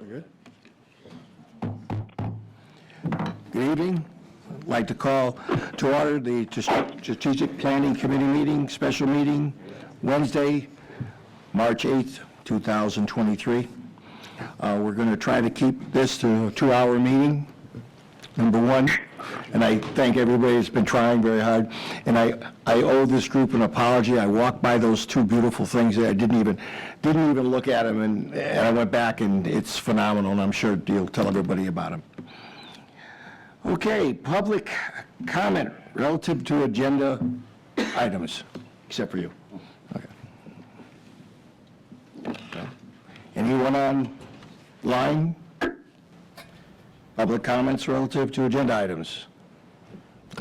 Good. Good evening. I'd like to call to order the Strategic Planning Committee meeting, special meeting, Wednesday, March 8th, 2023. We're going to try to keep this to a 2-hour meeting, number one, and I thank everybody that's been trying very hard, and I owe this group an apology. I walked by those two beautiful things there. I didn't even look at them, and I went back, and it's phenomenal, and I'm sure you'll tell everybody about them. Okay, public comment relative to agenda items, except for you. Okay. Anyone online? Public comments relative to agenda items?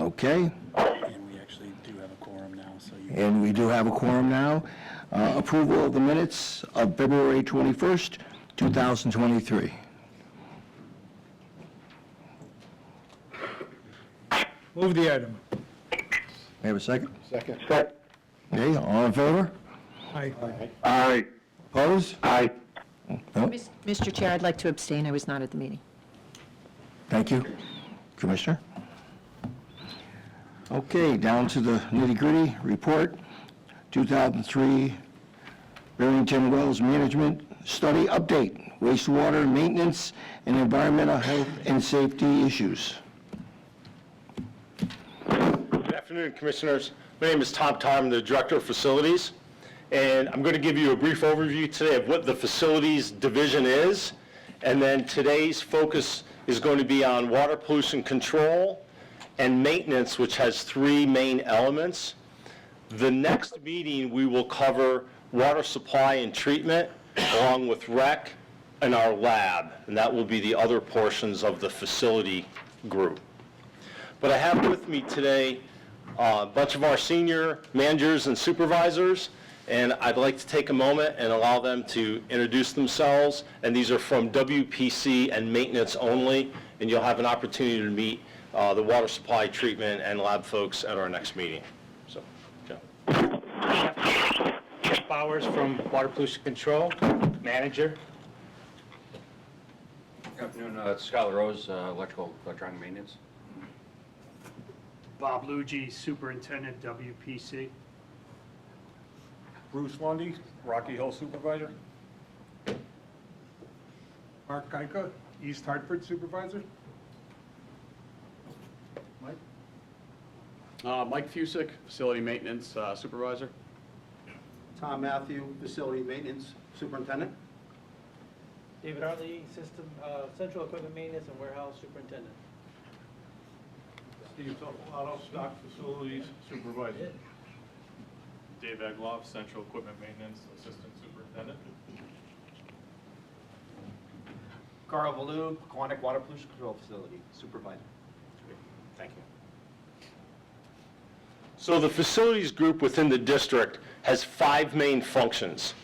Okay. And we actually do have a quorum now, so you... And we do have a quorum now. Approval of the minutes of February 21st, 2023. Move the item. We have a second? Second. Okay, all in favor? Aye. Aye. Opposed? Aye. No? Mr. Chair, I'd like to abstain. I was not at the meeting. Thank you. Commissioner? Okay, down to the nitty-gritty report. 2003 Barrington Wells Management Study Update, wastewater maintenance and environmental health and safety issues. Good afternoon, Commissioners. My name is Tom Tom, I'm the Director of Facilities, and I'm going to give you a brief overview today of what the Facilities Division is, and then today's focus is going to be on water pollution control and maintenance, which has 3 main elements. The next meeting, we will cover water supply and treatment, along with rec and our lab, and that will be the other portions of the facility group. But I have with me today a bunch of our senior managers and supervisors, and I'd like to take a moment and allow them to introduce themselves. And these are from WPC and maintenance only, and you'll have an opportunity to meet the water supply, treatment, and lab folks at our next meeting. So, Joe. Jeff Bowers from Water Pollution Control, manager. Good afternoon, Scott LaRose, electronic maintenance. Bob Luigi, Superintendent, WPC. Bruce Lundy, Rocky Hill Supervisor. Mark Geika, East Hartford Supervisor. Mike? Mike Fusick, Facility Maintenance Supervisor. Tom Matthew, Facility Maintenance Superintendent. David Hartley, System, Central Equipment Maintenance and Warehouse Superintendent. Steve Topolato, Stock Facilities Supervisor. Dave Egloff, Central Equipment Maintenance Assistant Superintendent. Carl Valou, Quantic Water Pollution Control Facility Supervisor. Thank you. So the facilities group within the district has 5 main functions.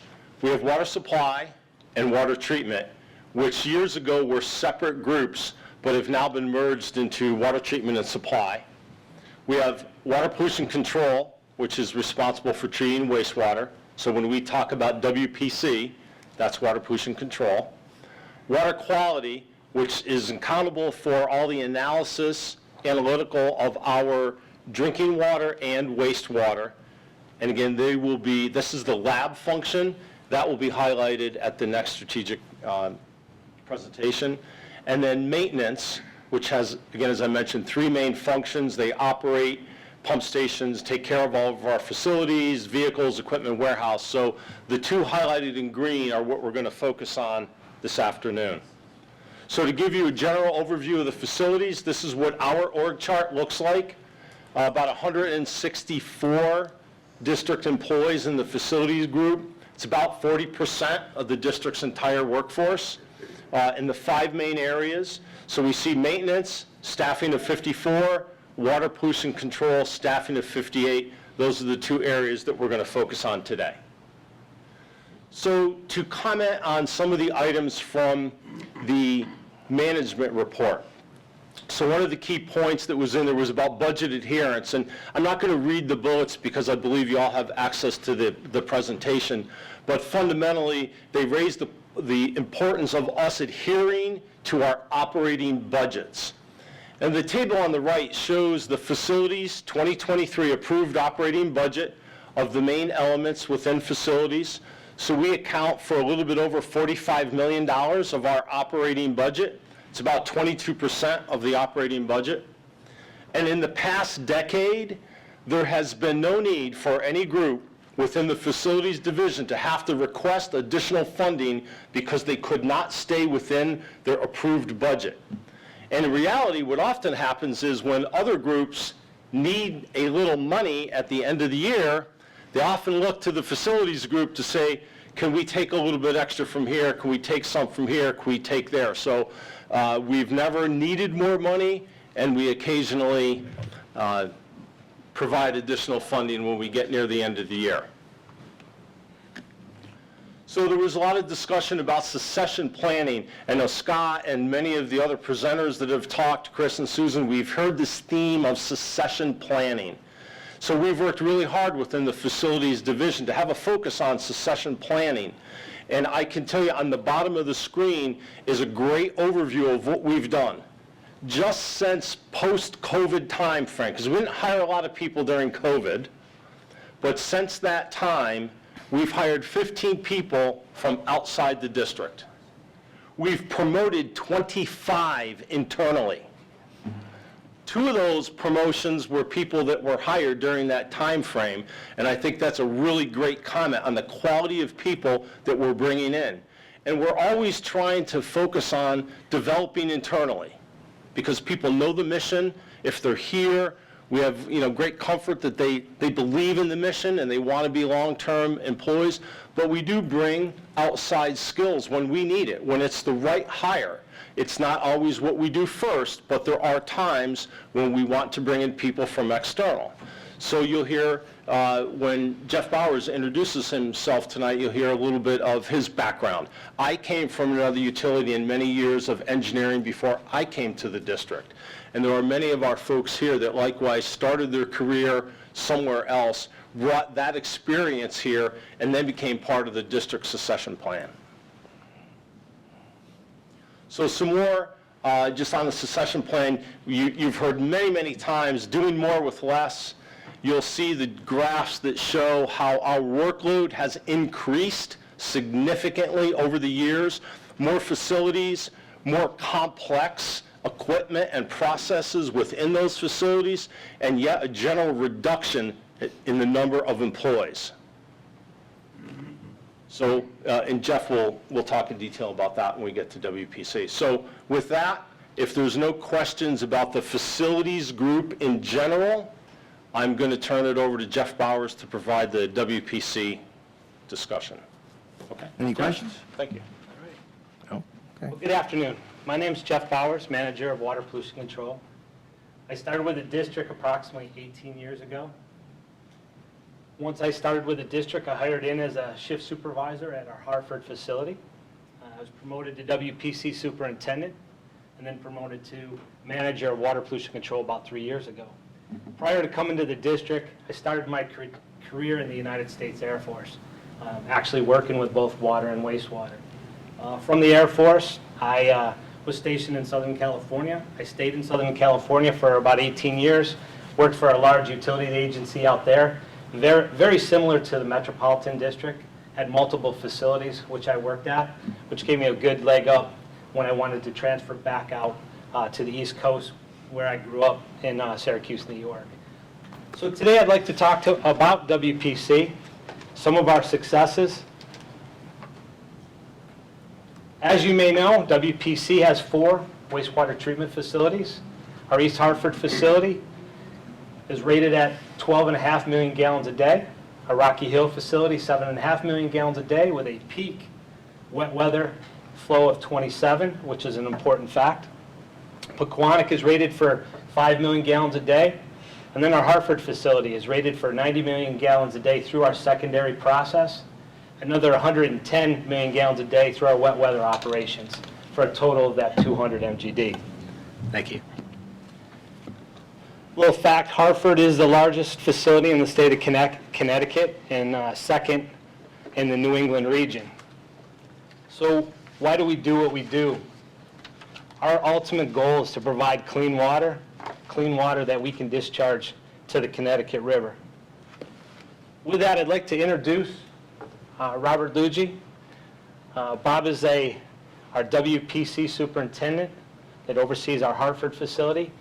We have water supply and water treatment, which years ago were separate groups, but have now been merged into water treatment and supply. We have water pollution control, which is responsible for treating wastewater. So when we talk about WPC, that's water pollution control. Water quality, which is accountable for all the analysis, analytical of our drinking water and wastewater. And again, this is the lab function. That will be highlighted at the next strategic presentation. And then maintenance, which has, again, as I mentioned, 3 main functions. They operate pump stations, take care of all of our facilities, vehicles, equipment, warehouse. So the 2 highlighted in green are what we're going to focus on this afternoon. So to give you a general overview of the facilities, this is what our org chart looks like. About 164 district employees in the facilities group. It's about 40% of the district's entire workforce in the 5 main areas. So we see maintenance, staffing of 54, water pollution control, staffing of 58. Those are the 2 areas that we're going to focus on today. So to comment on some of the items from the management report. So one of the key points that was in there was about budget adherence, and I'm not going to read the bullets because I believe you all have access to the presentation, but fundamentally they raised the importance of us adhering to our operating budgets. And the table on the right shows the facilities 2023 approved operating budget of the main elements within facilities. So we account for a little bit over $45 million of our operating budget. It's about 22% of the operating budget. And in the past decade, there has been no need for any group within the facilities division to have to request additional funding because they could not stay within their approved budget. And in reality, what often happens is when other groups need a little money at the end of the year, they often look to the facilities group to say, can we take a little bit extra from here? Can we take some from here? Can we take there? So we've never needed more money, and we occasionally provide additional funding when we get near the end of the year. So there was a lot of discussion about succession planning. I know Scott and many of the other presenters that have talked, Chris and Susan, we've heard this theme of succession planning. So we've worked really hard within the facilities division to have a focus on succession planning. And I can tell you on the bottom of the screen is a great overview of what we've done. Just since post-COVID time frame, because we didn't hire a lot of people during COVID, but since that time, we've hired 15 people from outside the district. We've promoted 25 internally. 2 of those promotions were people that were hired during that time frame, and I think that's a really great comment on the quality of people that we're bringing in. And we're always trying to focus on developing internally, because people know the mission. If they're here, we have great comfort that they believe in the mission and they want to be long-term employees. But we do bring outside skills when we need it, when it's the right hire. It's not always what we do first, but there are times when we want to bring in people from external. So you'll hear when Jeff Bowers introduces himself tonight, you'll hear a little bit of his background. I came from another utility and many years of engineering before I came to the district. And there are many of our folks here that likewise started their career somewhere else, brought that experience here, and then became part of the district succession plan. So some more just on the succession plan. You've heard many, many times, doing more with less. You'll see the graphs that show how our workload has increased significantly over the years. More facilities, more complex equipment and processes within those facilities, and yet a general reduction in the number of employees. So, and Jeff will talk in detail about that when we get to WPC. So with that, if there's no questions about the facilities group in general, I'm going to turn it over to Jeff Bowers to provide the WPC discussion. Okay. Any questions? Thank you. No? Okay. Well, good afternoon. My name is Jeff Bowers, Manager of Water Pollution Control. I started with the district approximately 18 years ago. Once I started with the district, I hired in as a shift supervisor at our Hartford facility. I was promoted to WPC Superintendent and then promoted to Manager of Water Pollution Control about 3 years ago. Prior to coming to the district, I started my career in the United States Air Force, actually working with both water and wastewater. From the Air Force, I was stationed in Southern California. I stayed in Southern California for about 18 years, worked for a large utility agency out there, very similar to the Metropolitan District, had multiple facilities which I worked at, which gave me a good leg up when I wanted to transfer back out to the East Coast, where I grew up in Syracuse, New York. So today I'd like to talk about WPC, some of our successes. As you may know, WPC has 4 wastewater treatment facilities. Our East Hartford facility is rated at 12.5 million gallons a day. Our Rocky Hill facility, 7.5 million gallons a day with a peak wet weather flow of 27, which is an important fact. Pequannock is rated for 5 million gallons a day. And then our Hartford facility is rated for 90 million gallons a day through our secondary process. Another 110 million gallons a day through our wet weather operations, for a total of that 200 MGD. Thank you. Little fact, Hartford is the largest facility in the state of Connecticut and second in the New England region. So why do we do what we do? Our ultimate goal is to provide clean water that we can discharge to the Connecticut River. With that, I'd like to introduce Robert Luigi. Bob is our WPC superintendent that oversees our Hartford facility.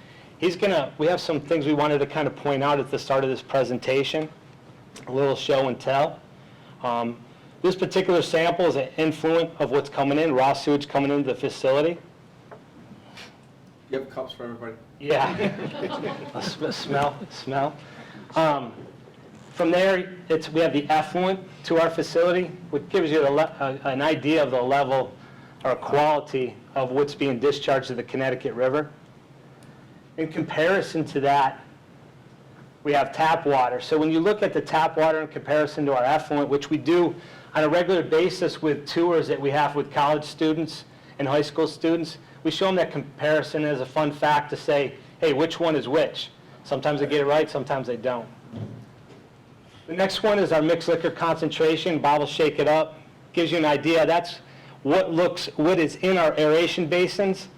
We have some things we wanted to kind of point out at the start of this presentation, a little show and tell. This particular sample is an influent of what's coming in, raw sewage coming into the facility. You have cups for everybody? Yeah. Smell. From there, we have the effluent to our facility, which gives you an idea of the level or quality of what's being discharged to the Connecticut River. In comparison to that, we have tap water. So when you look at the tap water in comparison to our effluent, which we do on a regular basis with tours that we have with college students and high school students, we show them that comparison as a fun fact to say, hey, which one is which? Sometimes they get it right, sometimes they don't. The next one is our mixed liquor concentration. Bob will shake it up. Gives you an idea. That's what is in our aeration basins.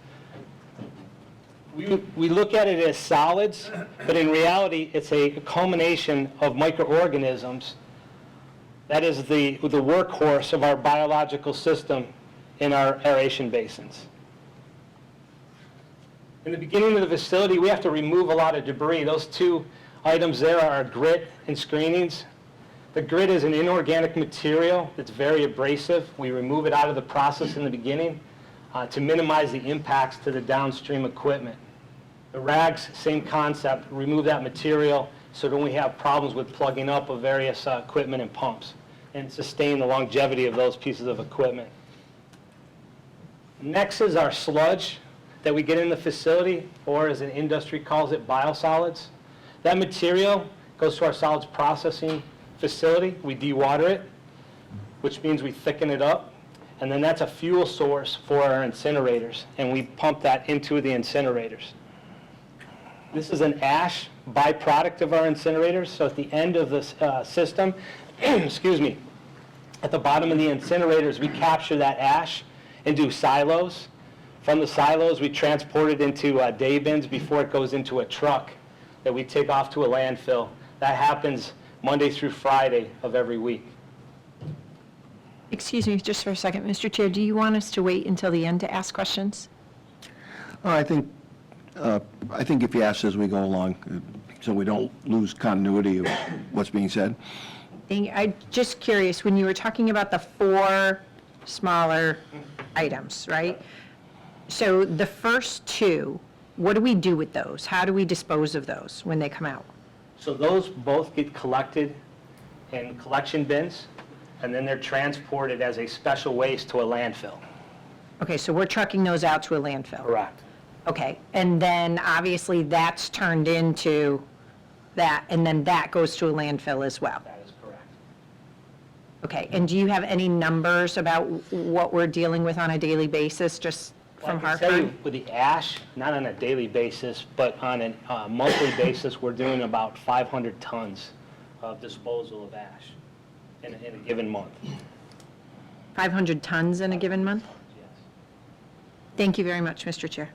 We look at it as solids, but in reality, it's a culmination of microorganisms. That is the workhorse of our biological system in our aeration basins. In the beginning of the facility, we have to remove a lot of debris. Those two items there are grit and screenings. The grit is an inorganic material that's very abrasive. We remove it out of the process in the beginning to minimize the impacts to the downstream equipment. The rags, same concept, remove that material so that we have problems with plugging up of various equipment and pumps and sustain the longevity of those pieces of equipment. Next is our sludge that we get in the facility, or as an industry calls it, biosolids. That material goes to our solids processing facility. We dewater it, which means we thicken it up, and then that's a fuel source for our incinerators, and we pump that into the incinerators. This is an ash byproduct of our incinerators, so at the end of this system, excuse me, at the bottom of the incinerators, we capture that ash into silos. From the silos, we transport it into day bins before it goes into a truck that we take off to a landfill. That happens Monday through Friday of every week. Excuse me, just for a second. Mr. Chair, do you want us to wait until the end to ask questions? I think if you ask as we go along, so we don't lose continuity of what's being said. I'm just curious, when you were talking about the 4 smaller items, right? So the first 2, what do we do with those? How do we dispose of those when they come out? So those both get collected in collection bins, and then they're transported as a special waste to a landfill. Okay, so we're trucking those out to a landfill? Correct. Okay, and then obviously that's turned into that, and then that goes to a landfill as well? That is correct. Okay, and do you have any numbers about what we're dealing with on a daily basis, just from Well, I can tell you Hartford? with the ash, not on a daily basis, but on a monthly basis, we're doing about 500 tons of disposal of ash in a given month. 500 tons in a given month? Yes. Thank you very much, Mr. Chair.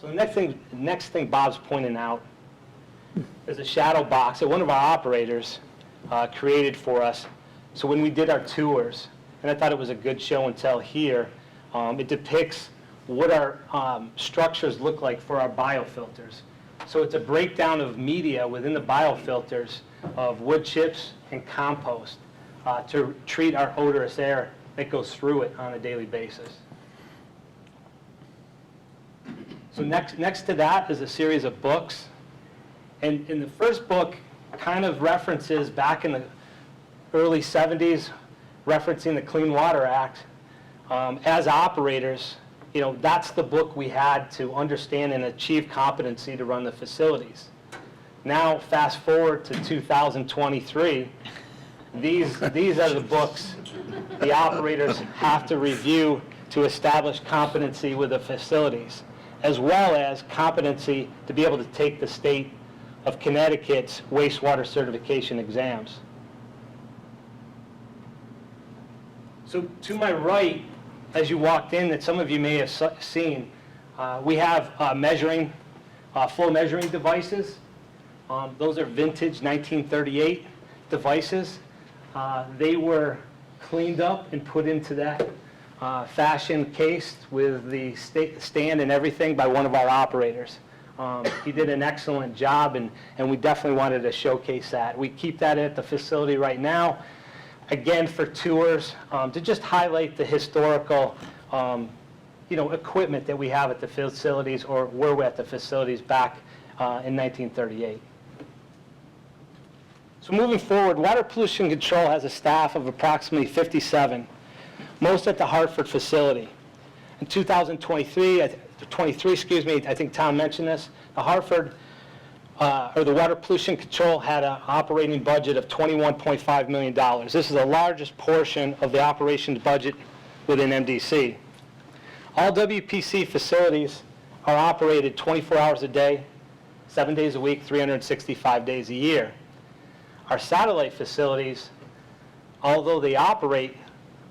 So the next thing Bob's pointing out is a shadow box that one of our operators created for us. So when we did our tours, and I thought it was a good show and tell here, it depicts what our structures look like for our biofilters. So it's a breakdown of media within the biofilters of wood chips and compost to treat our odorous air that goes through it on a daily basis. So next to that is a series of books. And in the first book kind of references back in the early 70s, referencing the Clean Water Act. As operators, that's the book we had to understand and achieve competency to run the facilities. Now, fast forward to 2023, these are the books the operators have to review to establish competency with the facilities, as well as competency to be able to take the state of Connecticut's wastewater certification exams. So to my right, as you walked in, that some of you may have seen, we have flow measuring devices. Those are vintage 1938 devices. They were cleaned up and put into that fashion case with the stand and everything by one of our operators. He did an excellent job, and we definitely wanted to showcase that. We keep that at the facility right now, again, for tours, to just highlight the historical equipment that we have at the facilities, or were at the facilities back in 1938. So moving forward, Water Pollution Control has a staff of approximately 57, most at the Hartford facility. In 2023, I think Tom mentioned this, the Hartford, or the Water Pollution Control had an operating budget of $21.5 million. This is the largest portion of the operations budget within MDC. All WPC facilities are operated 24 hours a day, 7 days a week, 365 days a year. Our satellite facilities, although they operate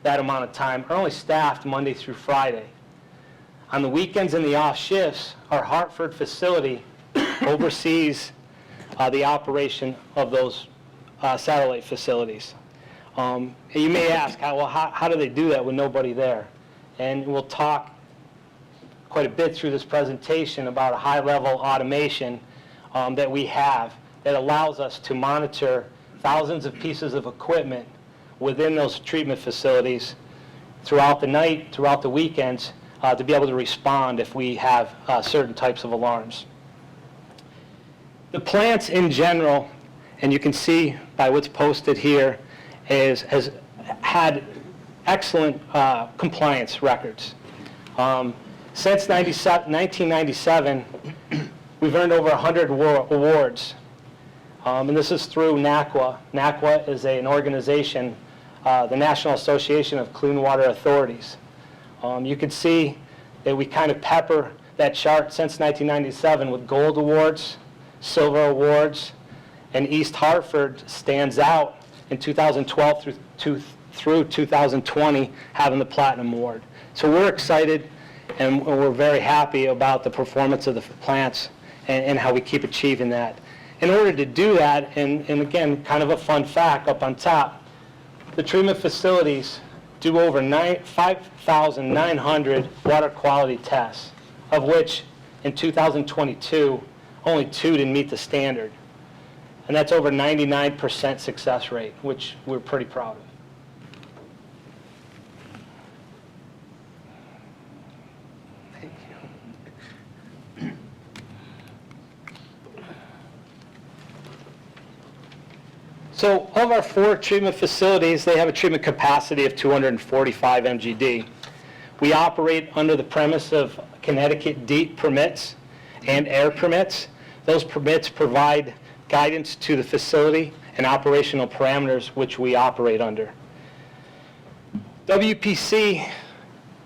that amount of time, are only staffed Monday through Friday. On the weekends and the off shifts, our Hartford facility oversees the operation of those satellite facilities. And you may ask, how do they do that with nobody there? And we'll talk quite a bit through this presentation about a high-level automation that we have that allows us to monitor thousands of pieces of equipment within those treatment facilities throughout the night, throughout the weekends, to be able to respond if we have certain types of alarms. The plants in general, and you can see by what's posted here, has had excellent compliance records. Since 1997, we've earned over 100 awards. And this is through NACWA. NACWA is an organization, the National Association of Clean Water Authorities. You can see that we kind of pepper that chart since 1997 with gold awards, silver awards, and East Hartford stands out in 2012 through 2020 having the Platinum Award. So we're excited and we're very happy about the performance of the plants and how we keep achieving that. In order to do that, and again, kind of a fun fact up on top, the treatment facilities do over 5,900 water quality tests, of which in 2022, only 2 didn't meet the standard. And that's over 99% success rate, which we're pretty proud of. Thank you. So of our 4 treatment facilities, they have a treatment capacity of 245 MGD. We operate under the premise of Connecticut DEEP permits and air permits. Those permits provide guidance to the facility and operational parameters which we operate under. WPC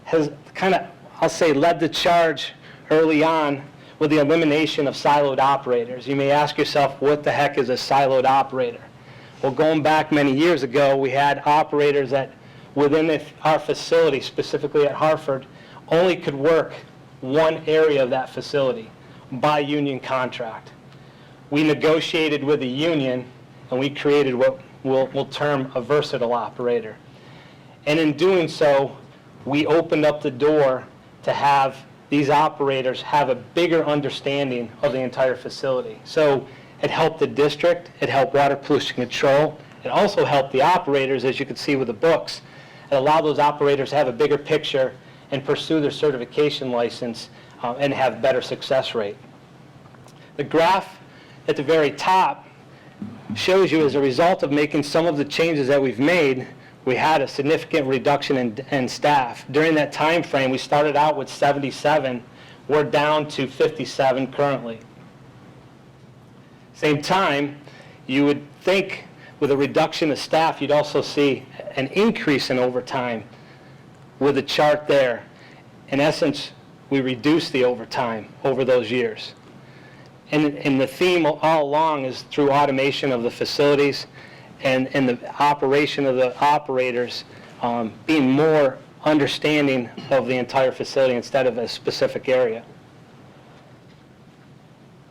has kind of, I'll say, led the charge early on with the elimination of siloed operators. You may ask yourself, what the heck is a siloed operator? Well, going back many years ago, we had operators that within our facility, specifically at Hartford, only could work one area of that facility by union contract. We negotiated with the union and we created what we'll term a versatile operator. And in doing so, we opened up the door to have these operators have a bigger understanding of the entire facility. So it helped the district, it helped Water Pollution Control, it also helped the operators, as you can see with the books. It allowed those operators to have a bigger picture and pursue their certification license and have better success rate. The graph at the very top shows you, as a result of making some of the changes that we've made, we had a significant reduction in staff. During that time frame, we started out with 77. We're down to 57 currently. Same time, you would think with a reduction of staff, you'd also see an increase in overtime with the chart there. In essence, we reduced the overtime over those years. And the theme all along is through automation of the facilities and the operation of the operators, being more understanding of the entire facility instead of a specific area.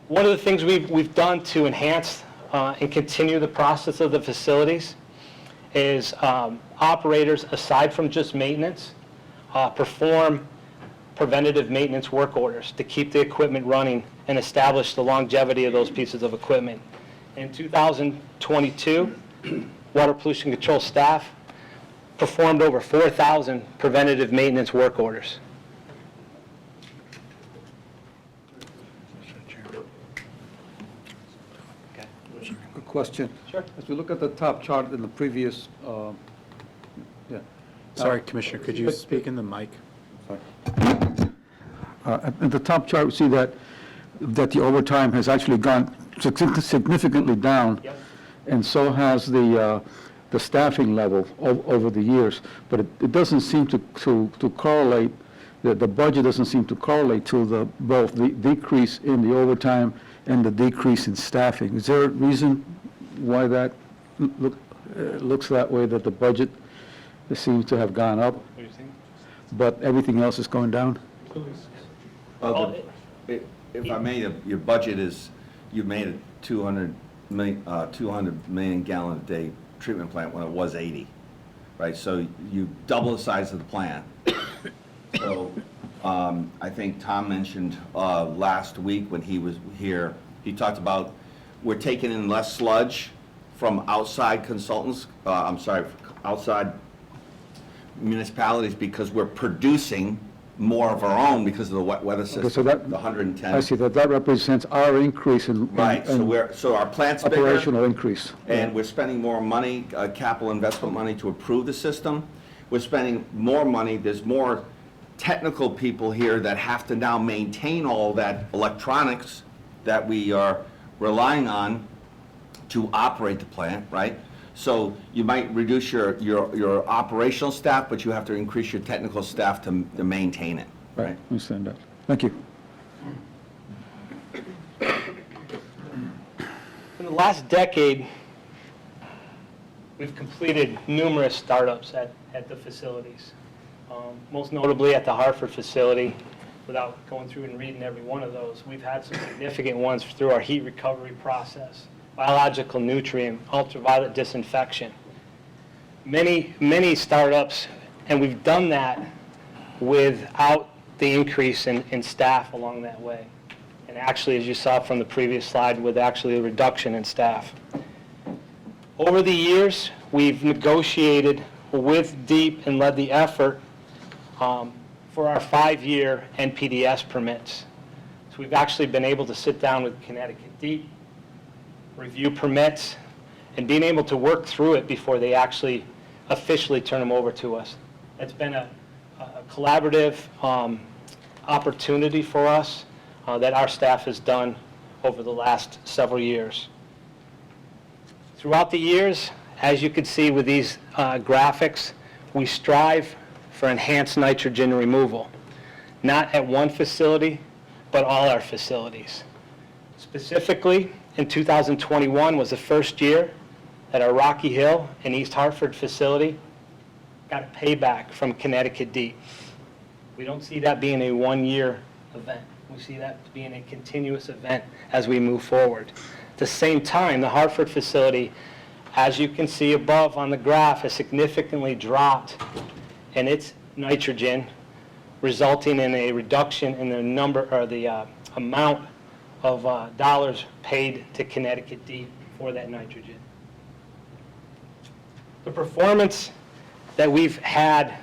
One of the things we've done to enhance and continue the process of the facilities is operators, aside from just maintenance, perform preventative maintenance work orders to keep the equipment running and establish the longevity of those pieces of equipment. In 2022, water pollution control staff performed over 4,000 preventative maintenance work orders. A question. Sure. As we look at the top chart in the previous, Sorry, Commissioner, could you speak in the mic? at the top chart, we see that the overtime has actually gone significantly down. Yep. And so has the staffing level over the years. But it doesn't seem to correlate, the budget doesn't seem to correlate to both the decrease in the overtime and the decrease in staffing. Is there a reason why that looks that way, that the budget seems to have gone up, What do you think? but everything else is going down? Well, If I may, your budget is, you made a 200 million gallon a day treatment plant when it was 80, right? So you double the size of the plant. So I think Tom mentioned last week when he was here, he talked about we're taking in less sludge from outside consultants, outside municipalities, because we're producing more of our own because of the wet weather system, so that- the 110. I see that represents our increase in. Right, so our plant's bigger. Operational increase. And we're spending more money, capital investment money to improve the system. We're spending more money, there's more technical people here that have to now maintain all that electronics that we are relying on to operate the plant, right? So you might reduce your operational staff, but you have to increase your technical staff to maintain it, Right, right? understand that. Thank you. In the last decade, we've completed numerous startups at the facilities. Most notably at the Hartford facility, without going through and reading every one of those. We've had some significant ones through our heat recovery process, biological nutrient, ultraviolet disinfection. Many startups, and we've done that without the increase in staff along that way. And actually, as you saw from the previous slide, with actually a reduction in staff. Over the years, we've negotiated with DEEP and led the effort for our 5-year NPDES permits. So we've actually been able to sit down with Connecticut DEEP, review permits, and being able to work through it before they actually officially turn them over to us. It's been a collaborative opportunity for us that our staff has done over the last several years. Throughout the years, as you can see with these graphics, we strive for enhanced nitrogen removal, not at one facility, but all our facilities. Specifically, in 2021 was the first year that our Rocky Hill and East Hartford facility got a payback from Connecticut DEEP. We don't see that being a one-year event. We see that being a continuous event as we move forward. At the same time, the Hartford facility, as you can see above on the graph, has significantly dropped in its nitrogen, resulting in a reduction in the number or the amount of dollars paid to Connecticut DEEP for that nitrogen. The performance that we've had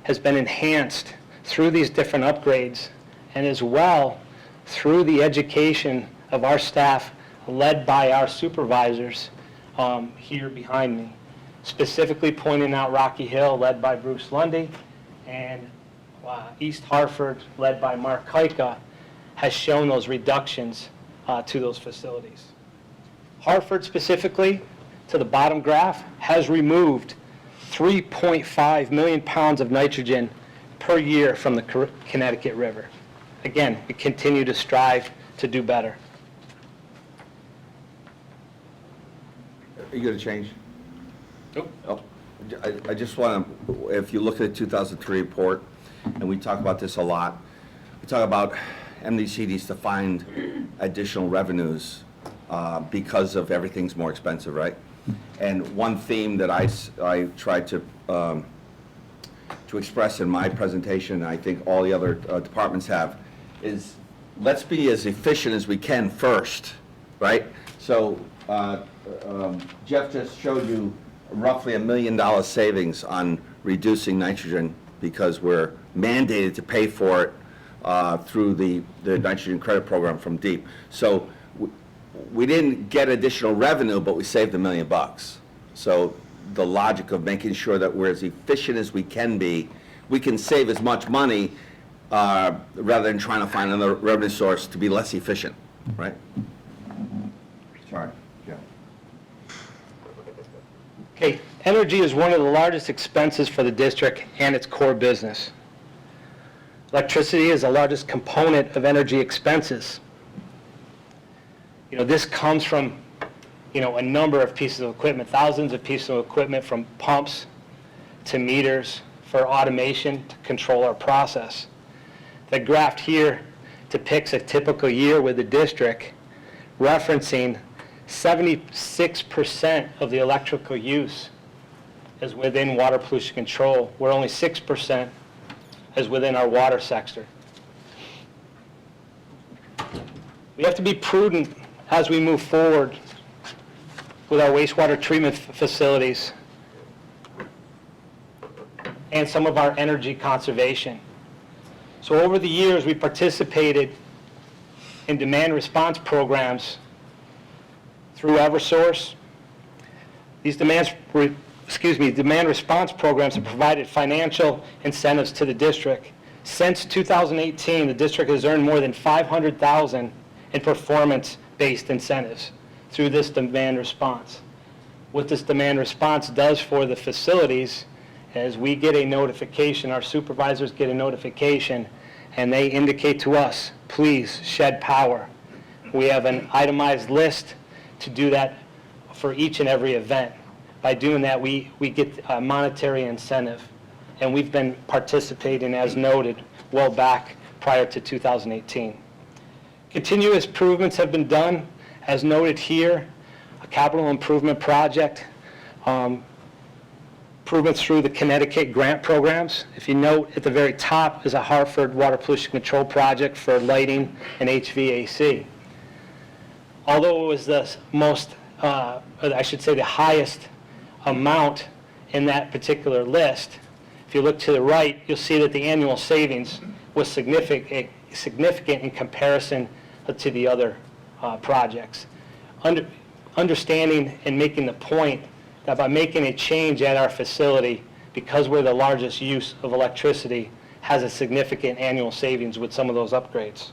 has been enhanced through these different upgrades, and as well through the education of our staff led by our supervisors here behind me, specifically pointing out Rocky Hill led by Bruce Lundy and East Hartford led by Mark Kaika has shown those reductions to those facilities. Hartford specifically, to the bottom graph, has removed 3.5 million pounds of nitrogen per year from the Connecticut River. Again, we continue to strive to do better. Are you going to change? Nope. Oh, I just want to, if you look at the 2003 report, and we talk about this a lot, we talk about MDC needs to find additional revenues because of everything's more expensive, right? And one theme that I tried to express in my presentation, and I think all the other departments have, is let's be as efficient as we can first, right? So Jeff just showed you roughly $1 million savings on reducing nitrogen because we're mandated to pay for it through the nitrogen credit program from DEEP. So we didn't get additional revenue, but we saved $1 million. So the logic of making sure that we're as efficient as we can be, we can save as much money rather than trying to find another revenue source to be less efficient, right? Sorry, yeah. Okay, energy is one of the largest expenses for the district and its core business. Electricity is the largest component of energy expenses. This comes from, a number of pieces of equipment, thousands of pieces of equipment, from pumps to meters for automation to control our process. The graph here depicts a typical year with the district, referencing 76% of the electrical use is within water pollution control, where only 6% is within our water sector. We have to be prudent as we move forward with our wastewater treatment facilities and some of our energy conservation. So over the years, we participated in demand response programs through Eversource. These demand response programs have provided financial incentives to the district. Since 2018, the district has earned more than $500,000 in performance-based incentives through this demand response. What this demand response does for the facilities is we get a notification, our supervisors get a notification, and they indicate to us, please shed power. We have an itemized list to do that for each and every event. By doing that, we get a monetary incentive, and we've been participating, as noted, well back prior to 2018. Continuous improvements have been done, as noted here, a capital improvement project, improvements through the Connecticut grant programs. If you note, at the very top is a Hartford water pollution control project for lighting and HVAC. Although it was the the highest amount in that particular list, if you look to the right, you'll see that the annual savings was significant in comparison to the other projects. Understanding and making the point that by making a change at our facility, because we're the largest use of electricity, has a significant annual savings with some of those upgrades.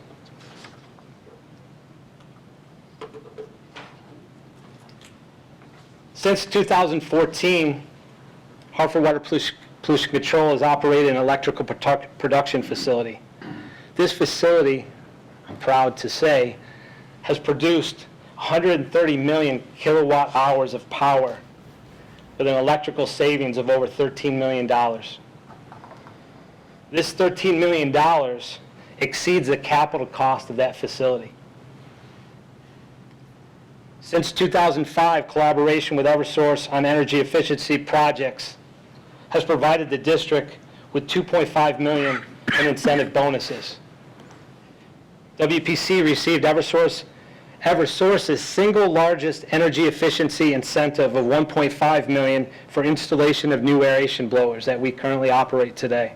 Since 2014, Hartford Water Pollution Control has operated an electrical production facility. This facility, I'm proud to say, has produced 130 million kilowatt hours of power with an electrical savings of over $13 million. This $13 million exceeds the capital cost of that facility. Since 2005, collaboration with Eversource on energy efficiency projects has provided the district with $2.5 million in incentive bonuses. WPC received Eversource's single largest energy efficiency incentive of $1.5 million for installation of new aeration blowers that we currently operate today.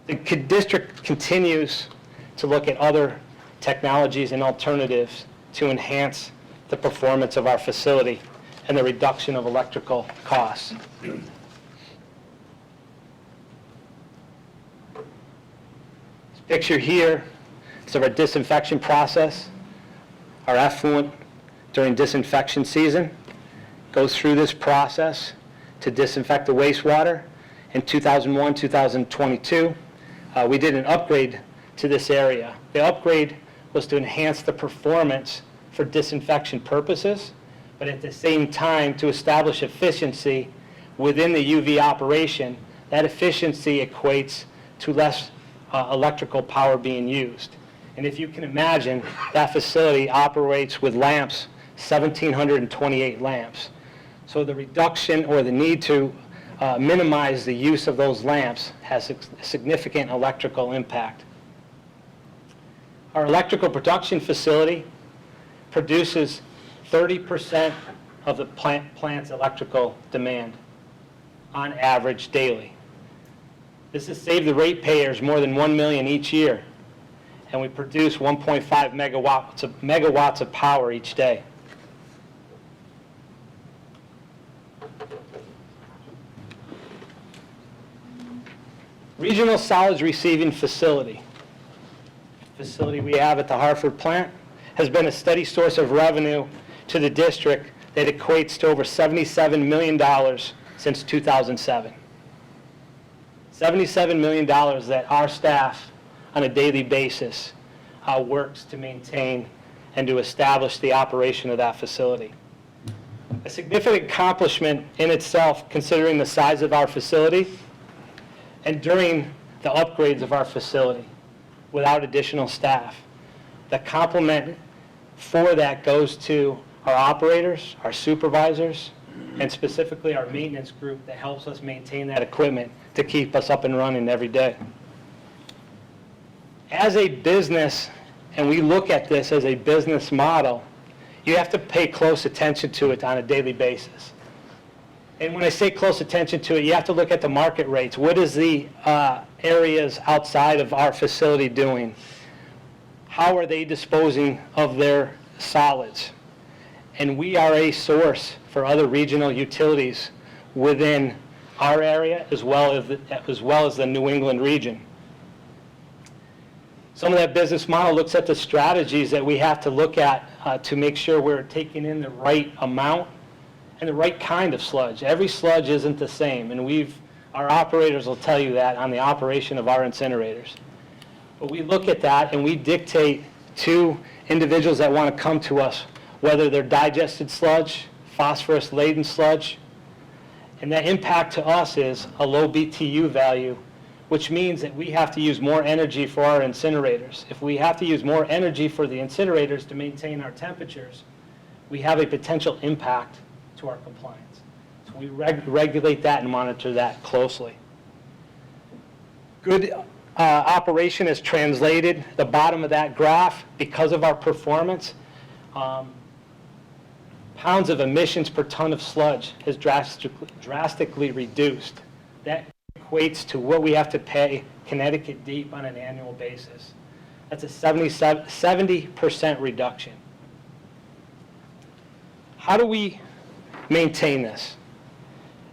The district continues to look at other technologies and alternatives to enhance the performance of our facility and the reduction of electrical costs. This picture here is of our disinfection process. Our effluent during disinfection season goes through this process to disinfect the wastewater. In 2001, 2022, we did an upgrade to this area. The upgrade was to enhance the performance for disinfection purposes, but at the same time to establish efficiency within the UV operation, that efficiency equates to less electrical power being used. And if you can imagine, that facility operates with lamps, 1,728 lamps. So the reduction or the need to minimize the use of those lamps has a significant electrical impact. Our electrical production facility produces 30% of the plant's electrical demand on average daily. This has saved the ratepayers more than $1 million each year, and we produce 1.5 megawatts of power each day. Regional solids receiving facility we have at the Hartford plant has been a steady source of revenue to the district that equates to over $77 million since 2007. $77 million that our staff on a daily basis works to maintain and to establish the operation of that facility. A significant accomplishment in itself, considering the size of our facility and during the upgrades of our facility without additional staff. The compliment for that goes to our operators, our supervisors, and specifically our maintenance group that helps us maintain that equipment to keep us up and running every day. As a business, and we look at this as a business model, you have to pay close attention to it on a daily basis. And when I say close attention to it, you have to look at the market rates. What is the areas outside of our facility doing? How are they disposing of their solids? And we are a source for other regional utilities within our area as well as the New England region. Some of that business model looks at the strategies that we have to look at to make sure we're taking in the right amount and the right kind of sludge. Every sludge isn't the same, and our operators will tell you that on the operation of our incinerators. But we look at that and we dictate to individuals that want to come to us whether they're digested sludge, phosphorus-laden sludge, and that impact to us is a low BTU value, which means that we have to use more energy for our incinerators. If we have to use more energy for the incinerators to maintain our temperatures, we have a potential impact to our compliance. So we regulate that and monitor that closely. Good operation is translated, the bottom of that graph, because of our performance, pounds of emissions per ton of sludge has drastically reduced. That equates to what we have to pay Connecticut Deep on an annual basis. That's a 70% reduction. How do we maintain this?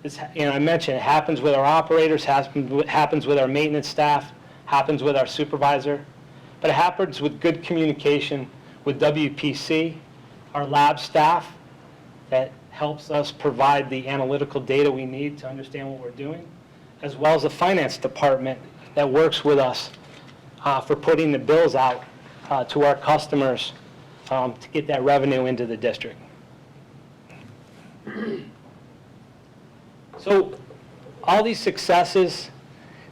I mentioned it happens with our operators, happens with our maintenance staff, happens with our supervisor, but it happens with good communication with WPC, our lab staff that helps us provide the analytical data we need to understand what we're doing, as well as the finance department that works with us for putting the bills out to our customers to get that revenue into the district. So all these successes,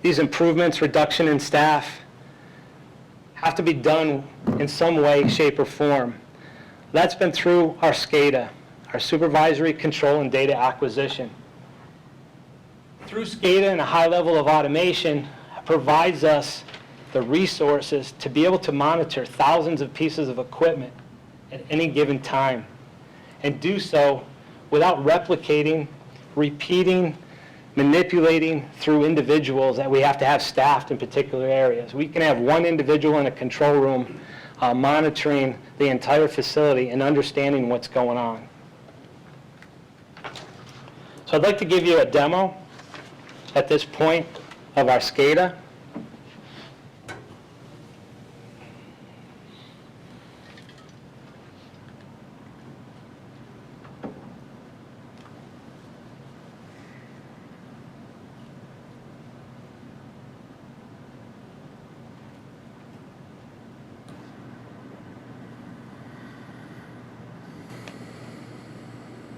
these improvements, reduction in staff, have to be done in some way, shape, or form. That's been through our SCADA, our supervisory control and data acquisition. Through SCADA and a high level of automation provides us the resources to be able to monitor thousands of pieces of equipment at any given time and do so without replicating, repeating, manipulating through individuals that we have to have staffed in particular areas. We can have one individual in a control room monitoring the entire facility and understanding what's going on. So I'd like to give you a demo at this point of our SCADA.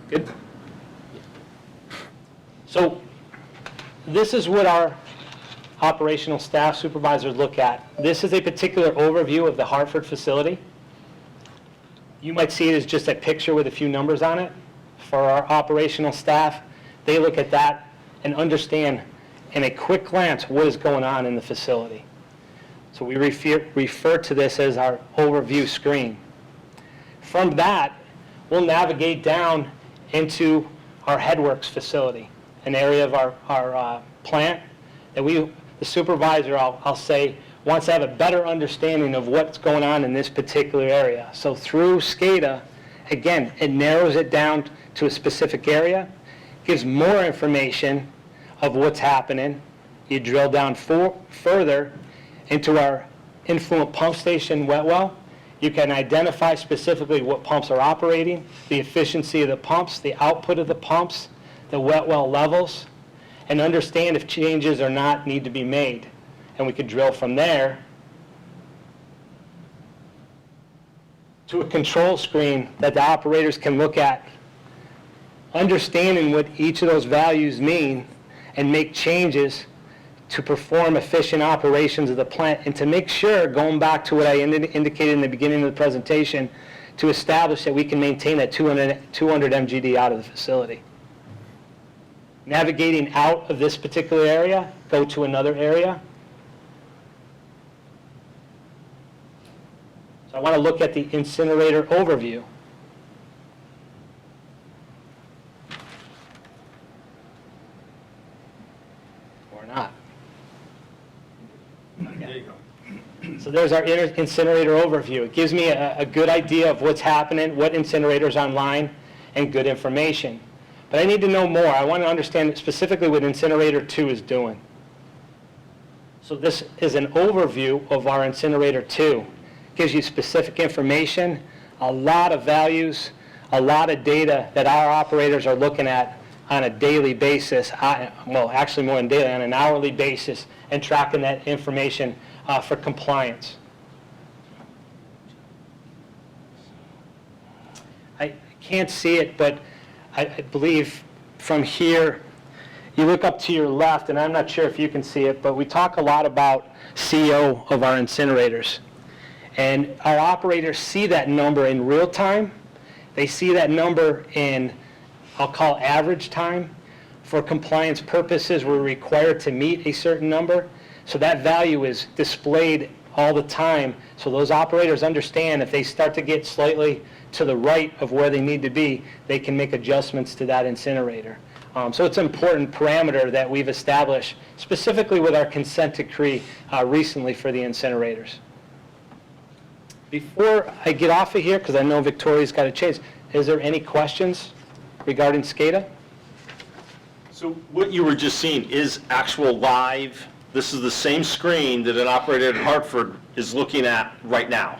Good. So this is what our operational staff supervisors look at. This is a particular overview of the Hartford facility. You might see it as just a picture with a few numbers on it. For our operational staff, they look at that and understand in a quick glance what is going on in the facility. So we refer to this as our overview screen. From that, we'll navigate down into our headworks facility, an area of our plant that the supervisor, I'll say, wants to have a better understanding of what's going on in this particular area. So through SCADA, again, it narrows it down to a specific area, gives more information of what's happening. You drill down further into our influent pump station wet well. You can identify specifically what pumps are operating, the efficiency of the pumps, the output of the pumps, the wet well levels, and understand if changes or not need to be made. And we could drill from there to a control screen that the operators can look at, understanding what each of those values mean and make changes to perform efficient operations of the plant, and to make sure, going back to what I indicated in the beginning of the presentation, to establish that we can maintain that 200 MGD out of the facility. Navigating out of this particular area, go to another area. So I want to look at the incinerator overview. Or not. There you go. So there's our incinerator overview. It gives me a good idea of what's happening, what incinerators online, and good information. But I need to know more. I want to understand specifically what incinerator 2 is doing. So this is an overview of our incinerator 2. Gives you specific information, a lot of values, a lot of data that our operators are looking at on a daily basis, well, actually more than daily, on an hourly basis, and tracking that information for compliance. I can't see it, but I believe from here, you look up to your left, and I'm not sure if you can see it, but we talk a lot about CO of our incinerators. And our operators see that number in real time. They see that number in, I'll call average time. For compliance purposes, we're required to meet a certain number. So that value is displayed all the time. So those operators understand if they start to get slightly to the right of where they need to be, they can make adjustments to that incinerator. So it's an important parameter that we've established, specifically with our consent decree recently for the incinerators. Before I get off of here, because I know Victoria's got to change, is there any questions regarding SCADA? So what you were just seeing is actual live, this is the same screen that an operator at Hartford is looking at right now.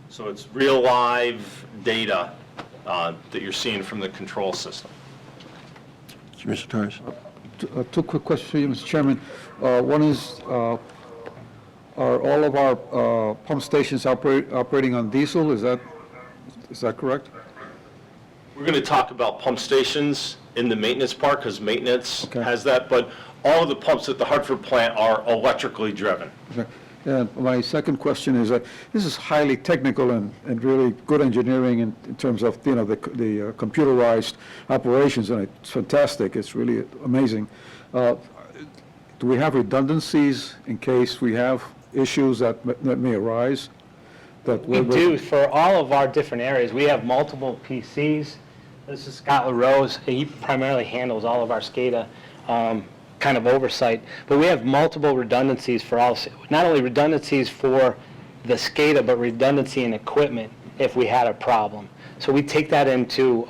So it's real live data that you're seeing from the control system. Mr. Torres? Two quick questions for you, Mr. Chairman. One is, are all of our pump stations operating on diesel? Is that correct? We're going to talk about pump stations in the maintenance part because maintenance Okay. has that, but all of the pumps at the Hartford plant are electrically driven. Okay. And my second question is, this is highly technical and really good engineering in terms of, the computerized operations, and it's fantastic. It's really amazing. Do we have redundancies in case we have issues that may arise? We do. For all of our different areas, we have multiple PCs. This is Scott LaRose. He primarily handles all of our SCADA kind of oversight. But we have multiple redundancies for all, not only redundancies for the SCADA, but redundancy in equipment if we had a problem. So we take that into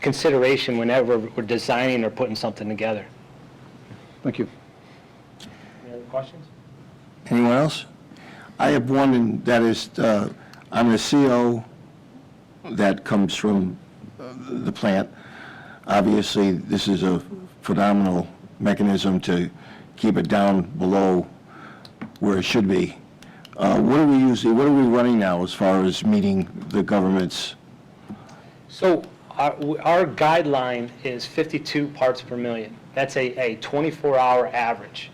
consideration whenever we're designing or putting something together. Thank you. Any other questions? Anyone else? I have one, and that is, I'm a CO that comes from the plant. Obviously, this is a phenomenal mechanism to keep it down below where it should be. What are we running now as far as meeting the government's? So our guideline is 52 parts per million. That's a 24-hour average.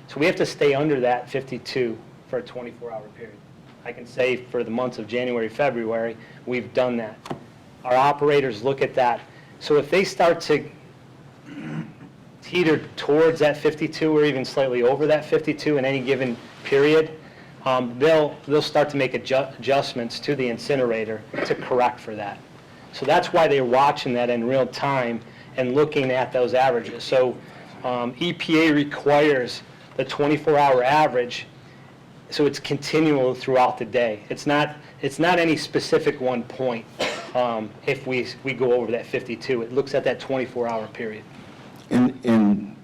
So we have to stay under that 52 for a 24-hour period. I can say for the months of January, February, we've done that. Our operators look at that. So if they start to teeter towards that 52 or even slightly over that 52 in any given period, they'll start to make adjustments to the incinerator to correct for that. So that's why they're watching that in real time and looking at those averages. So EPA requires the 24-hour average, so it's continual throughout the day. It's not any specific one point if we go over that 52. It looks at that 24-hour period. And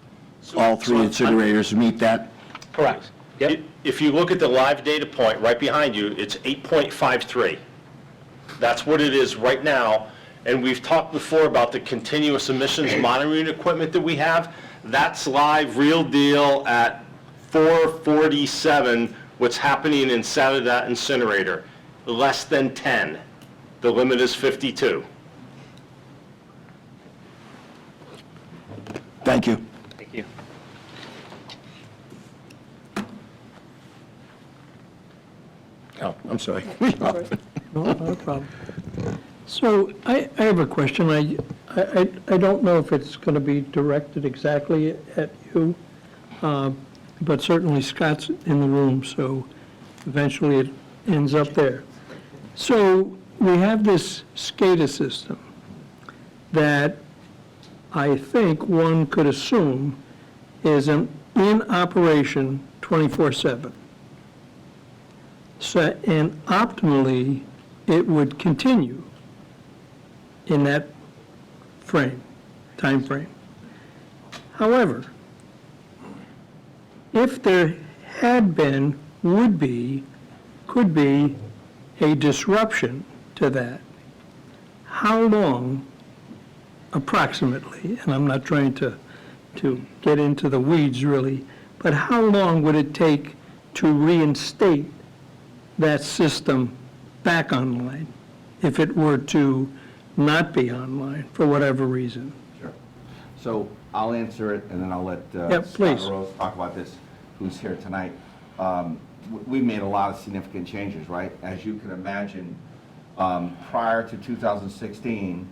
all three incinerators meet that? Correct. Yep. If you look at the live data point right behind you, it's 8.53. That's what it is right now. And we've talked before about the continuous emissions monitoring equipment that we have. That's live, real deal at 4:47, what's happening inside of that incinerator. Less than 10. The limit is 52. Thank you. Thank you. Oh, I'm sorry. No, not a problem. So I have a question. I don't know if it's going to be directed exactly at you, but certainly Scott's in the room, so eventually it ends up there. So we have this SCADA system that I think one could assume is in operation 24/7. So, and optimally, it would continue in that time frame. However, if there had been, could be a disruption to that, how long approximately, and I'm not trying to get into the weeds really, but how long would it take to reinstate that system back online if it were to not be online for whatever reason? Sure. So I'll answer it, and then I'll let Yep, Scott please. Rose talk about this, who's here tonight. We made a lot of significant changes, right? As you can imagine, prior to 2016,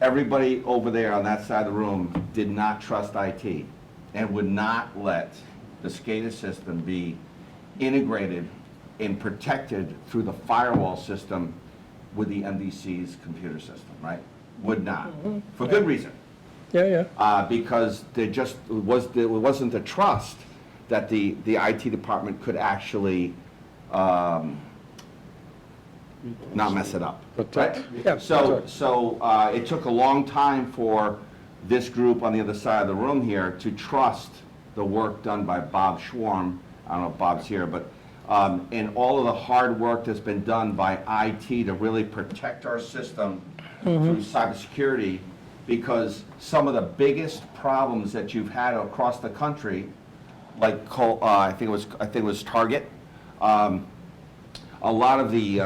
everybody over there on that side of the room did not trust IT and would not let the SCADA system be integrated and protected through the firewall system with the MDC's computer system, right? Would not, for good reason. Yeah. Because there wasn't the trust that the IT department could actually not mess it up, right? Yeah, So it took a long time for this group on the other side of the room here to trust the work done by Bob Schwarm. I don't know if Bob's here, but and all of the hard work that's been done by IT to really protect our system through cybersecurity, because some of the biggest problems that you've had across the country, like I think it was Target, a lot of the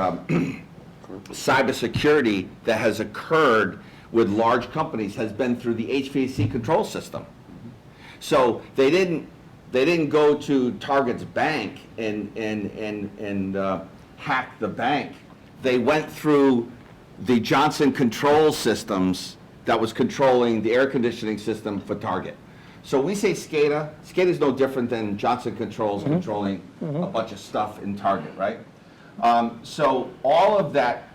cybersecurity that has occurred with large companies has been through the HVAC control system. So they didn't go to Target's bank and hack the bank. They went through the Johnson control systems that was controlling the air conditioning system for Target. So we say SCADA. SCADA is no different than Johnson Controls controlling a bunch of stuff in Target, right? So all of that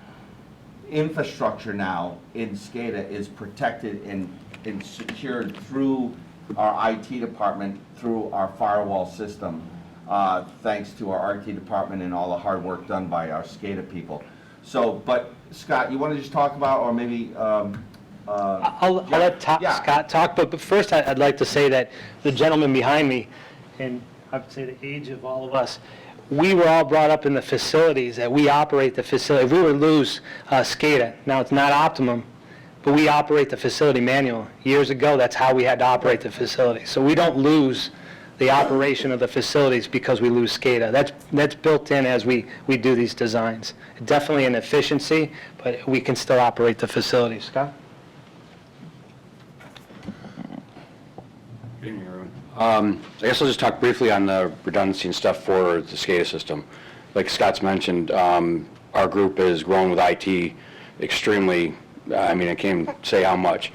infrastructure now in SCADA is protected and secured through our IT department, through our firewall system, thanks to our IT department and all the hard work done by our SCADA people. So, but Scott, you want to just talk about, or maybe I'll let Scott talk, but first I'd like to say that the gentleman behind me, and I would say the age of all of us, we were all brought up in the facilities, that we operate the facility. If we were to lose SCADA, now it's not optimum, but we operate the facility manual. Years ago, that's how we had to operate the facility. So we don't lose the operation of the facilities because we lose SCADA. That's built in as we do these designs. Definitely an efficiency, but we can still operate the facilities. Scott? Good evening, everyone. I guess I'll just talk briefly on the redundancy and stuff for the SCADA system. Like Scott's mentioned, our group is growing with IT extremely, I mean, I can't even say how much,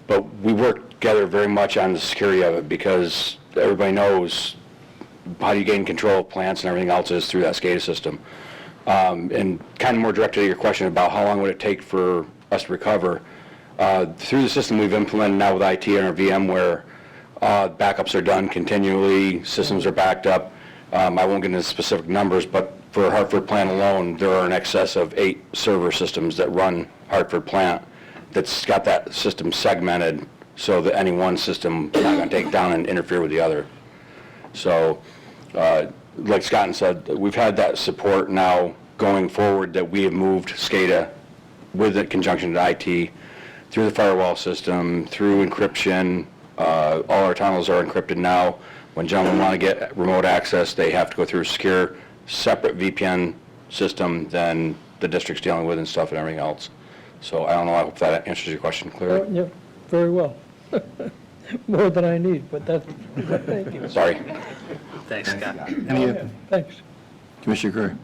but we work together very much on the security of it because everybody knows how you gain control of plants and everything else is through that SCADA system. And kind of more directly to your question about how long would it take for us to recover, through the system we've implemented now with IT and our VMware, backups are done continually, systems are backed up. I won't get into specific numbers, but for Hartford plant alone, there are in excess of 8 server systems that run Hartford plant that's got that system segmented so that any one system is not going to take down and interfere with the other. So, like Scott said, we've had that support now going forward that we have moved SCADA with the conjunction to IT through the firewall system, through encryption. All our tunnels are encrypted now. When gentlemen want to get remote access, they have to go through a secure, separate VPN system than the district's dealing with and stuff and everything else. So I don't know, I hope that answers your question clearly. Yeah, very well. More than I need, but that's, thank you. Sorry. Thanks, Scott. Thanks. Commissioner Curry.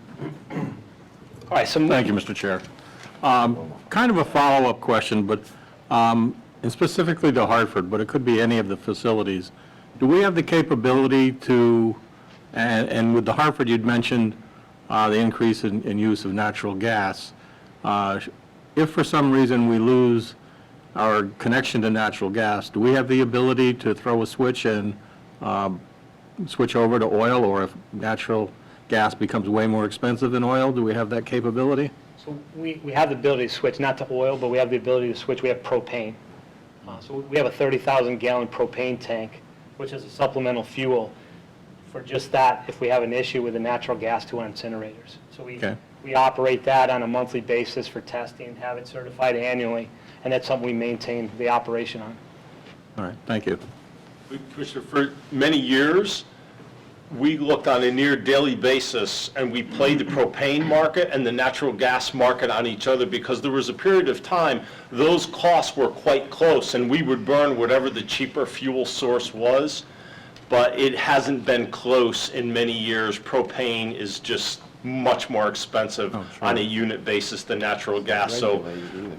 All right, so Thank you, Mr. Chair. Kind of a follow-up question, but, and specifically to Hartford, but it could be any of the facilities. Do we have the capability to, and with the Hartford, you'd mentioned the increase in use of natural gas. If for some reason we lose our connection to natural gas, do we have the ability to throw a switch and switch over to oil, or if natural gas becomes way more expensive than oil, do we have that capability? So we have the ability to switch, not to oil, but we have the ability to switch. We have propane. So we have a 30,000 gallon propane tank, which is a supplemental fuel for just that if we have an issue with the natural gas to our incinerators. So we operate that on a monthly basis for testing, have it certified annually, and that's something we maintain the operation on. All right, thank you. Commissioner, for many years, we looked on a near daily basis and we played the propane market and the natural gas market on each other because there was a period of time those costs were quite close and we would burn whatever the cheaper fuel source was, but it hasn't been close in many years. Propane is just much more expensive on a unit basis than natural gas, so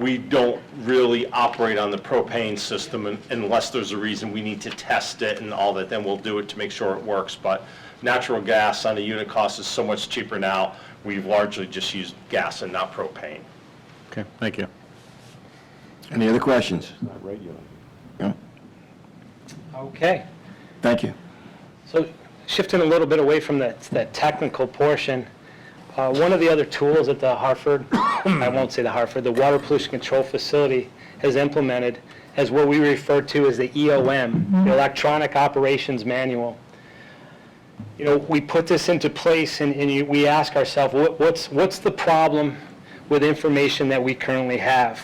we don't really operate on the propane system unless there's a reason we need to test it and all that, then we'll do it to make sure it works. But natural gas on a unit cost is so much cheaper now, we've largely just used gas and not propane. Okay, thank you. Any other questions? No? Okay. Thank you. So shifting a little bit away from that technical portion, one of the other tools that the Hartford, I won't say the Hartford, the Water Pollution Control Facility has implemented is what we refer to as the EOM, the Electronic Operations Manual. You know, we put this into place and we ask ourselves, what's the problem with information that we currently have?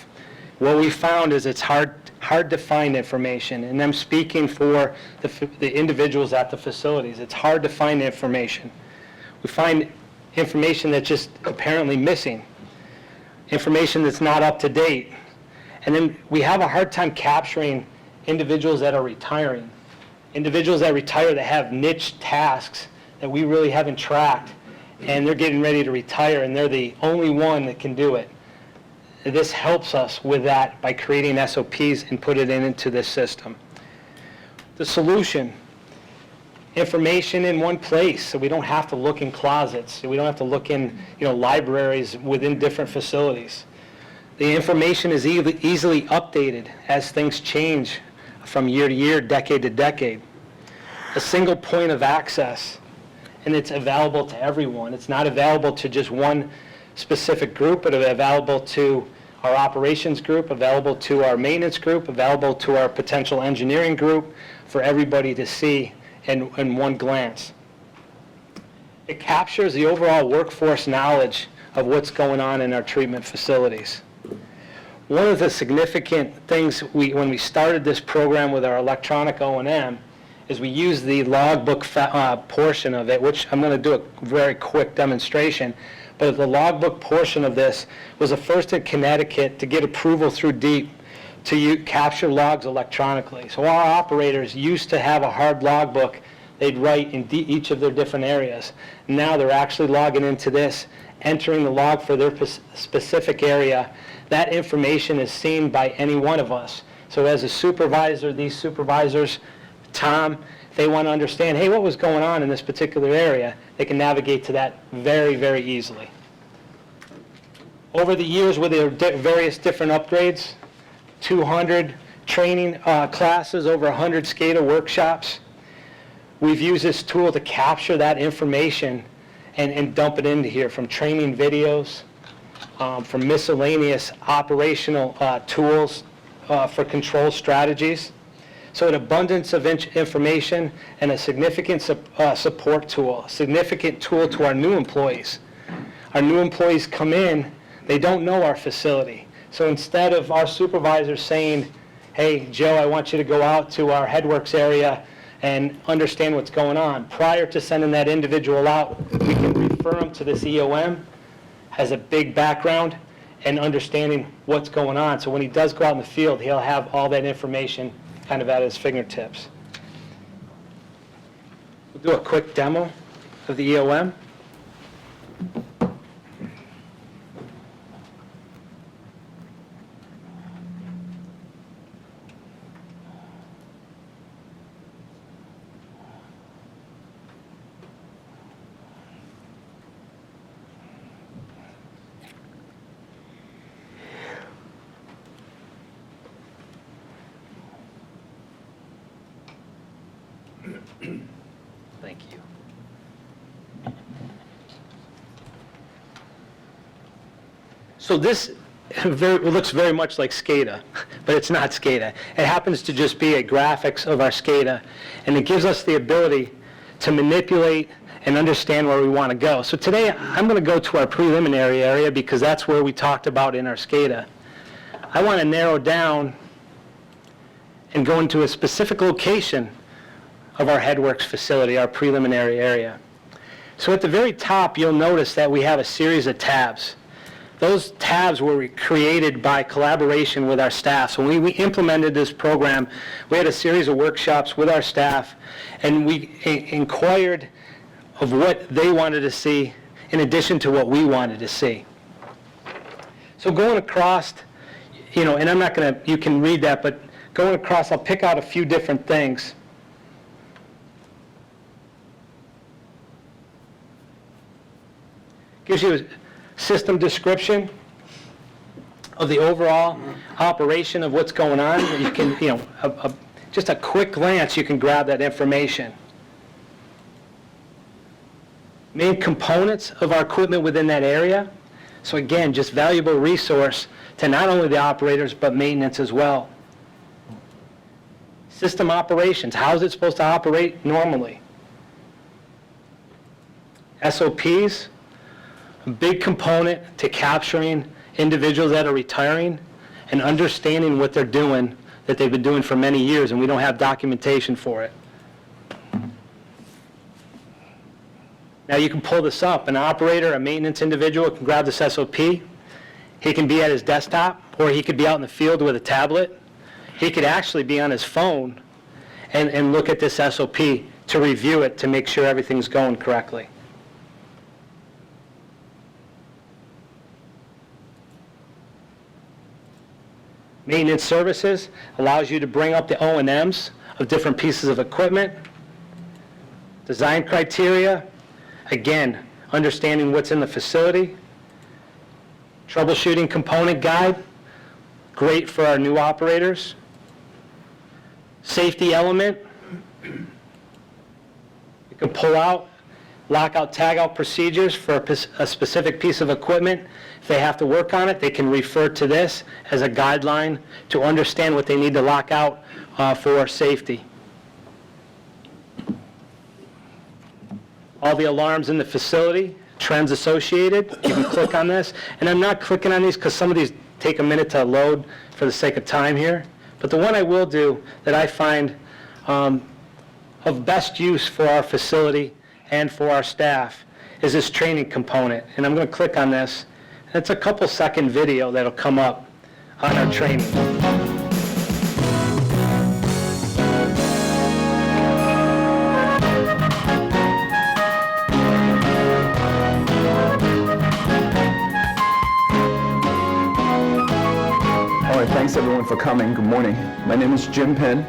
What we found is it's hard to find information, and I'm speaking for the individuals at the facilities. It's hard to find information. We find information that's just apparently missing, information that's not up to date. And then we have a hard time capturing individuals that are retiring, individuals that retire that have niche tasks that we really haven't tracked, and they're getting ready to retire, and they're the only one that can do it. This helps us with that by creating SOPs and put it into this system. The solution, information in one place, so we don't have to look in closets, so we don't have to look in libraries within different facilities. The information is easily updated as things change from year to year, decade to decade. A single point of access, and it's available to everyone. It's not available to just one specific group, but available to our operations group, available to our maintenance group, available to our potential engineering group, for everybody to see in one glance. It captures the overall workforce knowledge of what's going on in our treatment facilities. One of the significant things when we started this program with our electronic O&M is we use the logbook portion of it, which I'm going to do a very quick demonstration. But the logbook portion of this was the first in Connecticut to get approval through DEEP to capture logs electronically. So our operators used to have a hard logbook they'd write in each of their different areas. Now they're actually logging into this, entering the log for their specific area. That information is seen by any one of us. So as a supervisor, these supervisors, Tom, if they want to understand, hey, what was going on in this particular area, they can navigate to that very, very easily. Over the years with their various different upgrades, 200 training classes, over 100 SCADA workshops, we've used this tool to capture that information and dump it into here, from training videos, from miscellaneous operational tools for control strategies. So an abundance of information and a significant support tool, a significant tool to our new employees. Our new employees come in, they don't know our facility. So instead of our supervisors saying, hey, Joe, I want you to go out to our headworks area and understand what's going on, prior to sending that individual out, we can refer them to this EOM, has a big background and understanding what's going on. So when he does go out in the field, he'll have all that information kind of at his fingertips. We'll do a quick demo of the EOM. Thank you. So this looks very much like SCADA, but it's not SCADA. It happens to just be a graphics of our SCADA, and it gives us the ability to manipulate and understand where we want to go. So today I'm going to go to our preliminary area because that's where we talked about in our SCADA. I want to narrow down and go into a specific location of our headworks facility, our preliminary area. So at the very top, you'll notice that we have a series of tabs. Those tabs were created by collaboration with our staff. So when we implemented this program, we had a series of workshops with our staff, and we inquired of what they wanted to see in addition to what we wanted to see. So going across, and I'm not going to, you can read that, but going across, I'll pick out a few different things. Gives you a system description of the overall operation of what's going on. You can, just a quick glance, you can grab that information. Main components of our equipment within that area. So again, just valuable resource to not only the operators, but maintenance as well. System operations, how is it supposed to operate normally? SOPs, a big component to capturing individuals that are retiring and understanding what they're doing that they've been doing for many years, and we don't have documentation for it. Now you can pull this up. An operator, a maintenance individual can grab this SOP. He can be at his desktop, or he could be out in the field with a tablet. He could actually be on his phone and look at this SOP to review it to make sure everything's going correctly. Maintenance services allows you to bring up the O&Ms of different pieces of equipment. Design criteria, again, understanding what's in the facility. Troubleshooting component guide, great for our new operators. Safety element, you can pull out lockout, tagout procedures for a specific piece of equipment. If they have to work on it, they can refer to this as a guideline to understand what they need to lock out for safety. All the alarms in the facility, trends associated, you can click on this. And I'm not clicking on these because some of these take a minute to load for the sake of time here. But the one I will do that I find of best use for our facility and for our staff is this training component. And I'm going to click on this. It's a couple-second video that'll come up on our training. All right, thanks everyone for coming. Good morning. My name is Jim Penn.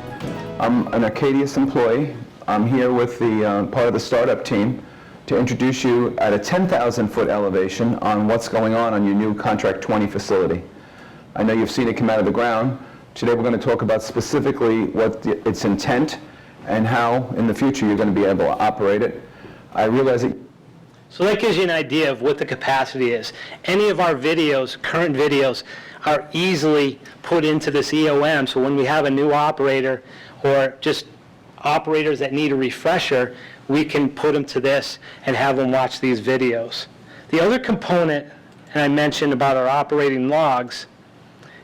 I'm an Arcadius employee. I'm here with the part of the startup team to introduce you at a 10,000-foot elevation on what's going on your new Contract 20 facility. I know you've seen it come out of the ground. Today we're going to talk about specifically what its intent and how in the future you're going to be able to operate it. I realize that. So that gives you an idea of what the capacity is. Any of our videos, current videos, are easily put into this EOM, so when we have a new operator or just operators that need a refresher, we can put them to this and have them watch these videos. The other component, and I mentioned about our operating logs,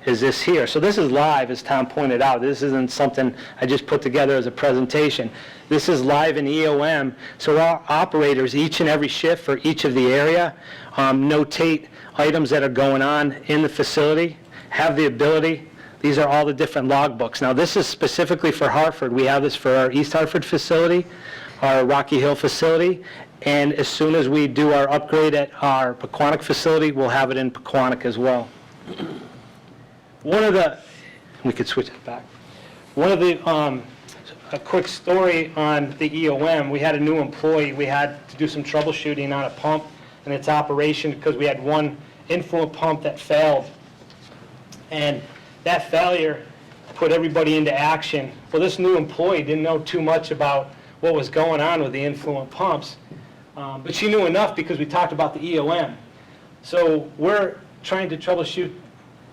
is this here. So this is live, as Tom pointed out. This isn't something I just put together as a presentation. This is live in EOM, so our operators, each and every shift for each of the area, notate items that are going on in the facility, have the ability. These are all the different logbooks. Now this is specifically for Hartford. We have this for our East Hartford facility, our Rocky Hill facility, and as soon as we do our upgrade at our Pequannock facility, we'll have it in Pequannock as well. We could switch it back. A quick story on the EOM. We had a new employee. We had to do some troubleshooting on a pump and its operation because we had one influent pump that failed. And that failure put everybody into action. Well, this new employee didn't know too much about what was going on with the influent pumps, but she knew enough because we talked about the EOM. So we're trying to troubleshoot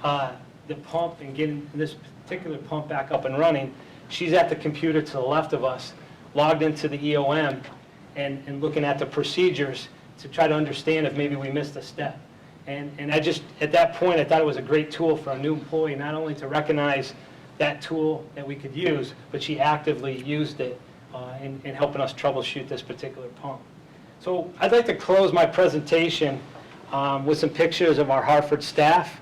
the pump and getting this particular pump back up and running. She's at the computer to the left of us, logged into the EOM and looking at the procedures to try to understand if maybe we missed a step. And I just, at that point, I thought it was a great tool for a new employee, not only to recognize that tool that we could use, but she actively used it in helping us troubleshoot this particular pump. So I'd like to close my presentation with some pictures of our Hartford staff.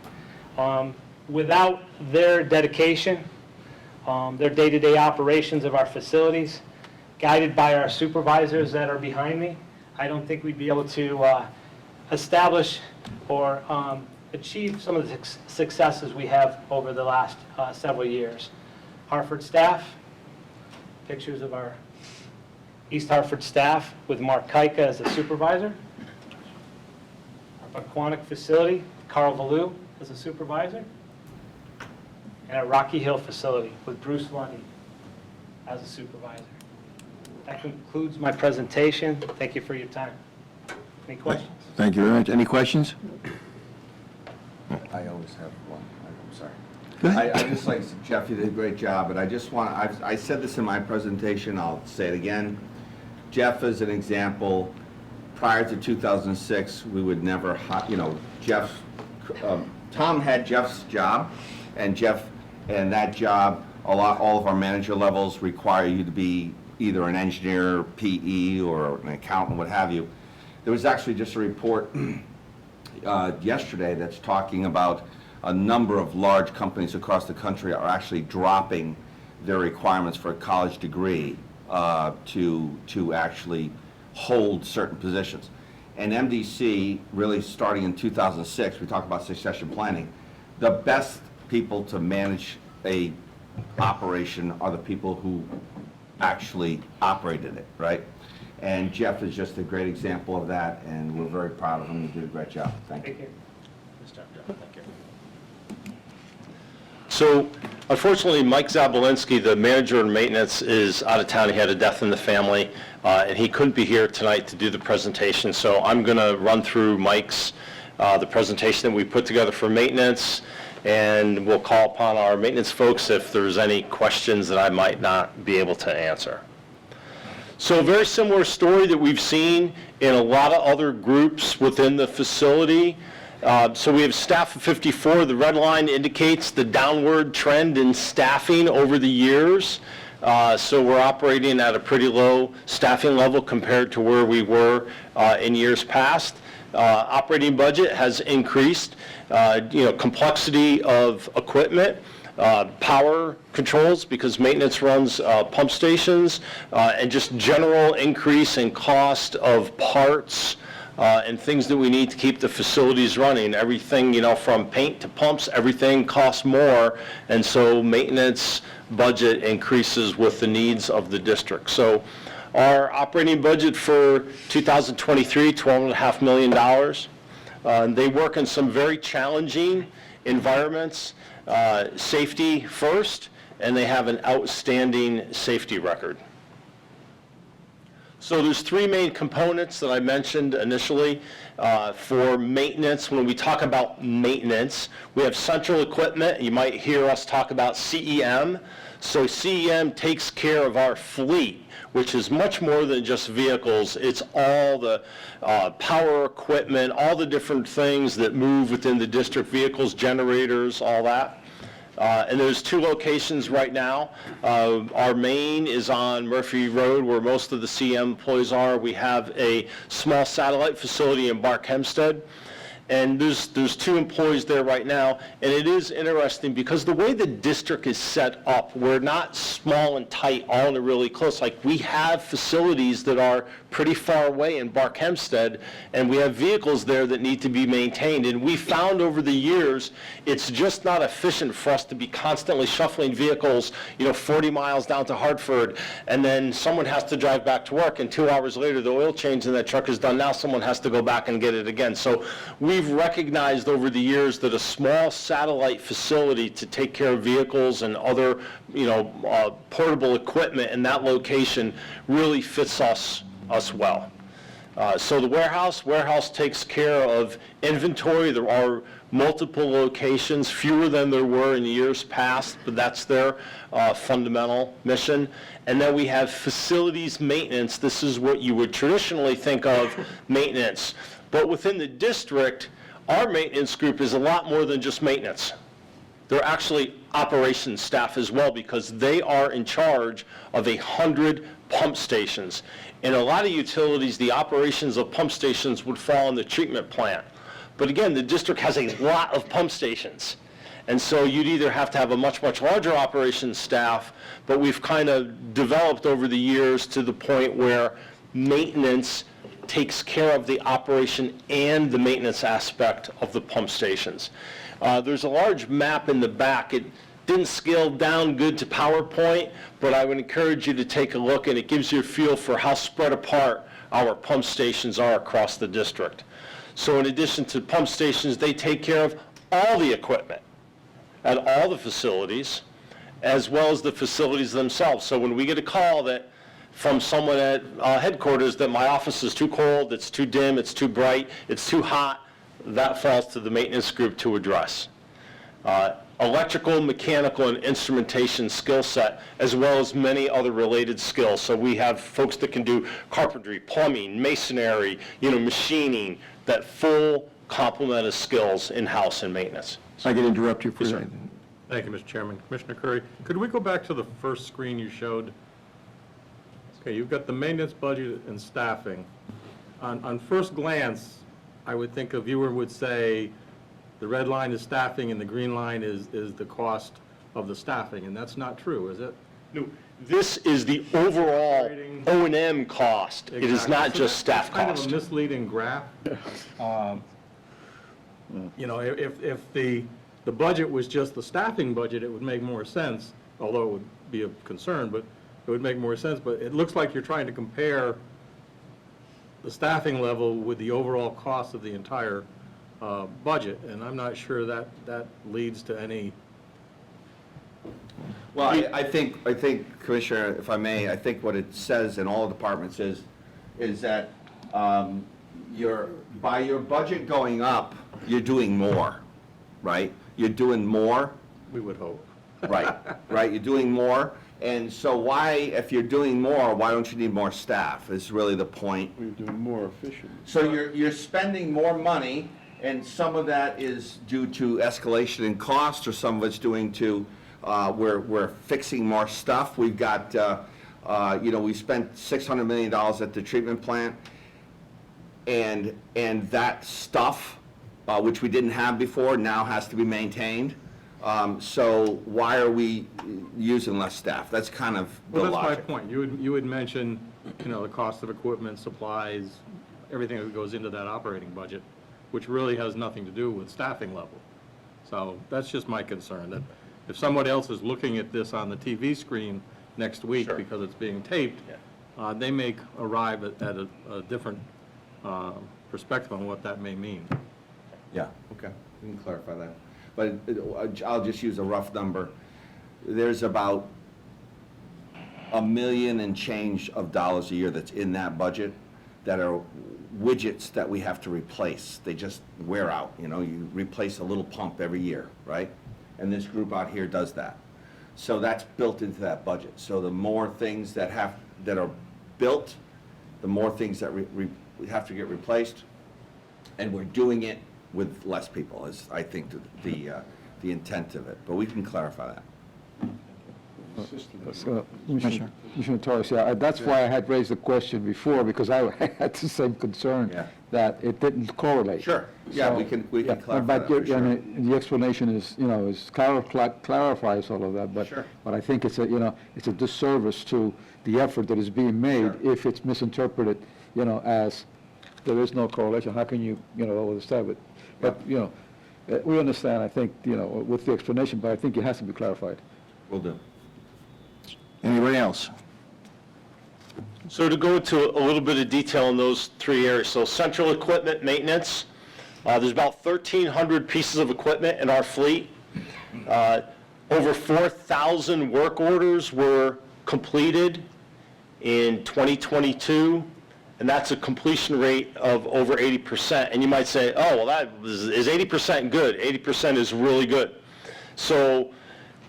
Without their dedication, their day-to-day operations of our facilities, guided by our supervisors that are behind me, I don't think we'd be able to establish or achieve some of the successes we have over the last several years. Hartford staff, pictures of our East Hartford staff with Mark Kaika as the supervisor. Our Pequannock facility, Carl Valou as the supervisor. And our Rocky Hill facility with Bruce Lundy as a supervisor. That concludes my presentation. Thank you for your time. Any questions? Thank you very much. Any questions? I always have one. I'm sorry. Go ahead. I just like, Jeff, you did a great job, but I just want, I said this in my presentation, I'll say it again. Jeff is an example. Prior to 2006, we would never, Tom had Jeff's job, and that job, all of our manager levels require you to be either an engineer, PE, or an accountant, what have you. There was actually just a report yesterday that's talking about a number of large companies across the country are actually dropping their requirements for a college degree to actually hold certain positions. And MDC, really starting in 2006, we talk about succession planning, the best people to manage a operation are the people who actually operated it, right? And Jeff is just a great example of that, and we're very proud of him. He did a great job. Thank you. Thank you. So, unfortunately, Mike Zabolinski, the manager of maintenance, is out of town. He had a death in the family, and he couldn't be here tonight to do the presentation. So I'm going to run through Mike's, the presentation that we put together for maintenance, and we'll call upon our maintenance folks if there's any questions that I might not be able to answer. So a very similar story that we've seen in a lot of other groups within the facility. So we have staff of 54. The red line indicates the downward trend in staffing over the years. So we're operating at a pretty low staffing level compared to where we were in years past. Operating budget has increased. Complexity of equipment, power controls because maintenance runs pump stations, and just general increase in cost of parts and things that we need to keep the facilities running. Everything, from paint to pumps, everything costs more, and so maintenance budget increases with the needs of the district. So our operating budget for 2023, $12.5 million. They work in some very challenging environments, safety first, and they have an outstanding safety record. So there's three main components that I mentioned initially for maintenance. When we talk about maintenance, we have central equipment. You might hear us talk about CEM. So CEM takes care of our fleet, which is much more than just vehicles. It's all the power equipment, all the different things that move within the district, vehicles, generators, all that. And there's two locations right now. Our main is on Murphy Road, where most of the CM employees are. We have a small satellite facility in Bark Hempstead. And there's two employees there right now, and it is interesting because the way the district is set up, we're not small and tight, all in a really close. Like, we have facilities that are pretty far away in Bark Hempstead, and we have vehicles there that need to be maintained. And we found over the years, it's just not efficient for us to be constantly shuffling vehicles, 40 miles down to Hartford, and then someone has to drive back to work, and 2 hours later, the oil change in that truck is done. Now someone has to go back and get it again. So we've recognized over the years that a small satellite facility to take care of vehicles and other, portable equipment in that location really fits us well. So the warehouse takes care of inventory. There are multiple locations, fewer than there were in years past, but that's their fundamental mission. And then we have facilities maintenance. This is what you would traditionally think of maintenance. But within the district, our maintenance group is a lot more than just maintenance. They're actually operations staff as well, because they are in charge of 100 pump stations. In a lot of utilities, the operations of pump stations would fall in the treatment plant. But again, the district has a lot of pump stations. And so you'd either have to have a much, much larger operations staff, but we've kind of developed over the years to the point where maintenance takes care of the operation and the maintenance aspect of the pump stations. There's a large map in the back. It didn't scale down good to PowerPoint, but I would encourage you to take a look, and it gives you a feel for how spread apart our pump stations are across the district. So in addition to pump stations, they take care of all the equipment at all the facilities, as well as the facilities themselves. So when we get a call from someone at headquarters that my office is too cold, it's too dim, it's too bright, it's too hot, that falls to the maintenance group to address. Electrical, mechanical, and instrumentation skill set, as well as many other related skills. So we have folks that can do carpentry, plumbing, masonry, machining, that full complement of skills in-house in maintenance. I can interrupt you for a Yes, sir. second. Thank you, Mr. Chairman. Commissioner Curry, could we go back to the first screen you showed? Okay, you've got the maintenance budget and staffing. On first glance, I would think a viewer would say the red line is staffing and the green line is the cost of the staffing, and that's not true, is it? No, this is the overall O&M cost. It is not just staff It's kind of cost. a misleading graph. If the budget was just the staffing budget, it would make more sense, although it would be a concern, but it would make more sense. But it looks like you're trying to compare the staffing level with the overall cost of the entire budget, and I'm not sure that leads to any. Well, I think, Commissioner, if I may, I think what it says in all departments is that by your budget going up, you're doing more, right? You're doing more. We would hope. Right, you're doing more. And so why, if you're doing more, why don't you need more staff, is really the point. We're doing more efficient. So you're spending more money, and some of that is due to escalation in cost, or some of it's due to We're fixing more stuff. We've got, we spent $600 million at the treatment plant, and that stuff, which we didn't have before, now has to be maintained. So why are we using less staff? That's kind of the Well, that's logic. my point. You would mention, the cost of equipment, supplies, everything that goes into that operating budget, which really has nothing to do with staffing level. So that's just my concern, that if somebody else is looking at this on the TV screen next week because it's being taped, they may arrive at a different perspective on what that may mean. Yeah, okay, we can clarify that. But I'll just use a rough number. There's about $1 million and change of dollars a year that's in that budget that are widgets that we have to replace. They just wear out, you replace a little pump every year, right? And this group out here does that. So that's built into that budget. So the more things that are built, the more things that we have to get replaced, and we're doing it with less people, is I think the intent of it. But we can clarify that. Commissioner Torres, yeah, that's why I had raised the question before, because I had the same concern, that it didn't correlate. Sure, yeah, we can clarify that for sure. And the explanation is clarifies all of that, but I think it's a disservice to the effort that is being made if it's misinterpreted, as there is no correlation. How can you, understand it? But, we understand, I think, with the explanation, but I think it has to be clarified. Will do. Anybody else? So to go into a little bit of detail in those three areas, so central equipment maintenance, there's about 1,300 pieces of equipment in our fleet. Over 4,000 work orders were completed in 2022, and that's a completion rate of over 80%. And you might say, oh, well, is 80% good? 80% is really good. So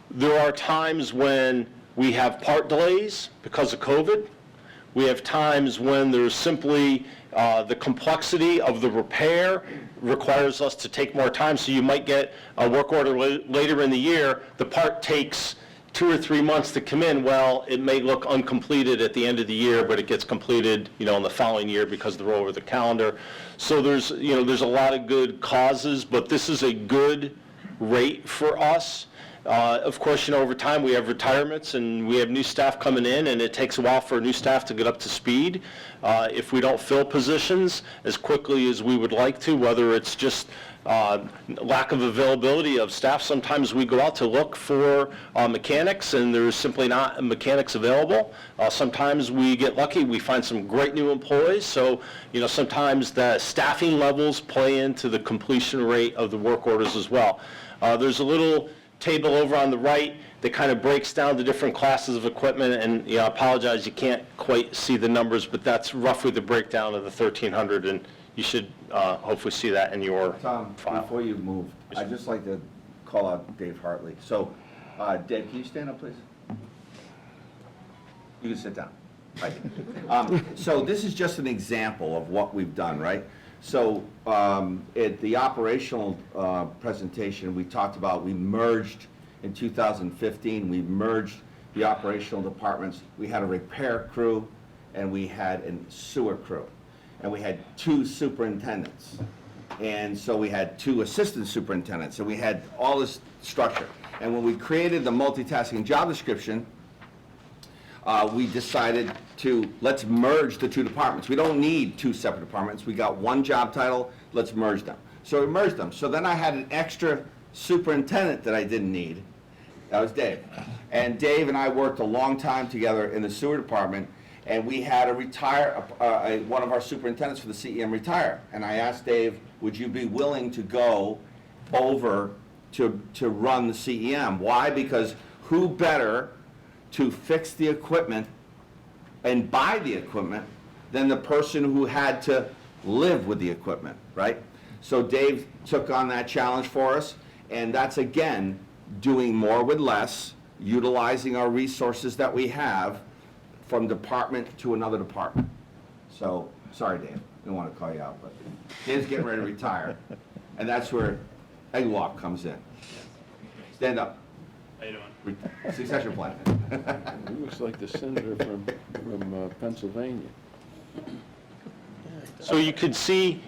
there are times when we have part delays because of COVID. We have times when there's simply the complexity of the repair requires us to take more time. So you might get a work order later in the year. The part takes 2 or 3 months to come in. Well, it may look uncompleted at the end of the year, but it gets completed, in the following year because they're over the calendar. So there's a lot of good causes, but this is a good rate for us. Of course, over time we have retirements and we have new staff coming in, and it takes a while for new staff to get up to speed. If we don't fill positions as quickly as we would like to, whether it's just lack of availability of staff, sometimes we go out to look for mechanics and there's simply not mechanics available. Sometimes we get lucky, we find some great new employees, so sometimes the staffing levels play into the completion rate of the work orders as well. There's a little table over on the right that kind of breaks down the different classes of equipment, and I apologize, you can't quite see the numbers, but that's roughly the breakdown of the 1,300, and you should hopefully see that in your Tom, file. before you move, I'd just like to call out Dave Hartley. So, Dave, can you stand up, please? You can sit down. Right. So this is just an example of what we've done, right? So at the operational presentation, we talked about we merged in 2015, we merged the operational departments. We had a repair crew and we had a sewer crew. And we had 2 superintendents. And so we had 2 assistant superintendents. And we had all this structure. And when we created the multitasking job description, we decided let's merge the 2 departments. We don't need 2 separate departments. We got 1 job title, let's merge them. So we merged them. So then I had an extra superintendent that I didn't need. That was Dave. And Dave and I worked a long time together in the sewer department, and we had one of our superintendents for the CEM retire. And I asked Dave, would you be willing to go over to run the CEM? Why? Because who better to fix the equipment and buy the equipment than the person who had to live with the equipment, right? So Dave took on that challenge for us, and that's, again, doing more with less, utilizing our resources that we have from department to another department. So, sorry, Dave, I didn't want to call you out, but Dave's getting ready to retire, and that's where Egloff comes in. Stand up. How you doing? Succession plan. He looks like the senator from Pennsylvania. So you could see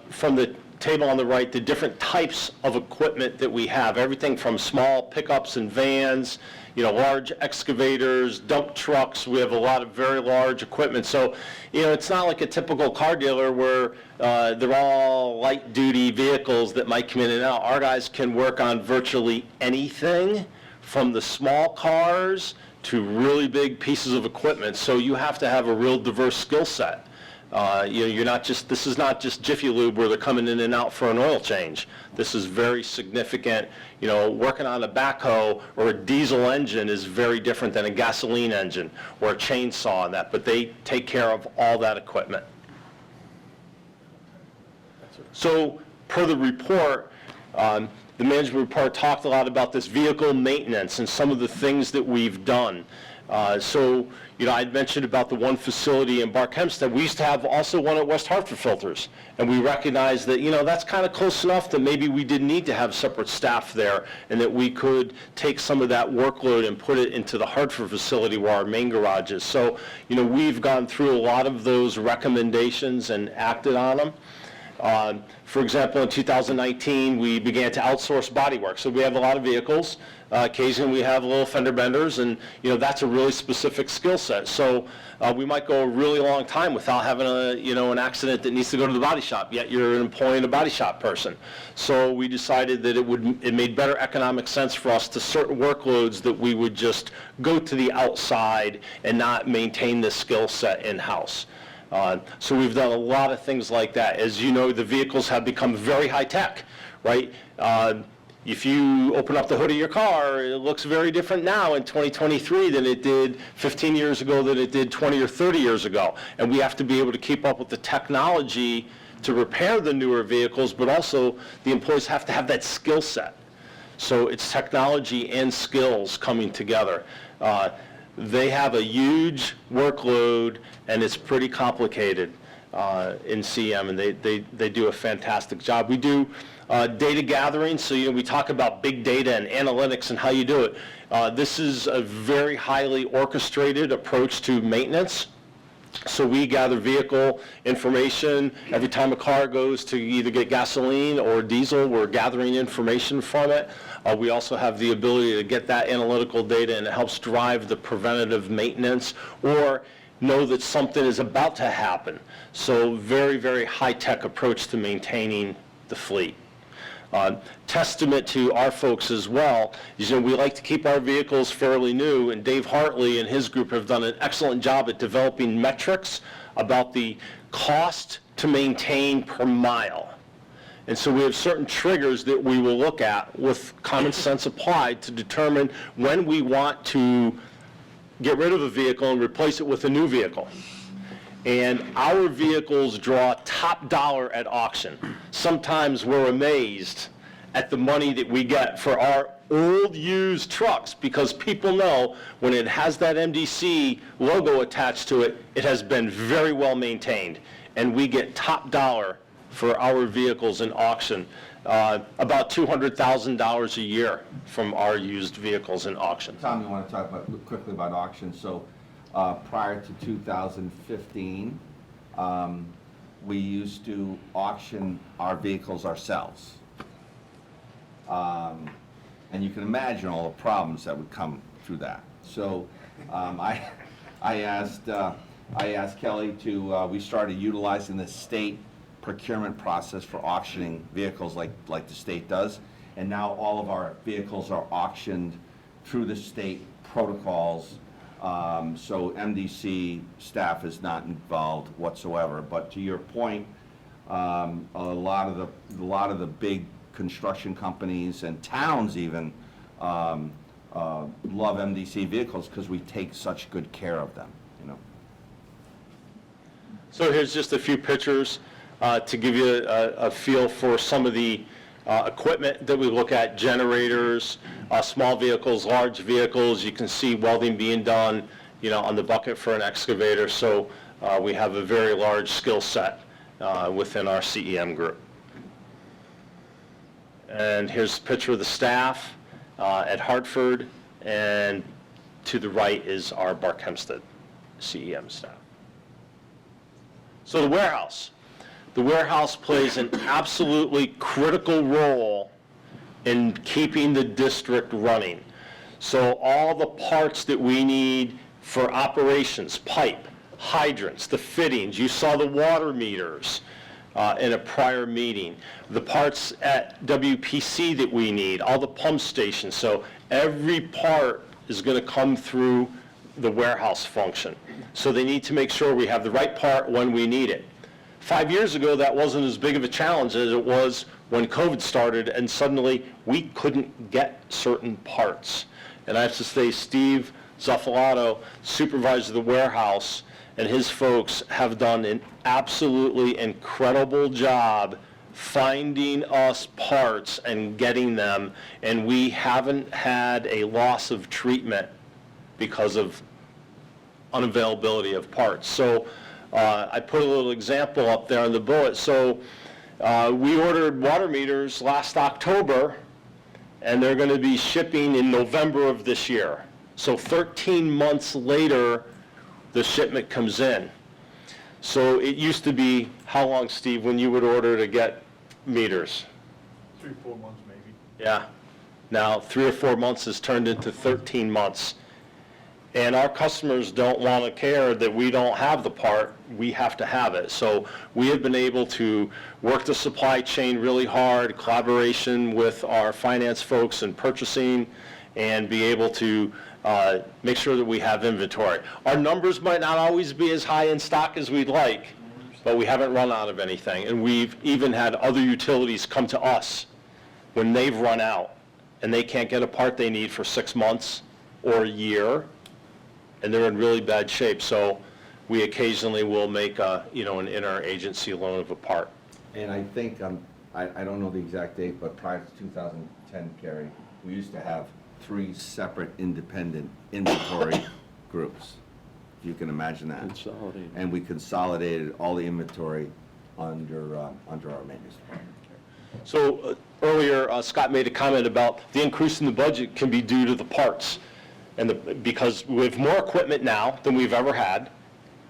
from the table on the right, the different types of equipment that we have, everything from small pickups and vans, large excavators, dump trucks. We have a lot of very large equipment. So, it's not like a typical car dealer where they're all light-duty vehicles that might come in and out. Our guys can work on virtually anything from the small cars to really big pieces of equipment. So you have to have a real diverse skill set. This is not just Jiffy Lube where they're coming in and out for an oil change. This is very significant. Working on a backhoe or a diesel engine is very different than a gasoline engine or a chainsaw and that, but they take care of all that equipment. So per the report, the management report talked a lot about this vehicle maintenance and some of the things that we've done. I'd mentioned about the one facility in Bark-Hempstead. We used to have also one at West Hartford Filters, and we recognized that, that's kind of close enough that maybe we didn't need to have separate staff there, and that we could take some of that workload and put it into the Hartford facility where our main garage is. So, we've gone through a lot of those recommendations and acted on them. For example, in 2019, we began to outsource bodywork. So we have a lot of vehicles. Occasionally we have little fender benders, and that's a really specific skill set. So we might go a really long time without having an accident that needs to go to the body shop, yet you're employing a body shop person. So we decided that it made better economic sense for us to certain workloads that we would just go to the outside and not maintain this skill set in-house. So we've done a lot of things like that. As you know, the vehicles have become very high-tech, right? If you open up the hood of your car, it looks very different now in 2023 than it did 15 years ago, than it did 20 or 30 years ago. And we have to be able to keep up with the technology to repair the newer vehicles, but also the employees have to have that skill set. So it's technology and skills coming together. They have a huge workload, and it's pretty complicated in CM, and they do a fantastic job. We do data gathering, so we talk about big data and analytics and how you do it. This is a very highly orchestrated approach to maintenance. So we gather vehicle information. Every time a car goes to either get gasoline or diesel, we're gathering information from it. We also have the ability to get that analytical data, and it helps drive the preventative maintenance or know that something is about to happen. So very, very high-tech approach to maintaining the fleet. Testament to our folks as well is, we like to keep our vehicles fairly new, and Dave Hartley and his group have done an excellent job at developing metrics about the cost to maintain per mile. And so we have certain triggers that we will look at with common sense applied to determine when we want to get rid of a vehicle and replace it with a new vehicle. And our vehicles draw top dollar at auction. Sometimes we're amazed at the money that we get for our old used trucks, because people know when it has that MDC logo attached to it, it has been very well maintained. And we get top dollar for our vehicles in auction, about $200,000 a year from our used vehicles in auction. Tom, you want to talk quickly about auction? So prior to 2015, we used to auction our vehicles ourselves. And you can imagine all the problems that would come through that. So I asked Kelly to, we started utilizing the state procurement process for auctioning vehicles like the state does. And now all of our vehicles are auctioned through the state protocols. So MDC staff is not involved whatsoever. But to your point, a lot of the big construction companies and towns even love MDC vehicles because we take such good care of them. So here's just a few pictures to give you a feel for some of the equipment that we look at: generators, small vehicles, large vehicles. You can see welding being done, on the bucket for an excavator. So we have a very large skill set within our CEM group. And here's a picture of the staff. at Hartford, and to the right is our Bark-Hempstead CEM staff. So the warehouse. The warehouse plays an absolutely critical role in keeping the district running. So all the parts that we need for operations, pipe, hydrants, the fittings, you saw the water meters in a prior meeting, the parts at WPC that we need, all the pump stations. So every part is going to come through the warehouse function. So they need to make sure we have the right part when we need it. 5 years ago, that wasn't as big of a challenge as it was when COVID started, and suddenly we couldn't get certain parts. And I have to say, Steve Zuffalato, supervisor of the warehouse, and his folks have done an absolutely incredible job finding us parts and getting them, and we haven't had a loss of treatment because of unavailability of parts. So I put a little example up there on the bullet. So we ordered water meters last October, and they're going to be shipping in November of this year. So 13 months later, the shipment comes in. So it used to be, how long, Steve, when you would order to get meters? 3 or 4 months maybe. Yeah. Now, 3 or 4 months has turned into 13 months. And our customers don't want to care that we don't have the part. We have to have it. So we have been able to work the supply chain really hard, collaboration with our finance folks and purchasing, and be able to make sure that we have inventory. Our numbers might not always be as high in stock as we'd like, but we haven't run out of anything. And we've even had other utilities come to us when they've run out and they can't get a part they need for 6 months or a year, and they're in really bad shape. So we occasionally will make an interagency loan of a part. And I think, I don't know the exact date, but prior to 2010, Kerry, we used to have 3 separate independent inventory groups. If you can imagine that. Consolidated. And we consolidated all the inventory under our maintenance department. So earlier, Scott made a comment about the increase in the budget can be due to the parts. And because we have more equipment now than we've ever had,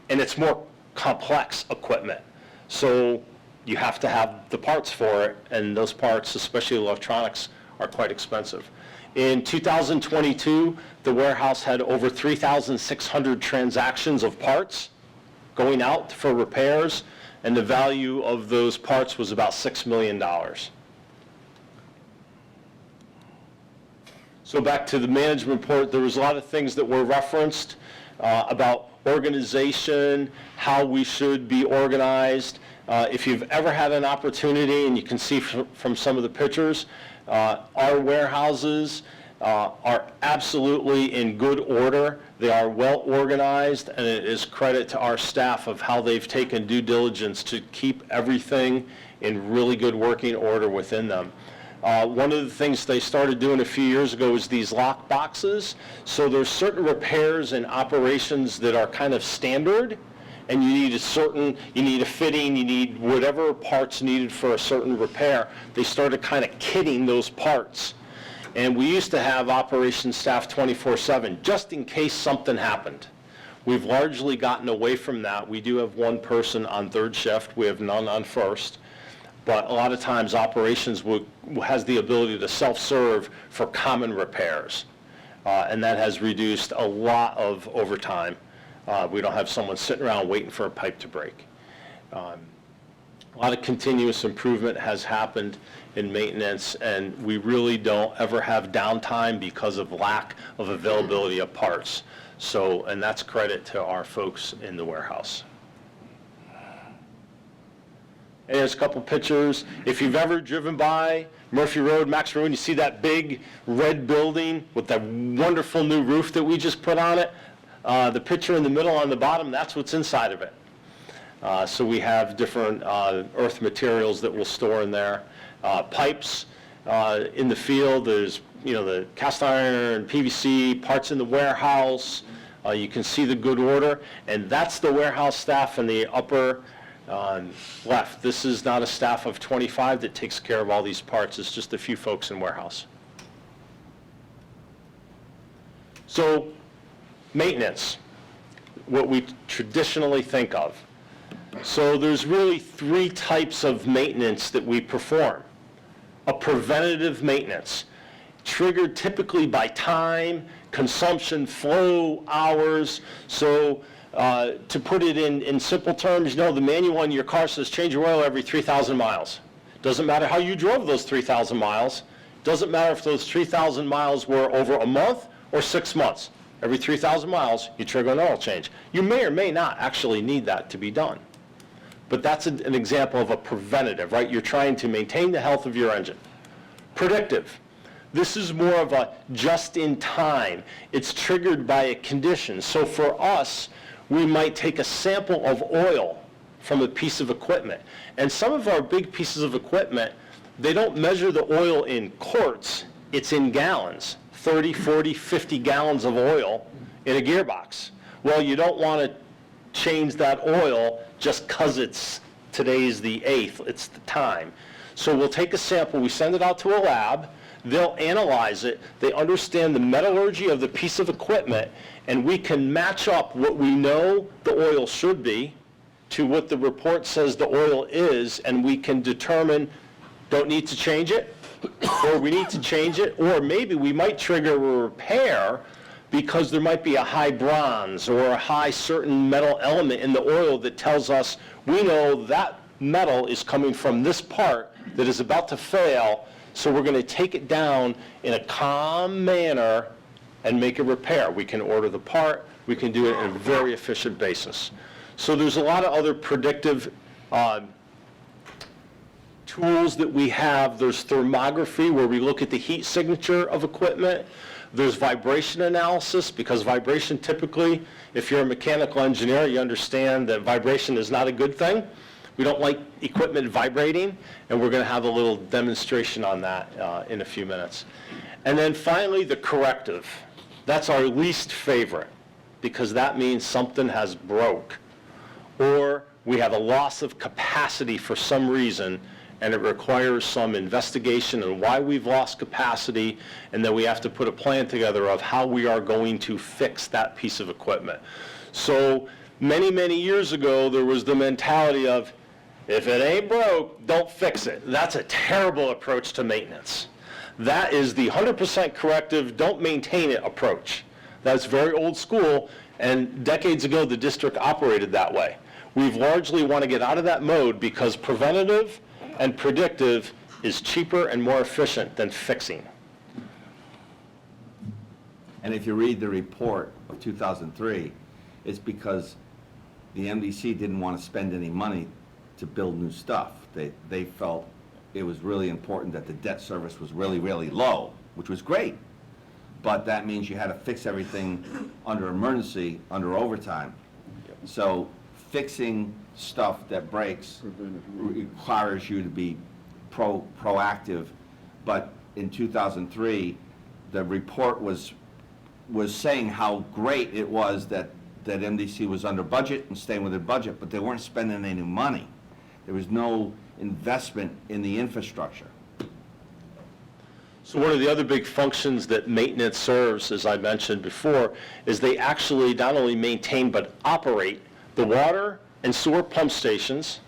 and it's more complex equipment. So you have to have the parts for it, and those parts, especially electronics, are quite expensive. In 2022, the warehouse had over 3,600 transactions of parts going out for repairs, and the value of those parts was about $6 million. So back to the management report, there was a lot of things that were referenced about organization, how we should be organized. If you've ever had an opportunity, and you can see from some of the pictures, our warehouses are absolutely in good order. They are well organized, and it is credit to our staff of how they've taken due diligence to keep everything in really good working order within them. One of the things they started doing a few years ago is these lock boxes. So there's certain repairs and operations that are kind of standard, and you need a fitting, you need whatever parts needed for a certain repair. They started kind of kitting those parts. And we used to have operations staff 24/7, just in case something happened. We've largely gotten away from that. We do have one person on third shift, we have none on first. But a lot of times operations has the ability to self-serve for common repairs. And that has reduced a lot of overtime. We don't have someone sitting around waiting for a pipe to break. A lot of continuous improvement has happened in maintenance, and we really don't ever have downtime because of lack of availability of parts. So, and that's credit to our folks in the warehouse. And there's a couple pictures. If you've ever driven by Murphy Road, Max Road, and you see that big red building with that wonderful new roof that we just put on it, the picture in the middle on the bottom, that's what's inside of it. So we have different earth materials that we'll store in there. Pipes in the field, there's the cast iron, PVC, parts in the warehouse. You can see the good order, and that's the warehouse staff in the upper left. This is not a staff of 25 that takes care of all these parts. It's just a few folks in warehouse. So, maintenance, what we traditionally think of. So there's really three types of maintenance that we perform. A preventative maintenance, triggered typically by time, consumption, flow, hours. So to put it in simple terms, you know, the manual on your car says change your oil every 3,000 miles. Doesn't matter how you drove those 3,000 miles. Doesn't matter if those 3,000 miles were over a month or 6 months. Every 3,000 miles, you trigger an oil change. You may or may not actually need that to be done. But that's an example of a preventative, right? You're trying to maintain the health of your engine. Predictive. This is more of a just-in-time. It's triggered by a condition. So for us, we might take a sample of oil from a piece of equipment. And some of our big pieces of equipment, they don't measure the oil in quarts, it's in gallons. 30, 40, 50 gallons of oil in a gearbox. Well, you don't want to change that oil just because it's today's the 8th, it's the time. So we'll take a sample, we send it out to a lab, they'll analyze it, they understand the metallurgy of the piece of equipment, and we can match up what we know the oil should be to what the report says the oil is, and we can determine, don't need to change it, or we need to change it, or maybe we might trigger a repair because there might be a high bronze or a high certain metal element in the oil that tells us we know that metal is coming from this part that is about to fail, so we're going to take it down in a calm manner and make a repair. We can order the part, we can do it in a very efficient basis. So there's a lot of other predictive tools that we have. There's thermography, where we look at the heat signature of equipment. There's vibration analysis, because vibration typically, if you're a mechanical engineer, you understand that vibration is not a good thing. We don't like equipment vibrating, and we're going to have a little demonstration on that in a few minutes. And then finally, the corrective. That's our least favorite, because that means something has broke, or we have a loss of capacity for some reason, and it requires some investigation on why we've lost capacity, and then we have to put a plan together of how we are going to fix that piece of equipment. So many, many years ago, there was the mentality of, if it ain't broke, don't fix it. That's a terrible approach to maintenance. That is the 100% corrective, don't maintain it approach. That's very old school, and decades ago, the district operated that way. We've largely want to get out of that mode because preventative and predictive is cheaper and more efficient than fixing. And if you read the report of 2003, it's because the MDC didn't want to spend any money to build new stuff. They felt it was really important that the debt service was really, really low, which was great. But that means you had to fix everything under emergency, under overtime. So fixing stuff that breaks requires you to be proactive. But in 2003, the report was saying how great it was that MDC was under budget and staying within budget, but they weren't spending any money. There was no investment in the infrastructure. So one of the other big functions that maintenance serves, as I mentioned before, is they actually not only maintain but operate the water and sewer pump stations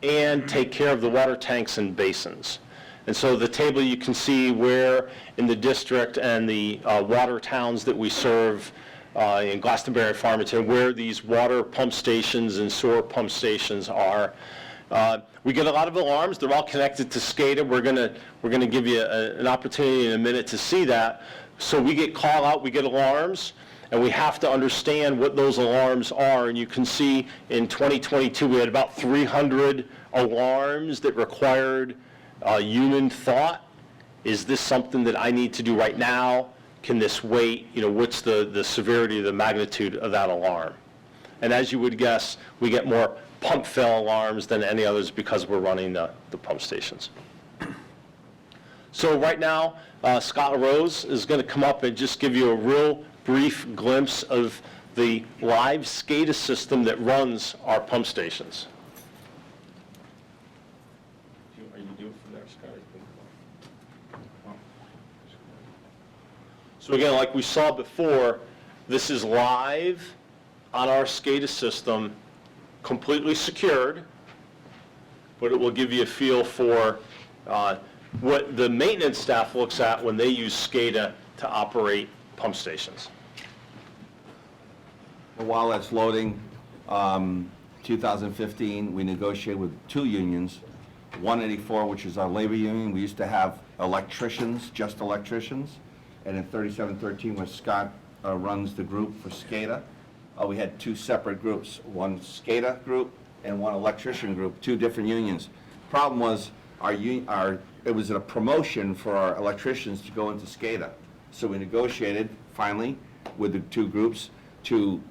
and take care of the water tanks and basins. And so the table you can see where in the district and the water towns that we serve in Glastonbury and Farmington, where these water pump stations and sewer pump stations are. We get a lot of alarms. They're all connected to SCADA. We're gonna give you an opportunity in a minute to see that. So we get call out, we get alarms, and we have to understand what those alarms are. And you can see in 2022 we had about 300 alarms that required human thought. Is this something that I need to do right now? Can this wait? You know, what's the severity, the magnitude of that alarm? And as you would guess, we get more pump fail alarms than any others because we're running the pump stations. So right now, Scott LaRose is going to come up and just give you a real brief glimpse of the live SCADA system that runs our pump stations. So again, like we saw before, this is live on our SCADA system, completely secured, but it will give you a feel for what the maintenance staff looks at when they use SCADA to operate pump stations. While that's loading, 2015, we negotiated with 2 unions, 184, which is our labor union. We used to have electricians, just electricians, and in 3713, where Scott runs the group for SCADA, we had 2 separate groups, one SCADA group and one electrician group, 2 different unions. Problem was, it was a promotion for our electricians to go into SCADA. So we negotiated, finally, with the 2 groups to,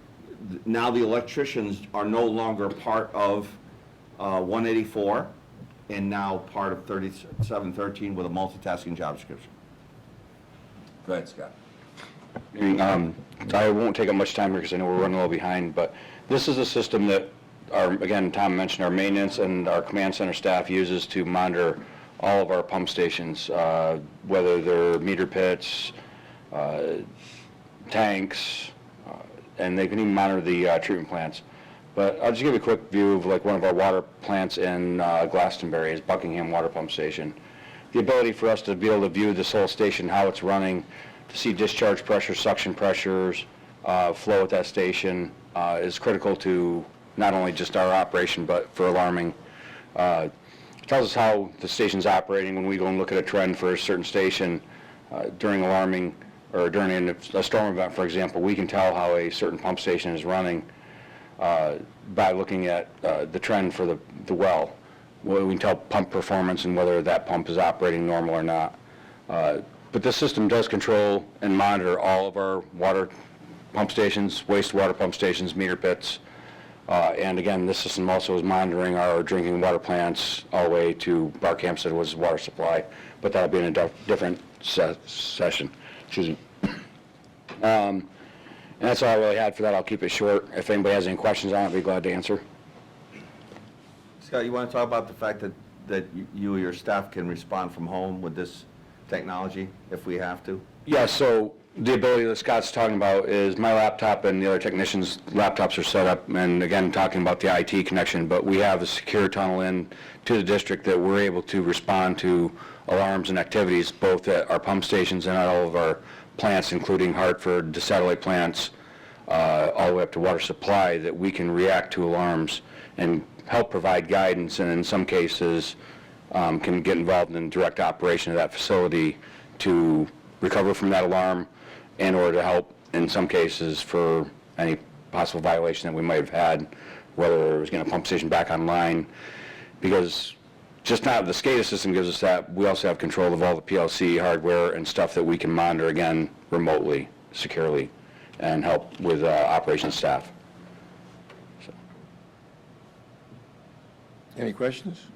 now the electricians are no longer part of 184 and now part of 3713 with a multitasking job description. Go ahead, Scott. I won't take up much time here because I know we're running a little behind, but this is a system that again, Tom mentioned, our maintenance and our command center staff uses to monitor all of our pump stations, whether they're meter pits, tanks, and they can even monitor the treatment plants. But I'll just give you a quick view of like one of our water plants in Glastonbury, is Buckingham Water Pump Station. The ability for us to be able to view this whole station, how it's running, to see discharge pressure, suction pressures, flow at that station is critical to not only just our operation, but for alarming. It tells us how the station's operating when we go and look at a trend for a certain station during alarming or during a storm event, for example. We can tell how a certain pump station is running by looking at the trend for the well. We can tell pump performance and whether that pump is operating normal or not. But this system does control and monitor all of our water pump stations, wastewater pump stations, meter pits. And again, this system also is monitoring our drinking water plants all the way to Barkhamsted, which is water supply, but that'll be in a different session. Excuse me. And that's all I really had for that. I'll keep it short. If anybody has any questions on it, I'd be glad to answer. Scott, you want to talk about the fact that you or your staff can respond from home with this technology if we have to? Yeah, so the ability that Scott's talking about is my laptop and the other technicians' laptops are set up, and again, talking about the IT connection, but we have a secure tunnel in to the district that we're able to respond to alarms and activities both at our pump stations and at all of our plants, including Hartford, the satellite plants, all the way up to water supply, that we can react to alarms and help provide guidance, and in some cases can get involved in direct operation of that facility to recover from that alarm and or to help in some cases for any possible violation that we might have had, whether it was getting a pump station back online, because just not the SCADA system gives us that, we also have control of all the PLC hardware and stuff that we can monitor, again, remotely, securely, and help with operations staff. So. Any questions?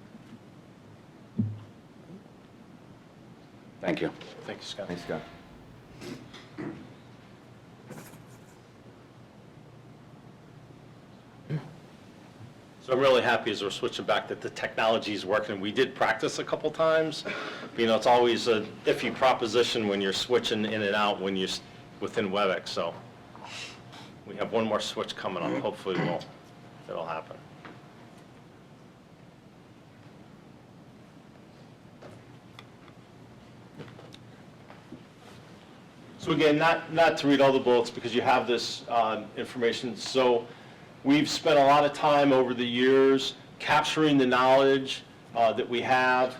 Thank you. Thank you, Scott. Thanks, Scott. So I'm really happy as we're switching back that the technology is working. We did practice a couple times. You know, it's always a iffy proposition when you're switching in and out when you're within WebEx. So we have one more switch coming up. Hopefully it'll happen. So again, not to read all the bullets because you have this information. So we've spent a lot of time over the years capturing the knowledge that we have.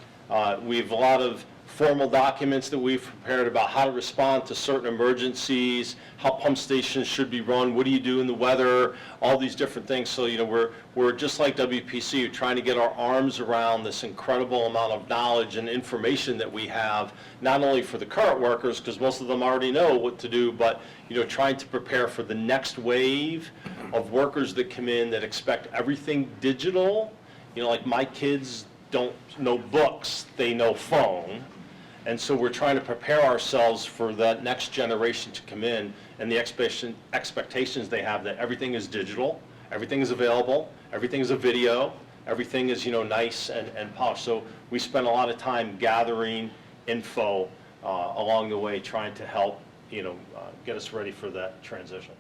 We have a lot of formal documents that we've prepared about how to respond to certain emergencies, how pump stations should be run, what do you do in the weather, all these different things. So, you know, we're just like WPC, trying to get our arms around this incredible amount of knowledge and information that we have, not only for the current workers, because most of them already know what to do, but, you know, trying to prepare for the next wave of workers that come in that expect everything digital. You know, like my kids don't know books, they know phone. And so we're trying to prepare ourselves for that next generation to come in, and the expectations they have that everything is digital, everything is available, everything is a video, everything is, you know, nice and polished. So we spend a lot of time gathering info along the way, trying to help, get us ready for that transition.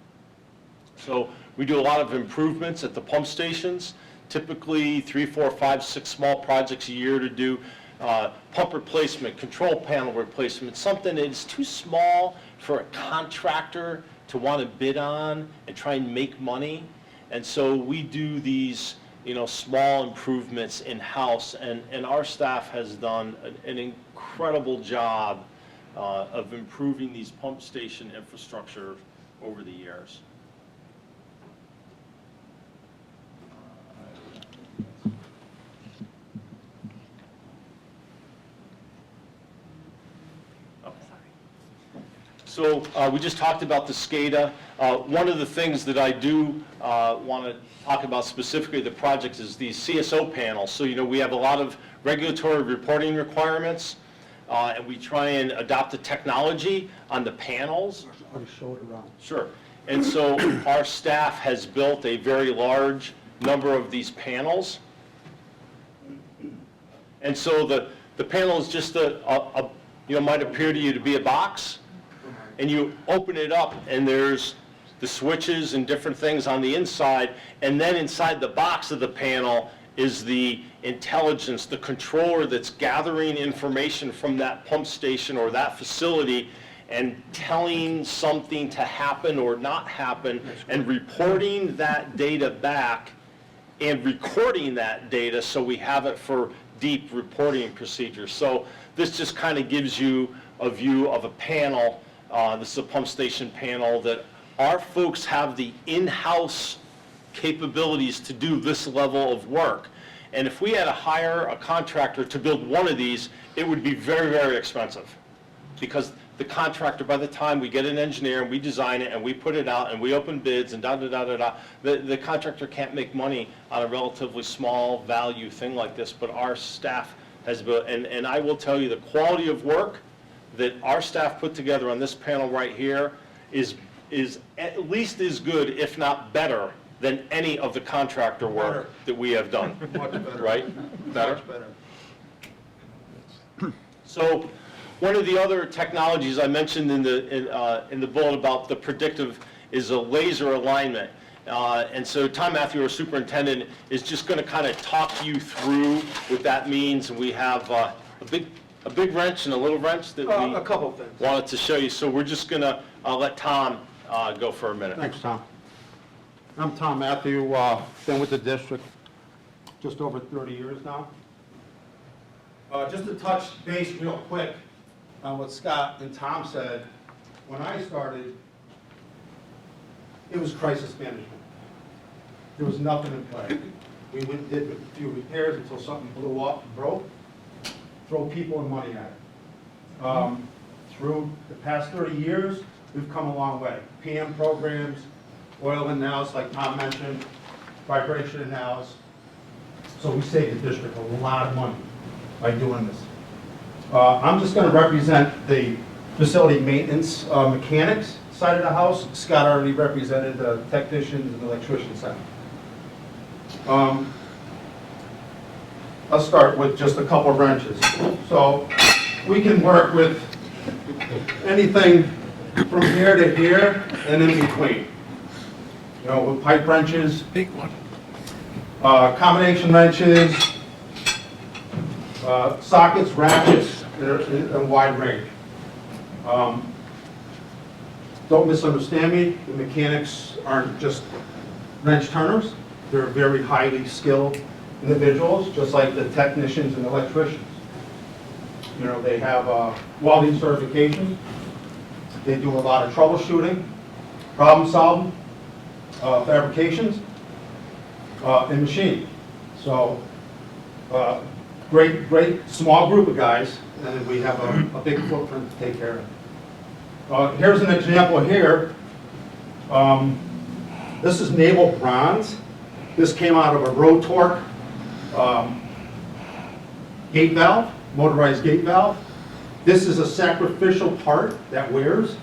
So we do a lot of improvements at the pump stations, typically 3, 4, 5, 6 small projects a year to do pump replacement, control panel replacement, something that is too small for a contractor to want to bid on and try and make money. And so we do these, small improvements in-house, and our staff has done an incredible job of improving these pump station infrastructure over the years. So we just talked about the SCADA. One of the things that I do want to talk about specifically the projects is these CSO panels. So, we have a lot of regulatory reporting requirements, and we try and adopt the technology on the panels. Sure. And so our staff has built a very large number of these panels. And so the panel is just might appear to you to be a box. And you open it up, and there's the switches and different things on the inside, and then inside the box of the panel is the intelligence, the controller that's gathering information from that pump station or that facility and telling something to happen or not happen, and reporting that data back and recording that data so we have it for deep reporting procedures. So this just kind of gives you a view of a panel. This is a pump station panel that our folks have the in-house capabilities to do this level of work. And if we had to hire a contractor to build one of these, it would be very, very expensive. Because the contractor, by the time we get an engineer and we design it and we put it out and we open bids and the contractor can't make money on a relatively small value thing like this, but our staff has built, and I will tell you the quality of work that our staff put together on this panel right here is at least as good, if not better, than any of the contractor work that we have done. Much better. Right? Better? Much better. So one of the other technologies I mentioned in the bullet about the predictive is a laser alignment. And so Tom Matthew, our superintendent, is just going to kind of talk you through what that means. And we have a big wrench and a little wrench that we A couple of things. wanted to show you. So we're just going to let Tom go for a minute. Thanks, Tom. I'm Tom Matthew, been with the district just over 30 years now. Just to touch base real quick on what Scott and Tom said, when I started, it was crisis management. There was nothing in play. We did a few repairs until something blew up and broke, throw people and money at it. Through the past 30 years, we've come a long way. PM programs, oil and nows, like Tom mentioned, vibration and nows. So we saved the district a lot of money by doing this. I'm just going to represent the facility maintenance mechanics side of the house. Scott already represented the technicians and electricians side. Let's start with just a couple of wrenches. So we can work with anything from here to here and in between. With pipe wrenches, big one, combination wrenches, sockets, ratchets, in a wide range. Don't misunderstand me, the mechanics aren't just wrench turners. They're very highly skilled individuals, just like the technicians and electricians. They have welding certification. They do a lot of troubleshooting, problem solving, fabrications, and machining. So, great small group of guys, and we have a big footprint to take care of. Here's an example here. This is naval bronze. This came out of a Rotork gate valve, motorized gate valve. This is a sacrificial part that wears.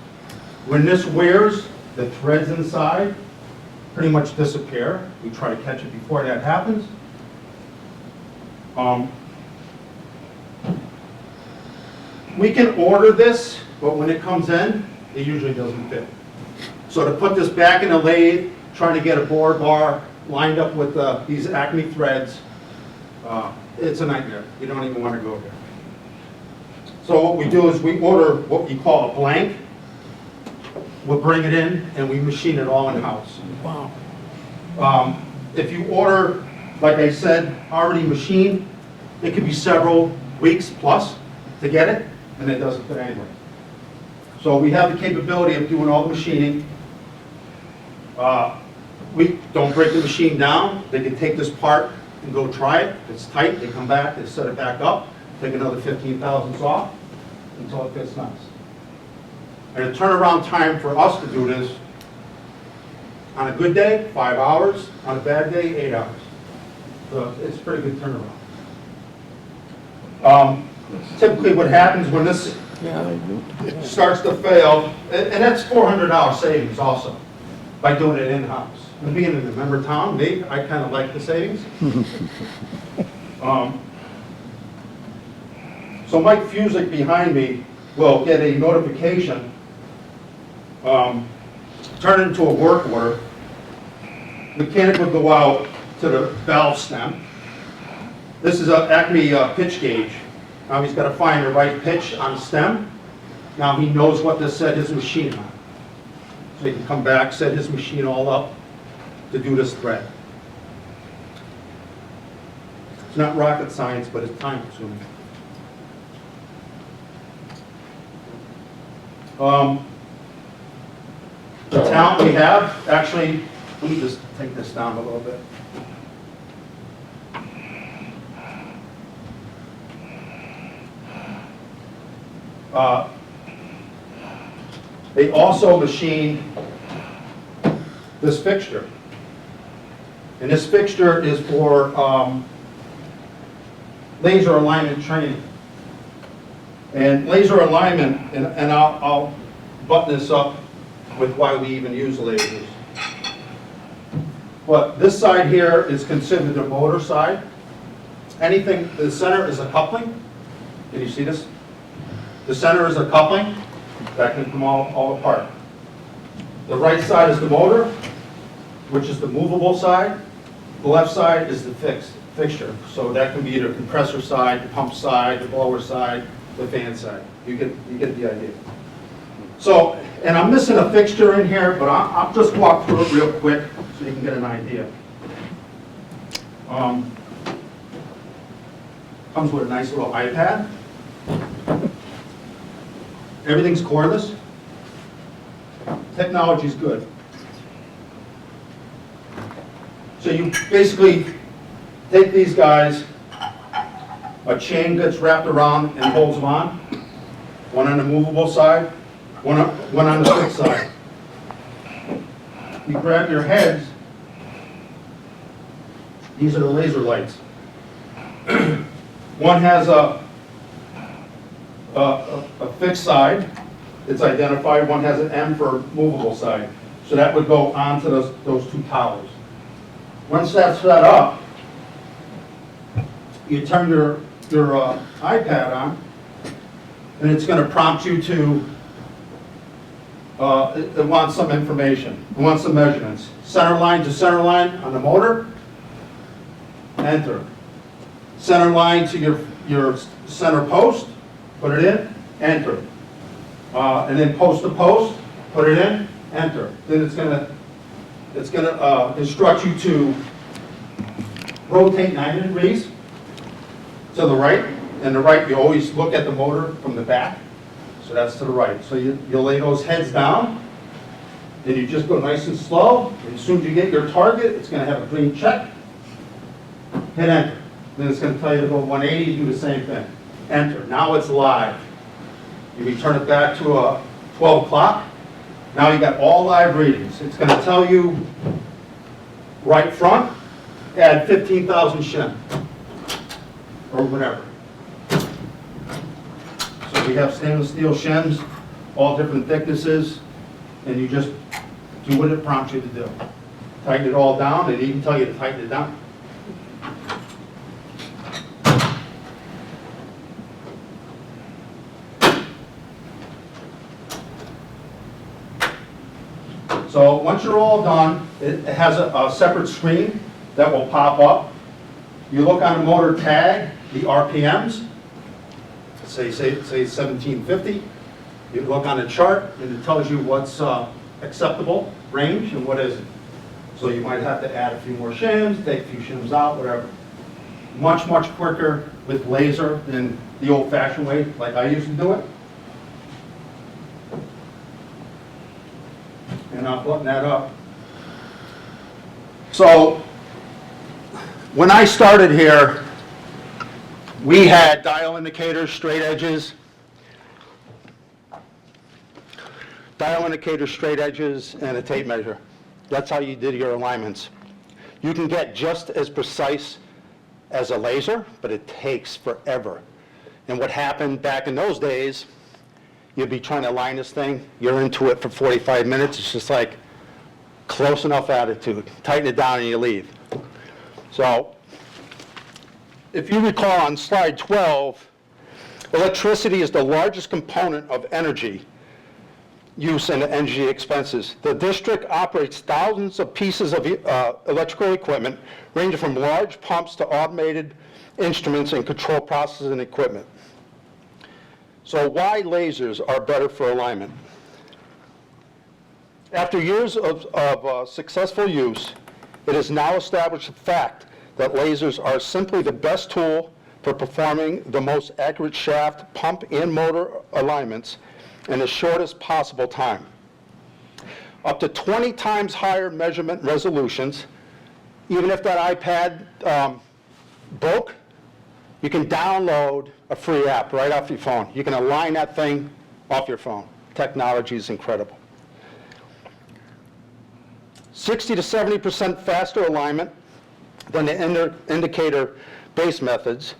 When this wears, the threads inside pretty much disappear. We try to catch it before that happens. We can order this, but when it comes in, it usually doesn't fit. So to put this back in the lathe, trying to get a bore bar lined up with these Acme threads, it's a nightmare. You don't even want to go there. So what we do is we order what we call a blank. We'll bring it in and we machine it all in-house. Wow. If you order, like I said, already machined, it could be several weeks plus to get it, and it doesn't fit anyway. So we have the capability of doing all the machining. We don't break the machine down. They can take this part and go try it. If it's tight, they come back, they set it back up, take another 15 thousandths off until it fits nice. And the turnaround time for us to do this, on a good day, 5 hours. On a bad day, 8 hours. So it's a pretty good turnaround. Typically what happens when this starts to fail, and that's $400 savings also, by doing it in-house. And being in a member town, I kind of like the savings. So Mike Fusick behind me will get a notification, turn it into a work order. Mechanic would go out to the valve stem. This is an Acme pitch gauge. Now he's got to find the right pitch on the stem. Now he knows what to set his machine on. So he can come back, set his machine all up to do this thread. It's not rocket science, but it's time consuming. The talent we have, actually, let me just take this down a little bit. They also machine this fixture. And this fixture is for laser alignment training. And laser alignment, and I'll button this up with why we even use lasers. But this side here is considered the motor side. Anything, the center is a coupling. Can you see this? The center is a coupling that can come all apart. The right side is the motor, which is the movable side. The left side is the fixture. So that can be either compressor side, the pump side, the blower side, the fan side. You get the idea. So, and I'm missing a fixture in here, but I'll just walk through it real quick so you can get an idea. Comes with a nice little iPad. Everything's cordless. Technology's good. So you basically take these guys, a chain gets wrapped around and holds them on. One on the movable side, one on the fixed side. You grab your heads. These are the laser lights. One has a fixed side. It's identified. One has an M for movable side. So that would go onto those two towers. Once that's set up, you turn your iPad on, and it's going to prompt you to, it wants some information. It wants some measurements. Center line to center line on the motor, enter. Center line to your center post, put it in, enter. And then post to post, put it in, enter. Then it's going to instruct you to rotate 90 degrees to the right. And the right, you always look at the motor from the back. So that's to the right. So you lay those heads down, and you just go nice and slow. And as soon as you get your target, it's going to have a green check. Hit enter. Then it's going to tell you to go 180, do the same thing. Enter. Now it's live. You return it back to 12 o'clock. Now you got all live readings. It's going to tell you right front, add 15,000 shim, or whatever. So we have stainless steel shims, all different thicknesses, and you just do what it prompts you to do. Tighten it all down, and it can tell you to tighten it down. once you're all done, it has a separate screen that will pop up. You look on the motor tag, the RPMs, say 1750. You look on the chart, and it tells you what's acceptable range and what isn't. So you might have to add a few more shims, take a few shims out, whatever. Much, much quicker with laser than the old-fashioned way, like I used to do it. And I'll button that up. So when I started here, we had dial indicators, straight edges, and a tape measure. That's how you did your alignments. You can get just as precise as a laser, but it takes forever. And what happened back in those days, you'd be trying to align this thing, you're into it for 45 minutes, it's just like close enough attitude, tighten it down and you leave. So, if you recall on slide 12, electricity is the largest component of energy use in energy expenses. The district operates thousands of pieces of electrical equipment, ranging from large pumps to automated instruments and control processing equipment. So why lasers are better for alignment? After years of successful use, it is now established a fact that lasers are simply the best tool for performing the most accurate shaft, pump, and motor alignments in the shortest possible time. Up to 20 times higher measurement resolutions. Even if that iPad broke, you can download a free app right off your phone. You can align that thing off your phone. Technology is incredible. 60 to 70% faster alignment than the indicator-based methods.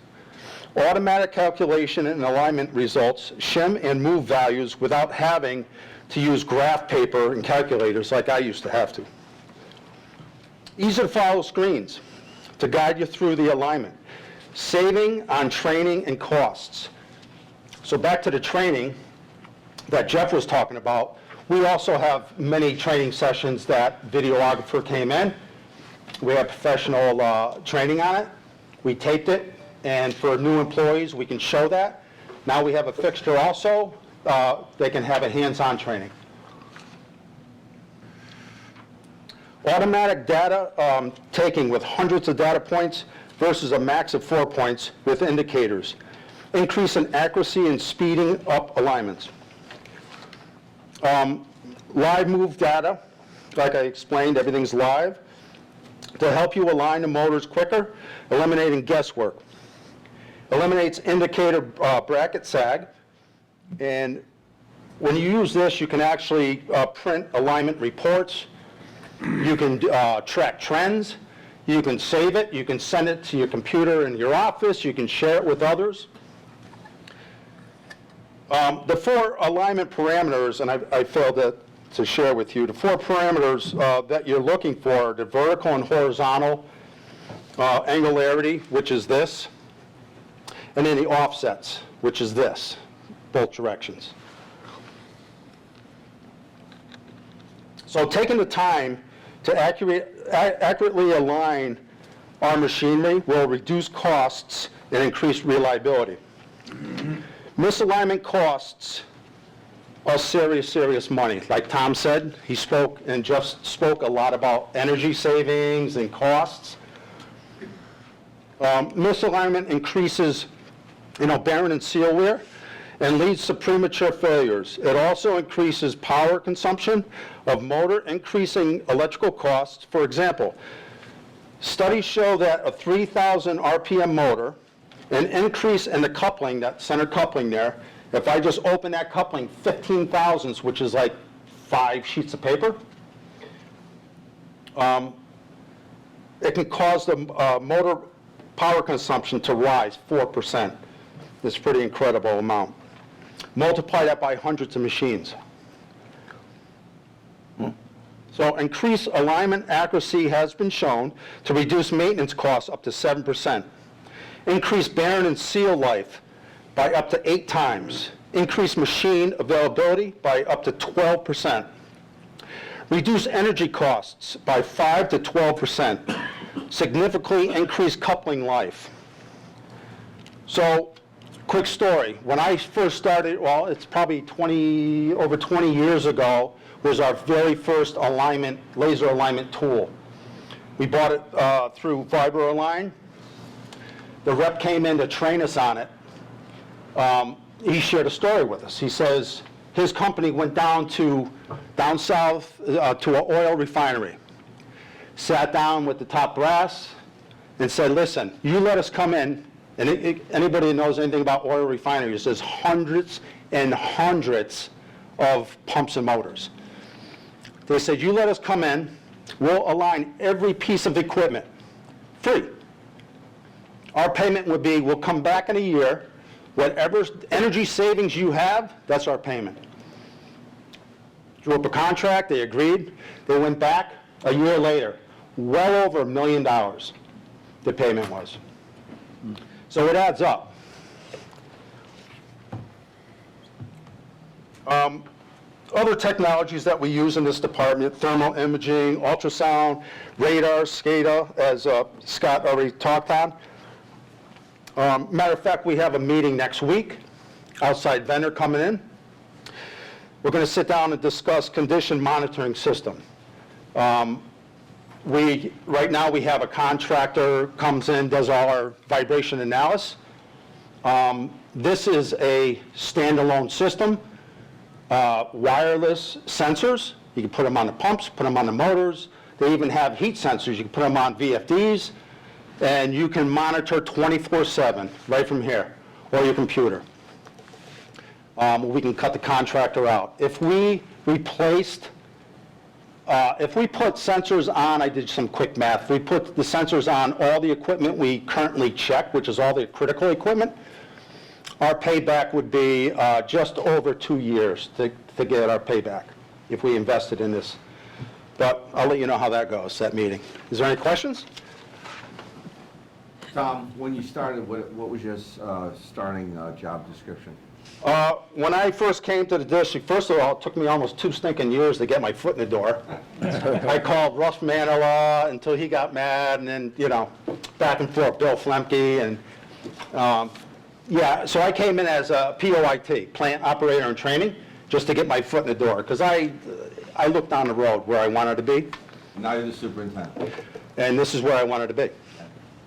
Automatic calculation and alignment results, shim and move values without having to use graph paper and calculators like I used to have to. Easy to follow screens to guide you through the alignment. Saving on training and costs. So back to the training that Jeff was talking about, we also have many training sessions that videographer came in. We have professional training on it. We taped it. And for new employees, we can show that. Now we have a fixture also. They can have a hands-on training. Automatic data taking with hundreds of data points versus a max of 4 points with indicators. Increase in accuracy and speeding up alignments. Live move data, like I explained, everything's live, to help you align the motors quicker, eliminating guesswork. Eliminates indicator bracket sag, and when you use this, you can actually print alignment reports, you can track trends, you can save it, you can send it to your computer in your office, you can share it with others. The 4 alignment parameters, and I failed to share with you, the 4 parameters that you're looking for, the vertical and horizontal angularity, which is this, and then the offsets, which is this, both directions. So taking the time to accurately align our machinery will reduce costs and increase reliability. Misalignment costs are serious, serious money. Like Tom said, he spoke, and Jeff spoke a lot about energy savings and costs. Misalignment increases bearing and seal wear and leads to premature failures. It also increases power consumption of motor, increasing electrical costs. For example, studies show that a 3,000 RPM motor, an increase in the coupling, that center coupling there, if I just open that coupling 15 thousandths, which is like 5 sheets of paper, it can cause the motor power consumption to rise 4%. It's a pretty incredible amount. Multiply that by hundreds of machines. So increased alignment accuracy has been shown to reduce maintenance costs up to 7%. Increase bearing and seal life by up to 8 times. Increase machine availability by up to 12%. reduce energy costs by 5 to 12%, significantly increase coupling life. So, quick story. When I first started, well, it's probably over 20 years ago, was our very first laser alignment tool. We bought it through Fiber Align. The rep came in to train us on it. He shared a story with us. He says his company went down south to an oil refinery, sat down with the top brass and said, listen, you let us come in, and anybody who knows anything about oil refineries, there's hundreds and hundreds of pumps and motors. They said, you let us come in, we'll align every piece of equipment, free. Our payment would be, we'll come back in a year, whatever energy savings you have, that's our payment. Drew up a contract, they agreed, they went back a year later, well over $1 million the payment was. So it adds up. Other technologies that we use in this department, thermal imaging, ultrasound, radar, SCADA, as Scott already talked on. Matter of fact, we have a meeting next week, outside vendor coming in. We're going to sit down and discuss condition monitoring system. Right now we have a contractor comes in, does all our vibration analysis. This is a standalone system, wireless sensors. You can put them on the pumps, put them on the motors. They even have heat sensors. You can put them on VFDs, and you can monitor 24/7 right from here, or your computer. We can cut the contractor out. If we put sensors on, I did some quick math, if we put the sensors on all the equipment we currently check, which is all the critical equipment, our payback would be just over 2 years to get our payback if we invested in this. But I'll let you know how that goes, that meeting. Is there any questions? Tom, when you started, what was your starting job description? When I first came to the district, first of all, it took me almost 2 stinking years to get my foot in the door. I called Russ Manilaw until he got mad, and then, back and forth, Bill Flemke, and yeah, so I came in as a POIT, plant operator in training, just to get my foot in the door, because I looked down the road where I wanted to be. Now you're the superintendent. And this is where I wanted to be.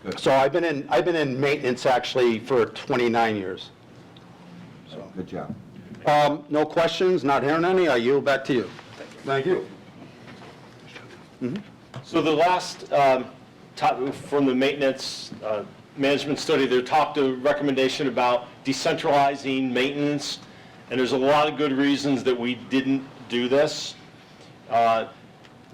Good. So I've been in maintenance actually for 29 years. So. Good job. No questions, not hearing any, I yield back to you. Thank you. So the last, from the maintenance management study, there talked a recommendation about decentralizing maintenance, and there's a lot of good reasons that we didn't do this.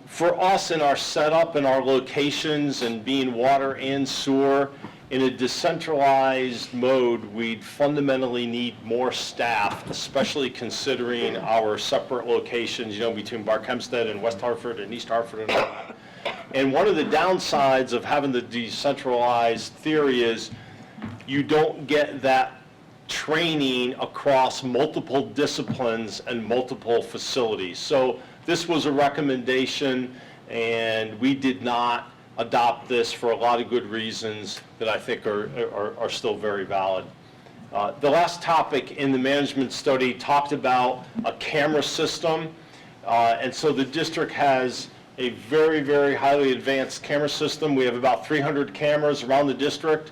For us in our setup and our locations and being water and sewer, in a decentralized mode, we'd fundamentally need more staff, especially considering our separate locations, between Barkhamsted and West Hartford and East Hartford and all that. And one of the downsides of having the decentralized theory is you don't get that training across multiple disciplines and multiple facilities. So this was a recommendation, and we did not adopt this for a lot of good reasons that I think are still very valid. The last topic in the management study talked about a camera system, and so the district has a very, very highly advanced camera system. We have about 300 cameras around the district.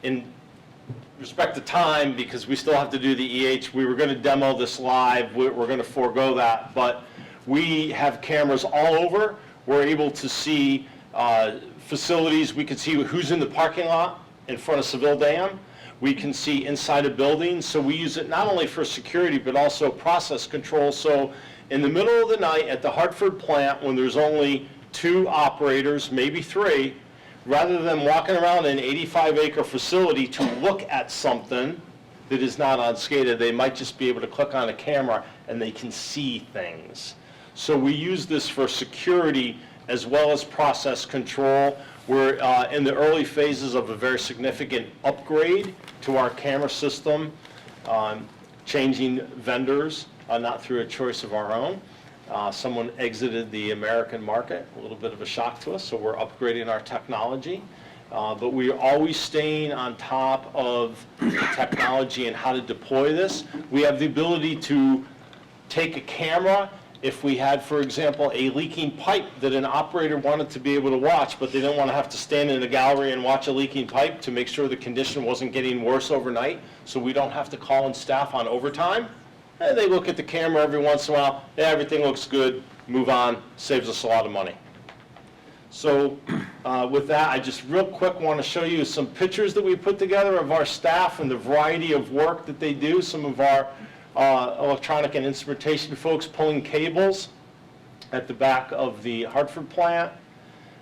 In respect to time, because we still have to do the EH, we were going to demo this live. We're going to forego that, but we have cameras all over. We're able to see facilities. We can see who's in the parking lot in front of Seville Dam. We can see inside a building. So we use it not only for security, but also process control. So in the middle of the night at the Hartford plant, when there's only 2 operators, maybe 3, rather than walking around an 85-acre facility to look at something that is not on SCADA, they might just be able to click on a camera and they can see things. So we use this for security as well as process control. We're in the early phases of a very significant upgrade to our camera system, changing vendors, not through a choice of our own. Someone exited the American market, a little bit of a shock to us, so we're upgrading our technology. But we are always staying on top of the technology and how to deploy this. We have the ability to take a camera if we had, for example, a leaking pipe that an operator wanted to be able to watch, but they didn't want to have to stand in a gallery and watch a leaking pipe to make sure the condition wasn't getting worse overnight, so we don't have to call in staff on overtime. And they look at the camera every once in a while, yeah, everything looks good, move on, saves us a lot of money. So with that, I just real quick want to show you some pictures that we put together of our staff and the variety of work that they do. Some of our electronic and instrumentation folks pulling cables at the back of the Hartford plant,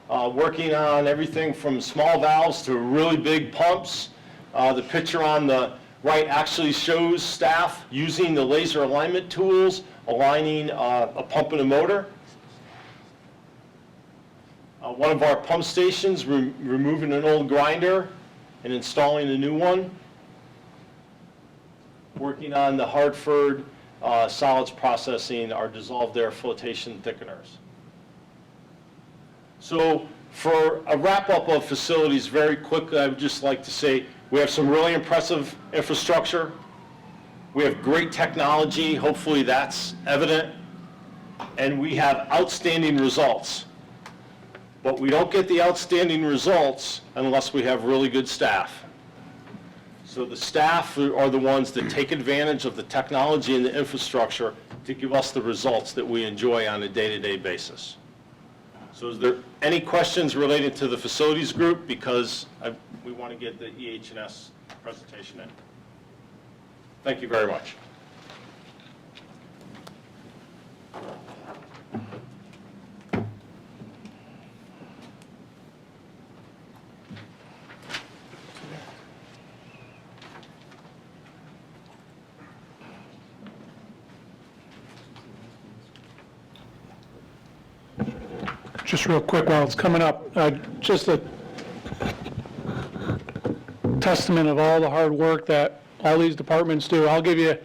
working on everything from small valves to really big pumps. The picture on the right actually shows staff using the laser alignment tools, aligning a pump and a motor. One of our pump stations, removing an old grinder and installing a new one. Working on the Hartford solids processing, our dissolved air flotation thickeners. So for a wrap-up of facilities, very quickly, I would just like to say we have some really impressive infrastructure. We have great technology. Hopefully that's evident. And we have outstanding results. But we don't get the outstanding results unless we have really good staff. So the staff are the ones that take advantage of the technology and the infrastructure to give us the results that we enjoy on a day-to-day basis. So is there any questions related to the facilities group? Because we want to get the EH&S presentation in. Thank you very much. Just real quick while it's coming up, just a testament of all the hard work that all these departments do. I'll give you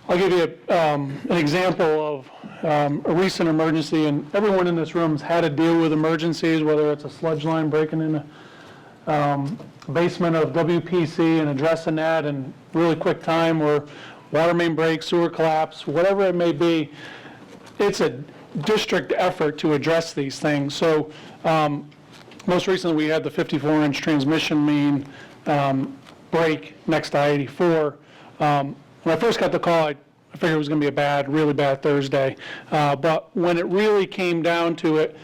an example of a recent emergency, and everyone in this room's had to deal with emergencies, whether it's a sludge line breaking in the basement of WPC and addressing that in really quick time, or water main break, sewer collapse, whatever it may be. It's a district effort to address these things. So most recently we had the 54-inch transmission main break next to I-84. When I first got the call, I figured it was going to be a really bad Thursday. But when it really came down to it,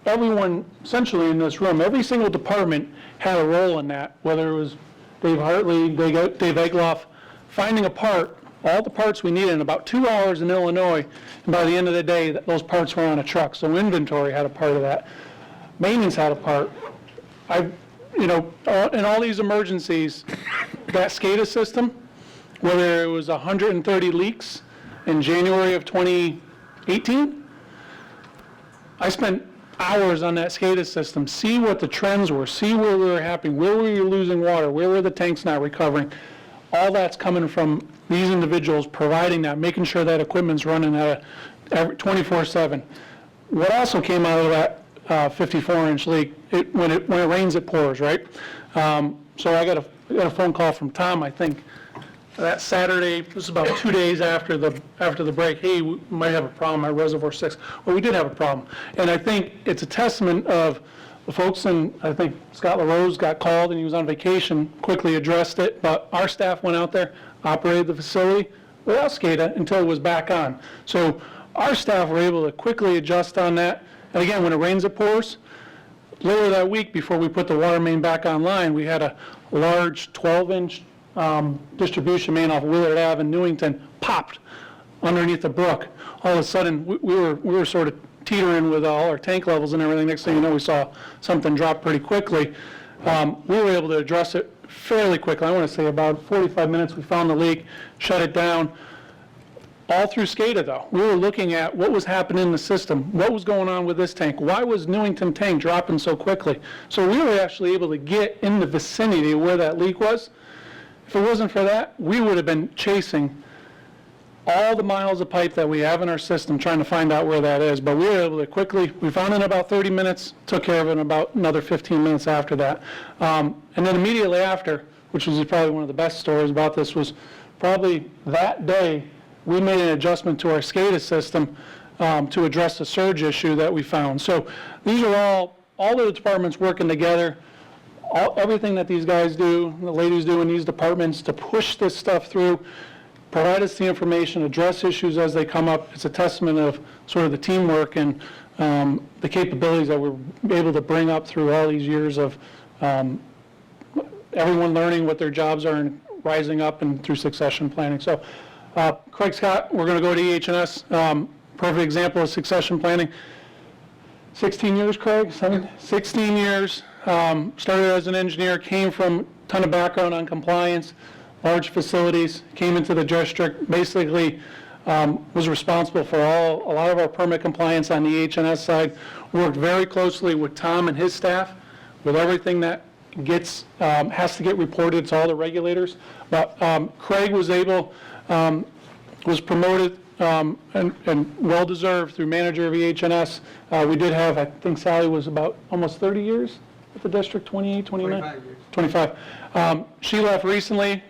everyone essentially in this room, every single department had a role in that, whether it was Dave Hartley, Dave Egloff, finding a part, all the parts we needed in about 2 hours in Illinois, and by the end of the day, those parts were on a truck. So inventory had a part of that. Maintenance had a part. In all these emergencies, that SCADA system, whether it was 130 leaks in January of 2018, I spent hours on that SCADA system, see what the trends were, see where we were happening, where we were losing water, where were the tanks not recovering. All that's coming from these individuals providing that, making sure that equipment's running at 24/7. What also came out of that 54-inch leak, when it rains, it pours, right? So I got a phone call from Tom, I think, that Saturday. This is about 2 days after the break. Hey, we might have a problem at Reservoir 6. Well, we did have a problem. And I think it's a testament of the folks, and I think Scott LaRose got called and he was on vacation, quickly addressed it, but our staff went out there, operated the facility without SCADA until it was back on. So our staff were able to quickly adjust on that. And again, when it rains, it pours. Later that week, before we put the water main back online, we had a large 12-inch distribution main off Willard Ave in Newington popped underneath the brook. All of a sudden, we were sort of teetering with all our tank levels and everything. Next thing you know, we saw something drop pretty quickly. We were able to address it fairly quickly. I want to say about 45 minutes, we found the leak, shut it down. All through SCADA, though. We were looking at what was happening in the system, what was going on with this tank, why was Newington tank dropping so quickly. So we were actually able to get in the vicinity of where that leak was. If it wasn't for that, we would have been chasing all the miles of pipe that we have in our system, trying to find out where that is. But we were able to quickly, we found it in about 30 minutes, took care of it in about another 15 minutes after that. And then immediately after, which was probably one of the best stories about this, was probably that day, we made an adjustment to our SCADA system to address the surge issue that we found. So these are all the departments working together, everything that these guys do, the ladies do in these departments to push this stuff through, provide us the information, address issues as they come up. It's a testament of sort of the teamwork and the capabilities that we're able to bring up through all these years of everyone learning what their jobs are and rising up and through succession planning. So Craig Scott, we're going to go to EH&S. Perfect example of succession planning. 16 years, Craig? 16 years. Started as an engineer, came from a ton of background on compliance, large facilities, came into the district, basically was responsible for a lot of our permit compliance on the EH&S side, worked very closely with Tom and his staff with everything that has to get reported to all the regulators. But Craig was promoted and well-deserved through manager of EH&S. We did have, I think Sally was about almost 30 years at the district, 28, 29? 25 years. 25. She left recently.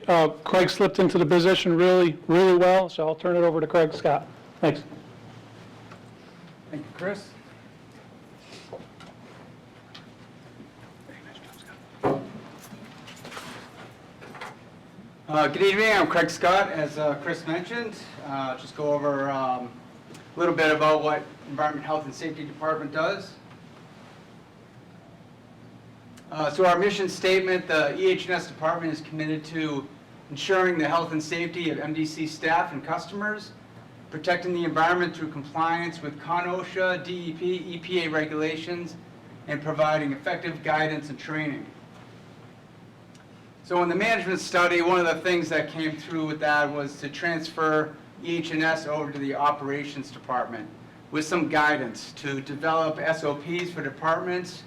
Craig slipped into the position really, really well, so I'll turn it over to Craig Scott. Thanks. Thank you, Chris. Good evening, I'm Craig Scott, as Chris mentioned. Just go over a little bit about what Environment, Health, and Safety Department does. So our mission statement, the EH&S department is committed to ensuring the health and safety of MDC staff and customers, protecting the environment through compliance with OSHA, DEP, EPA regulations, and providing effective guidance and training. So in the management study, one of the things that came through with that was to transfer EH&S over to the operations department with some guidance to develop SOPs for departments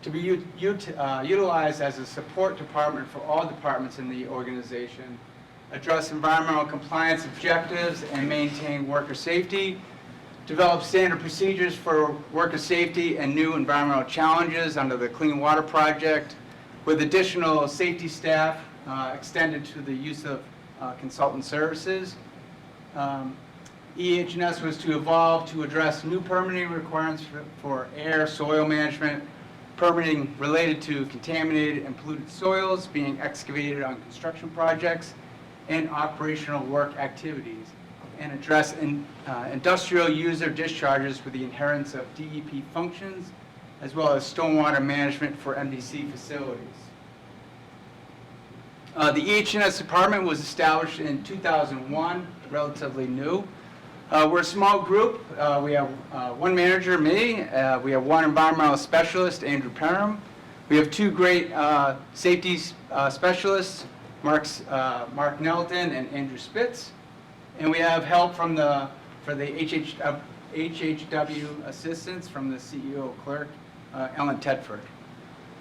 to be utilized as a support department for all departments in the organization, address environmental compliance objectives and maintain worker safety, develop standard procedures for worker safety and new environmental challenges under the Clean Water Project, with additional safety staff extended to the use of consultant services. EH&S was to evolve to address new permitting requirements for air, soil management, permitting related to contaminated and polluted soils being excavated on construction projects, and operational work activities, and address industrial user discharges with the inherence of DEP functions, as well as stormwater management for MDC facilities. The EH&S department was established in 2001, relatively new. We're a small group. We have one manager, me. We have one environmental specialist, Andrew Perham. We have two great safety specialists, Mark Nelton and Andrew Spitz. And we have help for the HHW assistants from the CEO clerk, Ellen Tedford.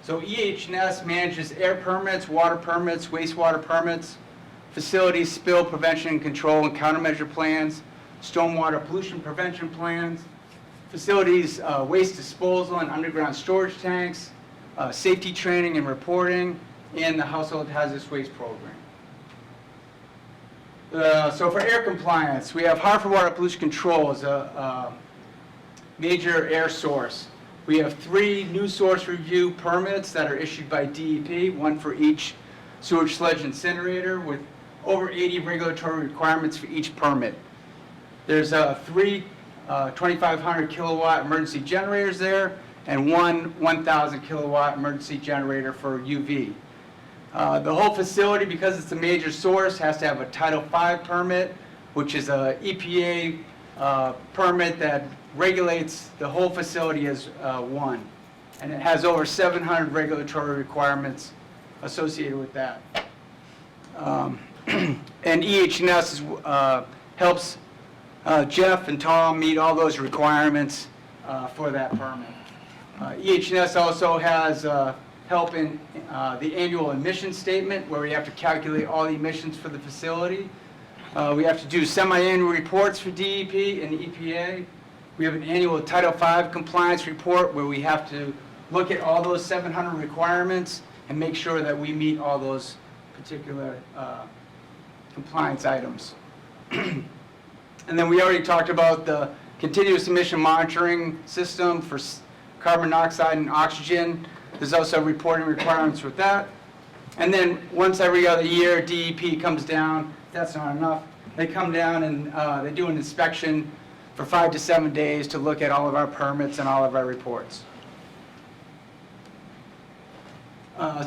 So EH&S manages air permits, water permits, wastewater permits, facility spill prevention and control and countermeasure plans, stormwater pollution prevention plans, facilities waste disposal and underground storage tanks, safety training and reporting, and the household hazardous waste program. So for air compliance, we have Hartford Water Pollution Control as a major air source. We have 3 new source review permits that are issued by DEP, one for each sewage sludge incinerator with over 80 regulatory requirements for each permit. There's 3 2,500 kilowatt emergency generators there and one 1,000 kilowatt emergency generator for UV. The whole facility, because it's a major source, has to have a Title V permit, which is a EPA permit that regulates the whole facility as one. And it has over 700 regulatory requirements associated with that. And EH&S helps Jeff and Tom meet all those requirements for that permit. EH&S also has help in the annual emission statement, where we have to calculate all the emissions for the facility. We have to do semi-annual reports for DEP and EPA. We have an annual Title V compliance report where we have to look at all those 700 requirements and make sure that we meet all those particular compliance items. And then we already talked about the continuous emission monitoring system for carbon monoxide and oxygen. There's also reporting requirements with that. And then once every other year, DEP comes down. That's not enough. They come down and they do an inspection for 5 to 7 days to look at all of our permits and all of our reports.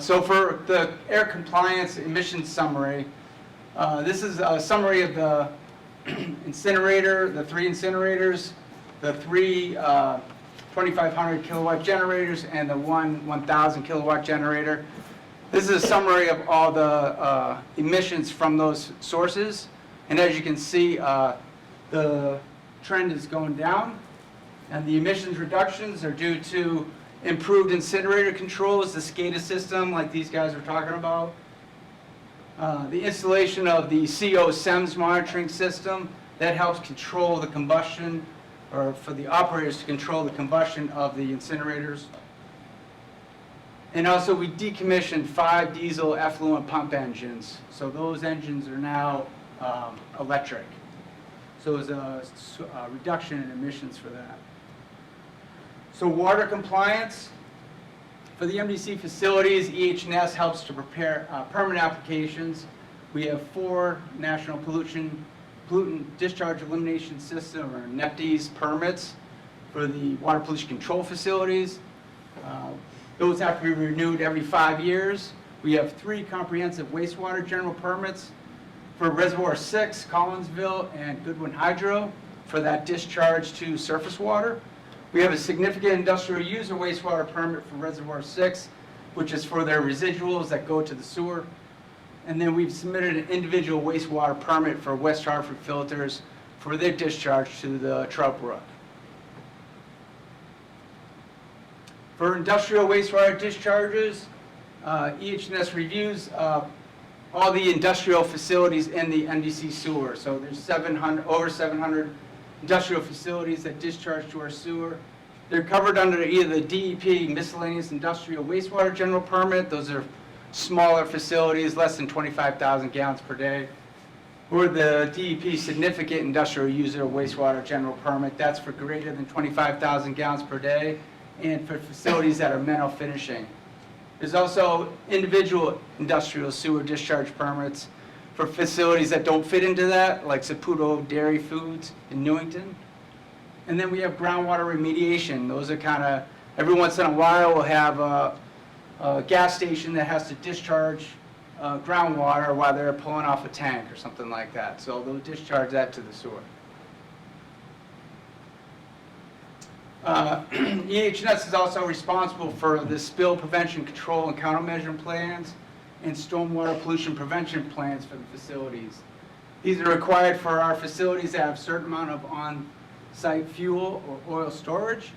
So for the air compliance emissions summary, this is a summary of the incinerator, the 3 incinerators, the 3 2,500 kilowatt generators, and the 1,000 kilowatt generator. This is a summary of all the emissions from those sources. And as you can see, the trend is going down. And the emissions reductions are due to improved incinerator controls, the SCADA system like these guys were talking about. The installation of the CO SEMS monitoring system that helps control the combustion, or for the operators to control the combustion of the incinerators. And also we decommissioned 5 diesel effluent pump engines. So those engines are now electric. So there's a reduction in emissions for that. So water compliance. For the MDC facilities, EH&S helps to prepare permit applications. We have 4 National Pollutant Discharge Elimination System, or NEPDES, permits for the water pollution control facilities. Those have to be renewed every 5 years. We have 3 comprehensive wastewater general permits for Reservoir 6, Collinsville, and Goodwin Hydro for that discharge to surface water. We have a significant industrial user wastewater permit for Reservoir 6, which is for their residuals that go to the sewer. And then we've submitted an individual wastewater permit for West Hartford filters for their discharge to the Trout Brook. For industrial wastewater discharges, EH&S reviews all the industrial facilities in the MDC sewer. So there's over 700 industrial facilities that discharge to our sewer. They're covered under either the DEP Miscellaneous Industrial Wastewater General Permit. Those are smaller facilities, less than 25,000 gallons per day. Or the DEP Significant Industrial User Wastewater General Permit. That's for greater than 25,000 gallons per day, and for facilities that are metal finishing. There's also individual industrial sewer discharge permits for facilities that don't fit into that, like Saputo Dairy Foods in Newington. And then we have groundwater remediation. Those are kind of, every once in a while, we'll have a gas station that has to discharge groundwater while they're pulling off a tank or something like that. So they'll discharge that to the sewer. EH&S is also responsible for the spill prevention control and countermeasure plans and stormwater pollution prevention plans for the facilities. These are required for our facilities that have a certain amount of on-site fuel or oil storage.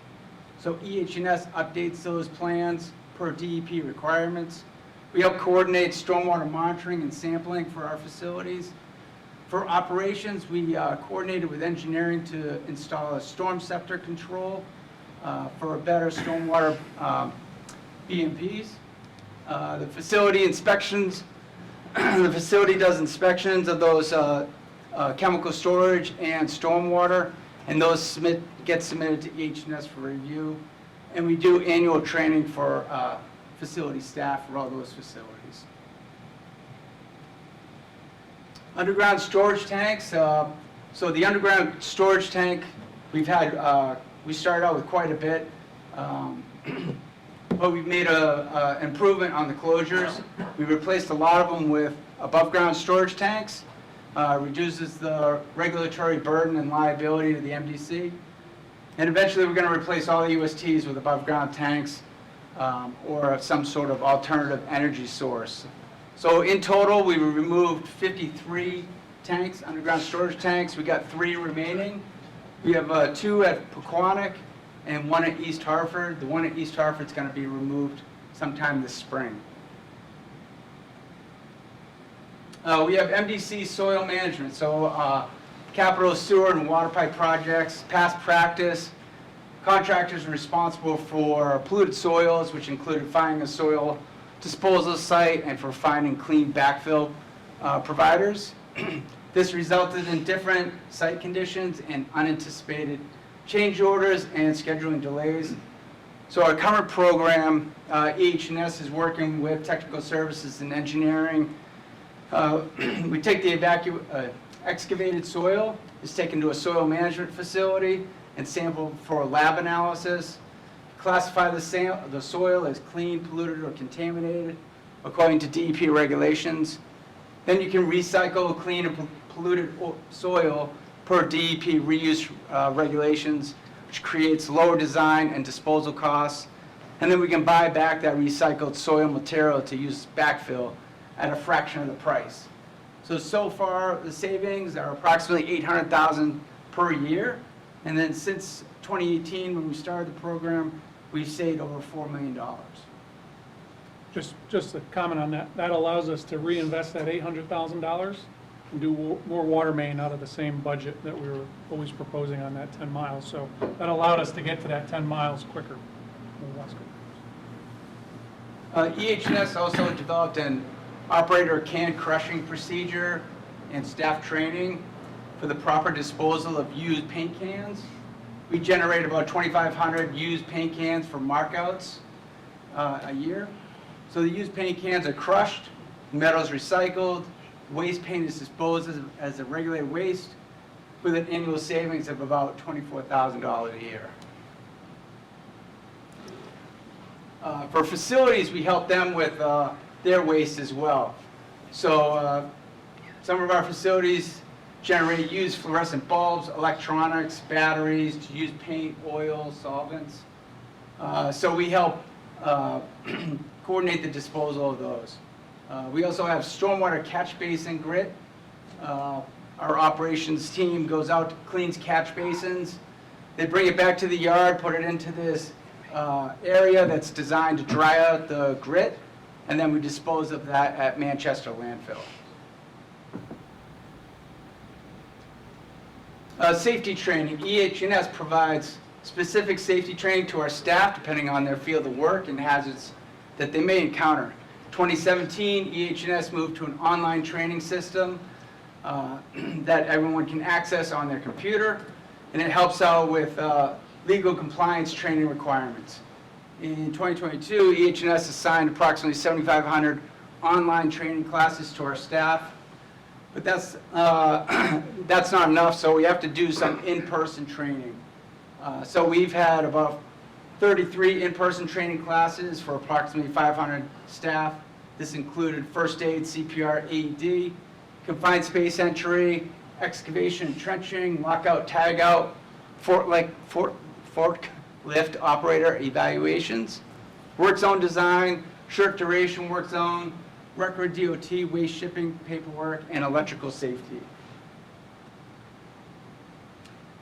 So EH&S updates those plans per DEP requirements. We help coordinate stormwater monitoring and sampling for our facilities. For operations, we coordinated with engineering to install a storm scepter control for a better stormwater BMPs. The facility inspections, the facility does inspections of those chemical storage and stormwater, and those get submitted to EH&S for review. And we do annual training for facility staff for all those facilities. Underground storage tanks. So the underground storage tank, we started out with quite a bit, but we've made an improvement on the closures. We replaced a lot of them with above ground storage tanks. Reduces the regulatory burden and liability to the MDC. And eventually we're going to replace all the USTs with above ground tanks or some sort of alternative energy source. So in total, we removed 53 tanks, underground storage tanks. We got 3 remaining. We have 2 at Pequannock and 1 at East Hartford. The one at East Hartford is going to be removed sometime this spring. We have MDC soil management, so capital sewer and water pipe projects, past practice. Contractors are responsible for polluted soils, which included finding a soil disposal site and for finding clean backfill providers. This resulted in different site conditions and unanticipated change orders and scheduling delays. So our current program, EH&S is working with technical services and engineering. We take the excavated soil, is taken to a soil management facility and sampled for lab analysis. Classify the soil as clean, polluted, or contaminated according to DEP regulations. Then you can recycle clean and polluted soil per DEP reuse regulations, which creates lower design and disposal costs. And then we can buy back that recycled soil material to use backfill at a fraction of the price. So far, the savings are approximately $800,000 per year. And then since 2018, when we started the program, we've saved over $4 million. Just a comment on that. That allows us to reinvest that $800,000 and do more water main out of the same budget that we were always proposing on that 10 miles. So that allowed us to get to that 10 miles quicker. EH&S also developed an operator can crushing procedure and staff training for the proper disposal of used paint cans. We generate about 2,500 used paint cans for markouts a year. So the used paint cans are crushed, metal is recycled, waste paint is disposed as a regulated waste with an annual savings of about $24,000 a year. For facilities, we help them with their waste as well. So some of our facilities generate used fluorescent bulbs, electronics, batteries, to use paint, oil, solvents. So we help coordinate the disposal of those. We also have stormwater catch basin grit. Our operations team goes out, cleans catch basins. They bring it back to the yard, put it into this area that's designed to dry out the grit, and then we dispose of that at Manchester landfill. Safety training. EH&S provides specific safety training to our staff depending on their field of work and hazards that they may encounter. 2017, EH&S moved to an online training system that everyone can access on their computer, and it helps out with legal compliance training requirements. In 2022, EH&S assigned approximately 7,500 online training classes to our staff. But that's not enough, so we have to do some in-person training. So we've had about 33 in-person training classes for approximately 500 staff. This included first aid, CPR, AED, confined space entry, excavation and trenching, lockout, tagout, forklift operator evaluations, work zone design, short duration work zone, record DOT, waste shipping paperwork, and electrical safety.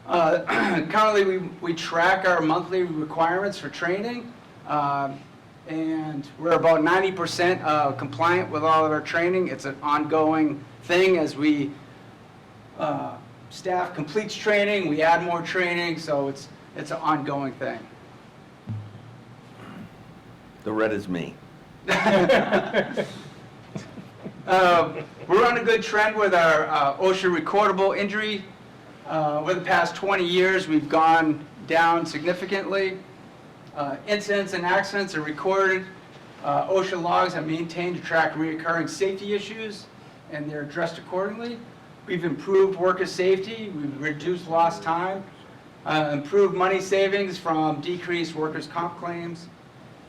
Currently, we track our monthly requirements for training, and we're about 90% compliant with all of our training. It's an ongoing thing as we staff completes training, we add more training, so it's an ongoing thing. The red is me. We're on a good trend with our OSHA recordable injury. Over the past 20 years, we've gone down significantly. Incidents and accidents are recorded. OSHA logs are maintained to track recurring safety issues, and they're addressed accordingly. We've improved worker safety. We've reduced lost time, improved money savings from decreased workers' comp claims,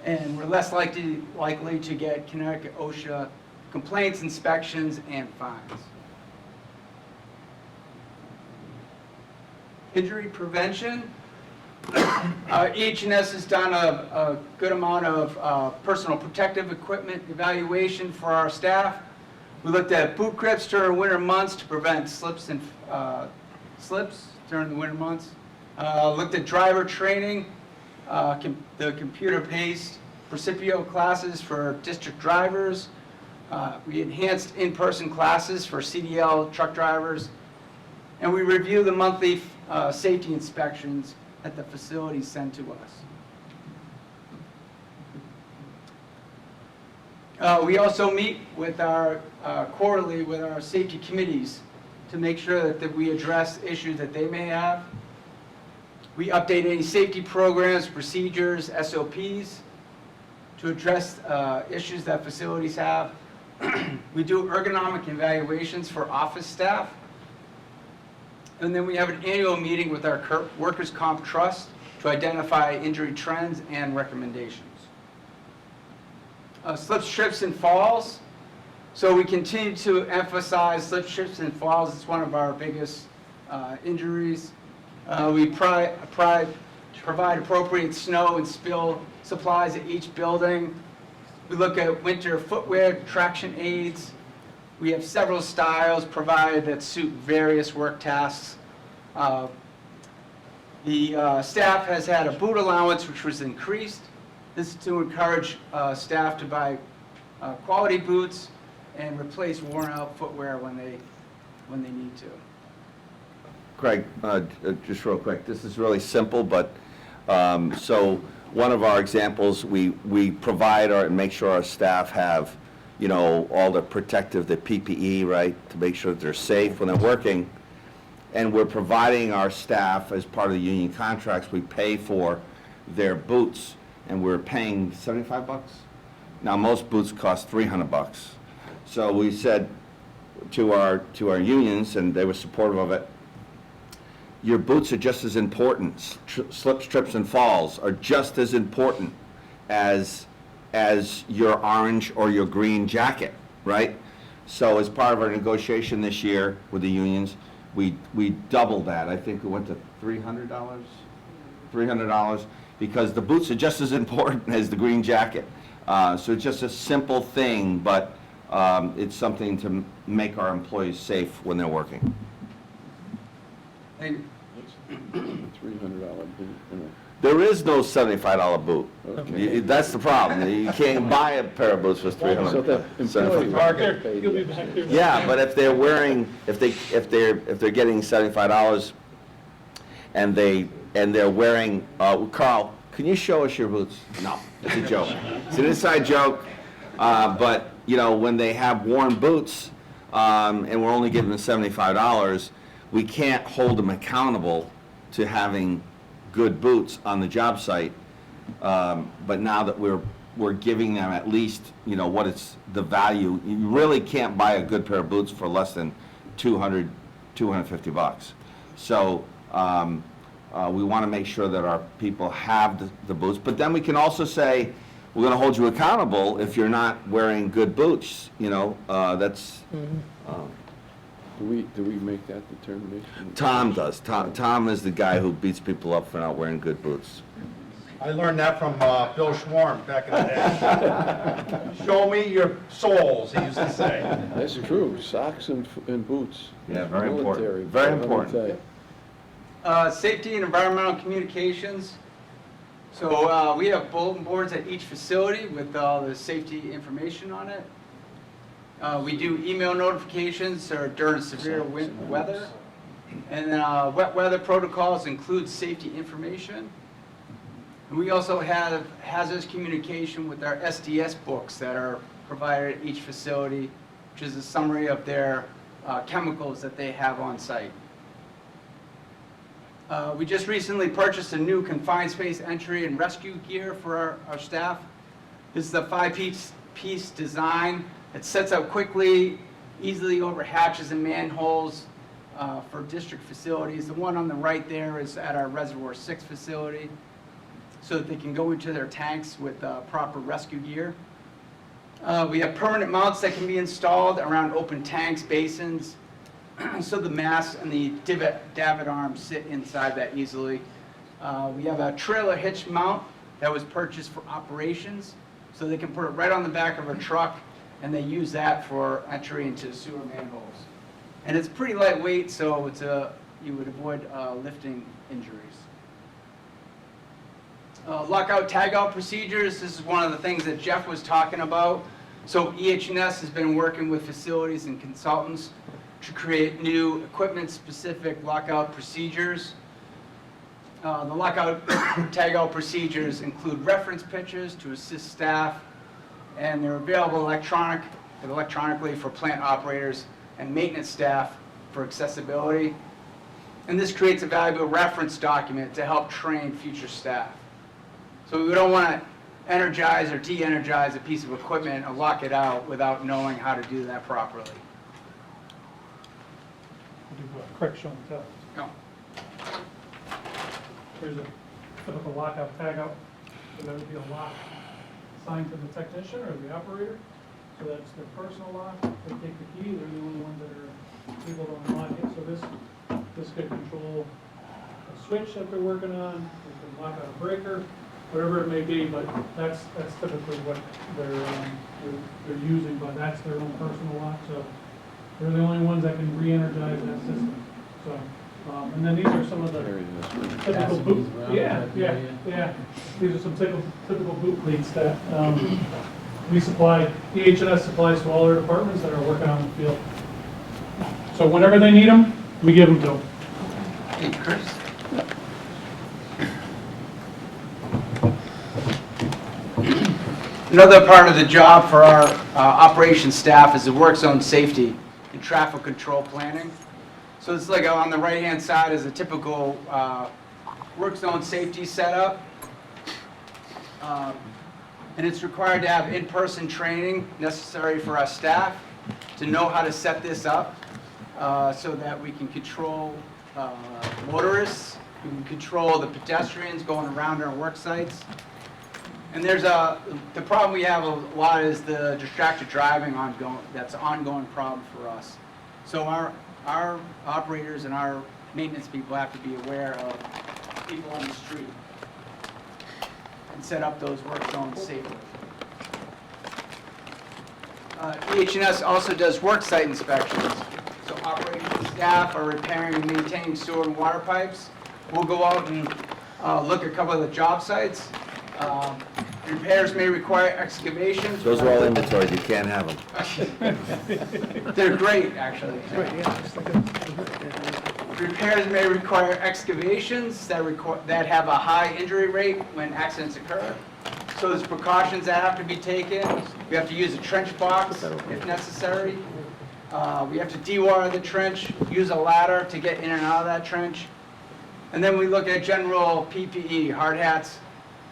and we're less likely to get Connecticut OSHA complaints, inspections, and fines. Injury prevention. EH&S has done a good amount of personal protective equipment evaluation for our staff. We looked at boot grips during winter months to prevent slips during the winter months. Looked at driver training, the computer-based Precipio classes for district drivers. We enhanced in-person classes for CDL truck drivers, and we review the monthly safety inspections that the facilities send to us. We also meet with our quarterly with our safety committees to make sure that we address issues that they may have. We update any safety programs, procedures, SOPs to address issues that facilities have. We do ergonomic evaluations for office staff. And then we have an annual meeting with our Workers' Comp Trust to identify injury trends and recommendations. Slips, trips, and falls. So we continue to emphasize slips, trips, and falls. It's one of our biggest injuries. We provide appropriate snow and spill supplies at each building. We look at winter footwear, traction aids. We have several styles provided that suit various work tasks. The staff has had a boot allowance which was increased. This is to encourage staff to buy quality boots and replace worn out footwear when they need to. Craig, just real quick, this is really simple, but, so one of our examples, we provide and make sure our staff have, you know, all the protective, the PPE, right, to make sure that they're safe when they're working. And we're providing our staff, as part of the union contracts, we pay for their boots, and we're paying $75. Now, most boots cost $300. So we said to our unions, and they were supportive of it, your boots are just as important. Slips, trips, and falls are just as important as your orange or your green jacket, right? So as part of our negotiation this year with the unions, we doubled that. I think we went to $300, because the boots are just as important as the green jacket. So it's just a simple thing, but it's something to make our employees safe when they're working. Thank you. $300 boot. There is no $75 boot. Okay. That's the problem. You can't buy a pair of boots for $300. So the employee $75. paid the Yeah, but if they're wearing, if they're getting $75 and they're wearing, Carl, can you show us your boots? No, it's a joke. It's an inside joke, but you know, when they have worn boots, and we're only giving them $75, we can't hold them accountable to having good boots on the job site. But now that we're giving them at least, you know, what it's the value, you really can't buy a good pair of boots for less than $250. So we want to make sure that our people have the boots, but then we can also say, we're going to hold you accountable if you're not wearing good boots, you know, that's... Do we make that determination? Tom does. Tom is the guy who beats people up for not wearing good boots. I learned that from Bill Schwarm back in the day. Show me your soles, he used to say. That's true, socks and boots. Yeah, very Military, important. Very let me important. tell you. Safety and environmental communications. So we have bulletin boards at each facility with all the safety information on it. We do email notifications during severe weather. And wet weather protocols include safety information. And we also have hazardous communication with our SDS books that are provided at each facility, which is a summary of their chemicals that they have on site. We just recently purchased a new confined space entry and rescue gear for our staff. This is a 5-piece design. It sets up quickly, easily over hatches and manholes for district facilities. The one on the right there is at our Reservoir 6 facility, so that they can go into their tanks with proper rescue gear. We have permanent mounts that can be installed around open tanks, basins, so the mast and the davit arms sit inside that easily. We have a trailer hitch mount that was purchased for operations, so they can put it right on the back of a truck, and they use that for entry into sewer manholes. And it's pretty lightweight, so it's you would avoid lifting injuries. Lockout, tagout procedures, this is one of the things that Jeff was talking about. So EH&S has been working with facilities and consultants to create new equipment-specific lockout procedures. The lockout tagout procedures include reference pictures to assist staff, and they're available electronically for plant operators and maintenance staff for accessibility. And this creates a valuable reference document to help train future staff. So we don't want to energize or de-energize a piece of equipment and lock it out without knowing how to do that properly. Do a quick show and tell. No. Here's a typical lockout tagout. So that would be a lock assigned to the technician or the operator. So that's their personal lock. They take the key. They're the only ones that are able to unlock it. So this could control a switch that they're working on. They can lock out a breaker, whatever it may be. But that's typically what they're using. But that's their own personal lock. So they're the only ones that can re-energize that system. So. And then these are some of the typical boot. Yeah. These are some typical boot leads that we supply. EH&S supplies to all our departments that are working on the field. So whenever they need them, we give them to them. Hey, Chris. Another part of the job for our operations staff is the work zone safety and traffic control planning. So it's like on the right-hand side is a typical work zone safety setup. And it's required to have in-person training necessary for our staff to know how to set this up so that we can control motorists, we can control the pedestrians going around our work sites. And there's the problem we have a lot is the distracted driving that's an ongoing problem for us. So our operators and our maintenance people have to be aware of people on the street and set up those work zones safely. EH&S also does work site inspections. So operations staff are repairing and maintaining sewer and water pipes. We'll go out and look at a couple of the job sites. Repairs may require excavations. Those are all inventories, you can't have them. They're great, actually. Repairs may require excavations that have a high injury rate when accidents occur. So there's precautions that have to be taken. We have to use a trench box if necessary. We have to dewire the trench, use a ladder to get in and out of that trench. And then we look at general PPE, hard hats,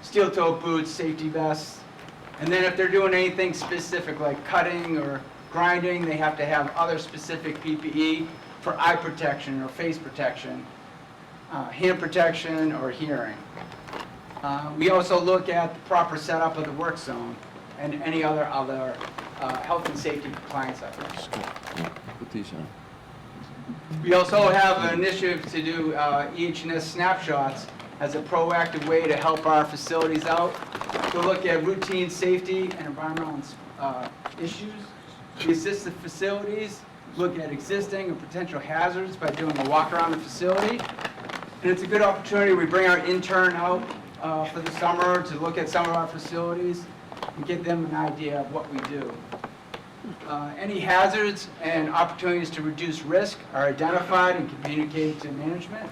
steel-toe boots, safety vests. And then if they're doing anything specific like cutting or grinding, they have to have other specific PPE for eye protection or face protection, hand protection or hearing. We also look at the proper setup of the work zone and any other health and safety compliance efforts. Put these on. We also have an initiative to do EH&S snapshots as a proactive way to help our facilities out, to look at routine safety and environmental issues. We assist the facilities, look at existing and potential hazards by doing a walk around the facility. And it's a good opportunity. We bring our intern out for the summer to look at some of our facilities and give them an idea of what we do. Any hazards and opportunities to reduce risk are identified and communicated to management.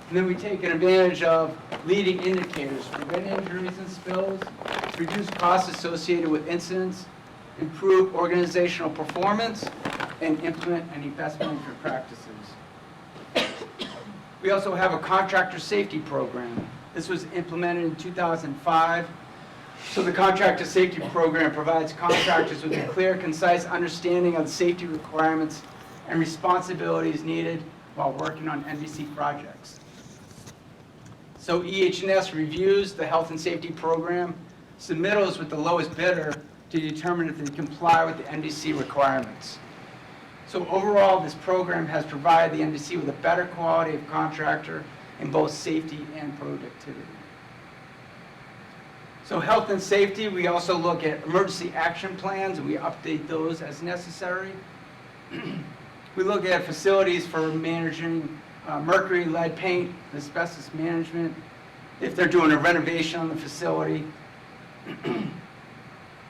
And then we take advantage of leading indicators, prevent injuries and spills, reduce costs associated with incidents, improve organizational performance, and implement any best management practices. We also have a contractor safety program. This was implemented in 2005. So the contractor safety program provides contractors with a clear, concise understanding of the safety requirements and responsibilities needed while working on MDC projects. So EH&S reviews the health and safety program, submittals with the lowest bidder to determine if they comply with the MDC requirements. So overall, this program has provided the MDC with a better quality of contractor in both safety and productivity. So health and safety, we also look at emergency action plans, and we update those as necessary. We look at facilities for managing mercury, lead paint, asbestos management, if they're doing a renovation on the facility.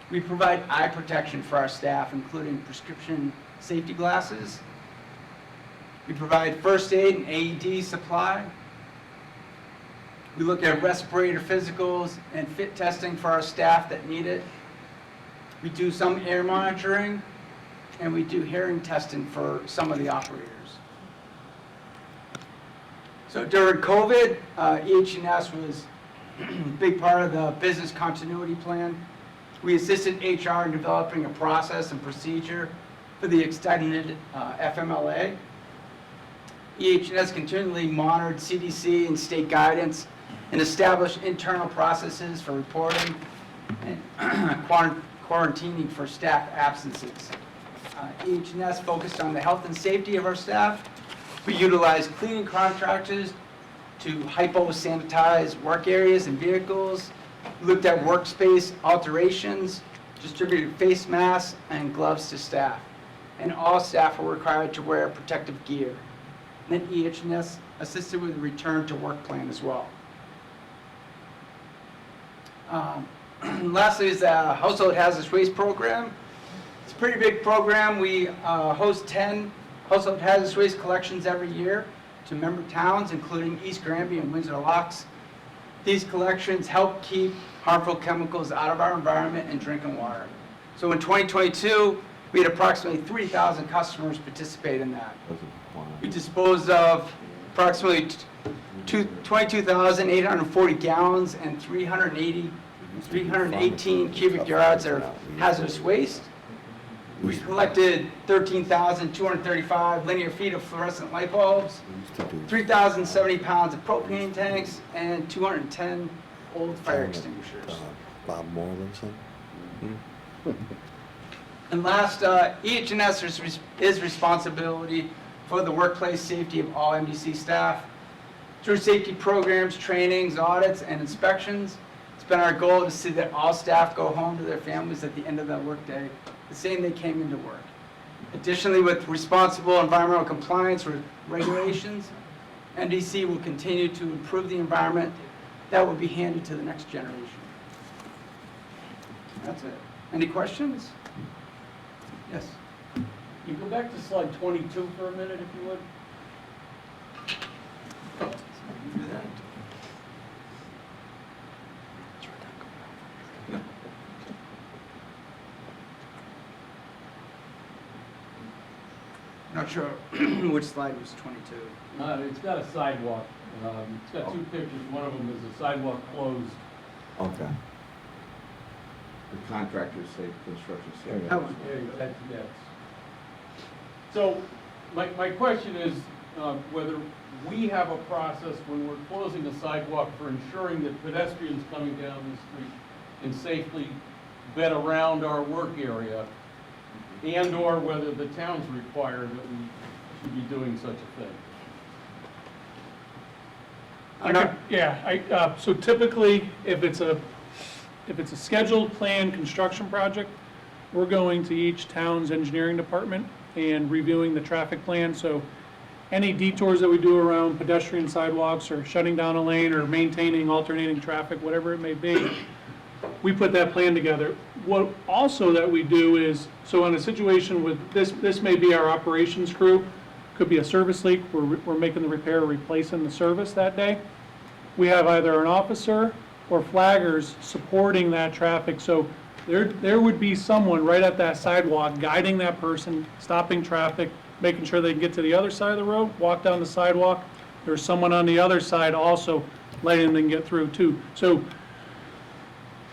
We provide eye protection for our staff, including prescription safety glasses. We provide first aid and AED supply. We look at respirator physicals and fit testing for our staff that need it. We do some air monitoring, and we do hearing testing for some of the operators. So during COVID, EH&S was a big part of the business continuity plan. We assisted HR in developing a process and procedure for the extended FMLA. EH&S continually monitored CDC and state guidance and established internal processes for reporting and quarantining for staff absences. EH&S focused on the health and safety of our staff. We utilized cleaning contractors to hypo-sanitize work areas and vehicles, looked at workspace alterations, distributed face masks and gloves to staff. And all staff were required to wear protective gear. And then EH&S assisted with the return to work plan as well. Lastly is the Household Hazardous Waste Program. It's a pretty big program. We host 10 household hazardous waste collections every year to member towns, including East Granby and Windsor Locks. These collections help keep harmful chemicals out of our environment and drinking water. So in 2022, we had approximately 3,000 customers participate in that. We disposed of approximately 22,840 gallons and 318 cubic yards of hazardous waste. We collected 13,235 linear feet of fluorescent light bulbs, 3,070 pounds of propane tanks, and 210 old fire extinguishers. Bob Morlandson? And last, EH&S is responsibility for the workplace safety of all MDC staff. Through safety programs, trainings, audits, and inspections, it's been our goal to see that all staff go home to their families at the end of that workday the same they came into work. Additionally, with responsible environmental compliance with regulations, MDC will continue to improve the environment that will be handed to the next generation. That's it. Any questions? Yes. Can you go back to slide 22 for a minute, if you would? Do that. Not sure which slide was 22. It's got a sidewalk. It's got two pictures. One of them is a sidewalk closed. Okay. The contractors say construction safety. That one. Yes. So my question is whether we have a process when we're closing a sidewalk for ensuring that pedestrians coming down the street can safely get around our work area, and/or whether the town's require that we should be doing such a thing. So typically, if it's a scheduled planned construction project, we're going to each town's engineering department and reviewing the traffic plan. So any detours that we do around pedestrian sidewalks or shutting down a lane or maintaining alternating traffic, whatever it may be, we put that plan together. What also that we do is, so in a situation with this may be our operations crew, could be a service leak, we're making the repair, replacing the service that day. We have either an officer or flaggers supporting that traffic. So there would be someone right at that sidewalk guiding that person, stopping traffic, making sure they can get to the other side of the road, walk down the sidewalk. There's someone on the other side also letting them get through too. So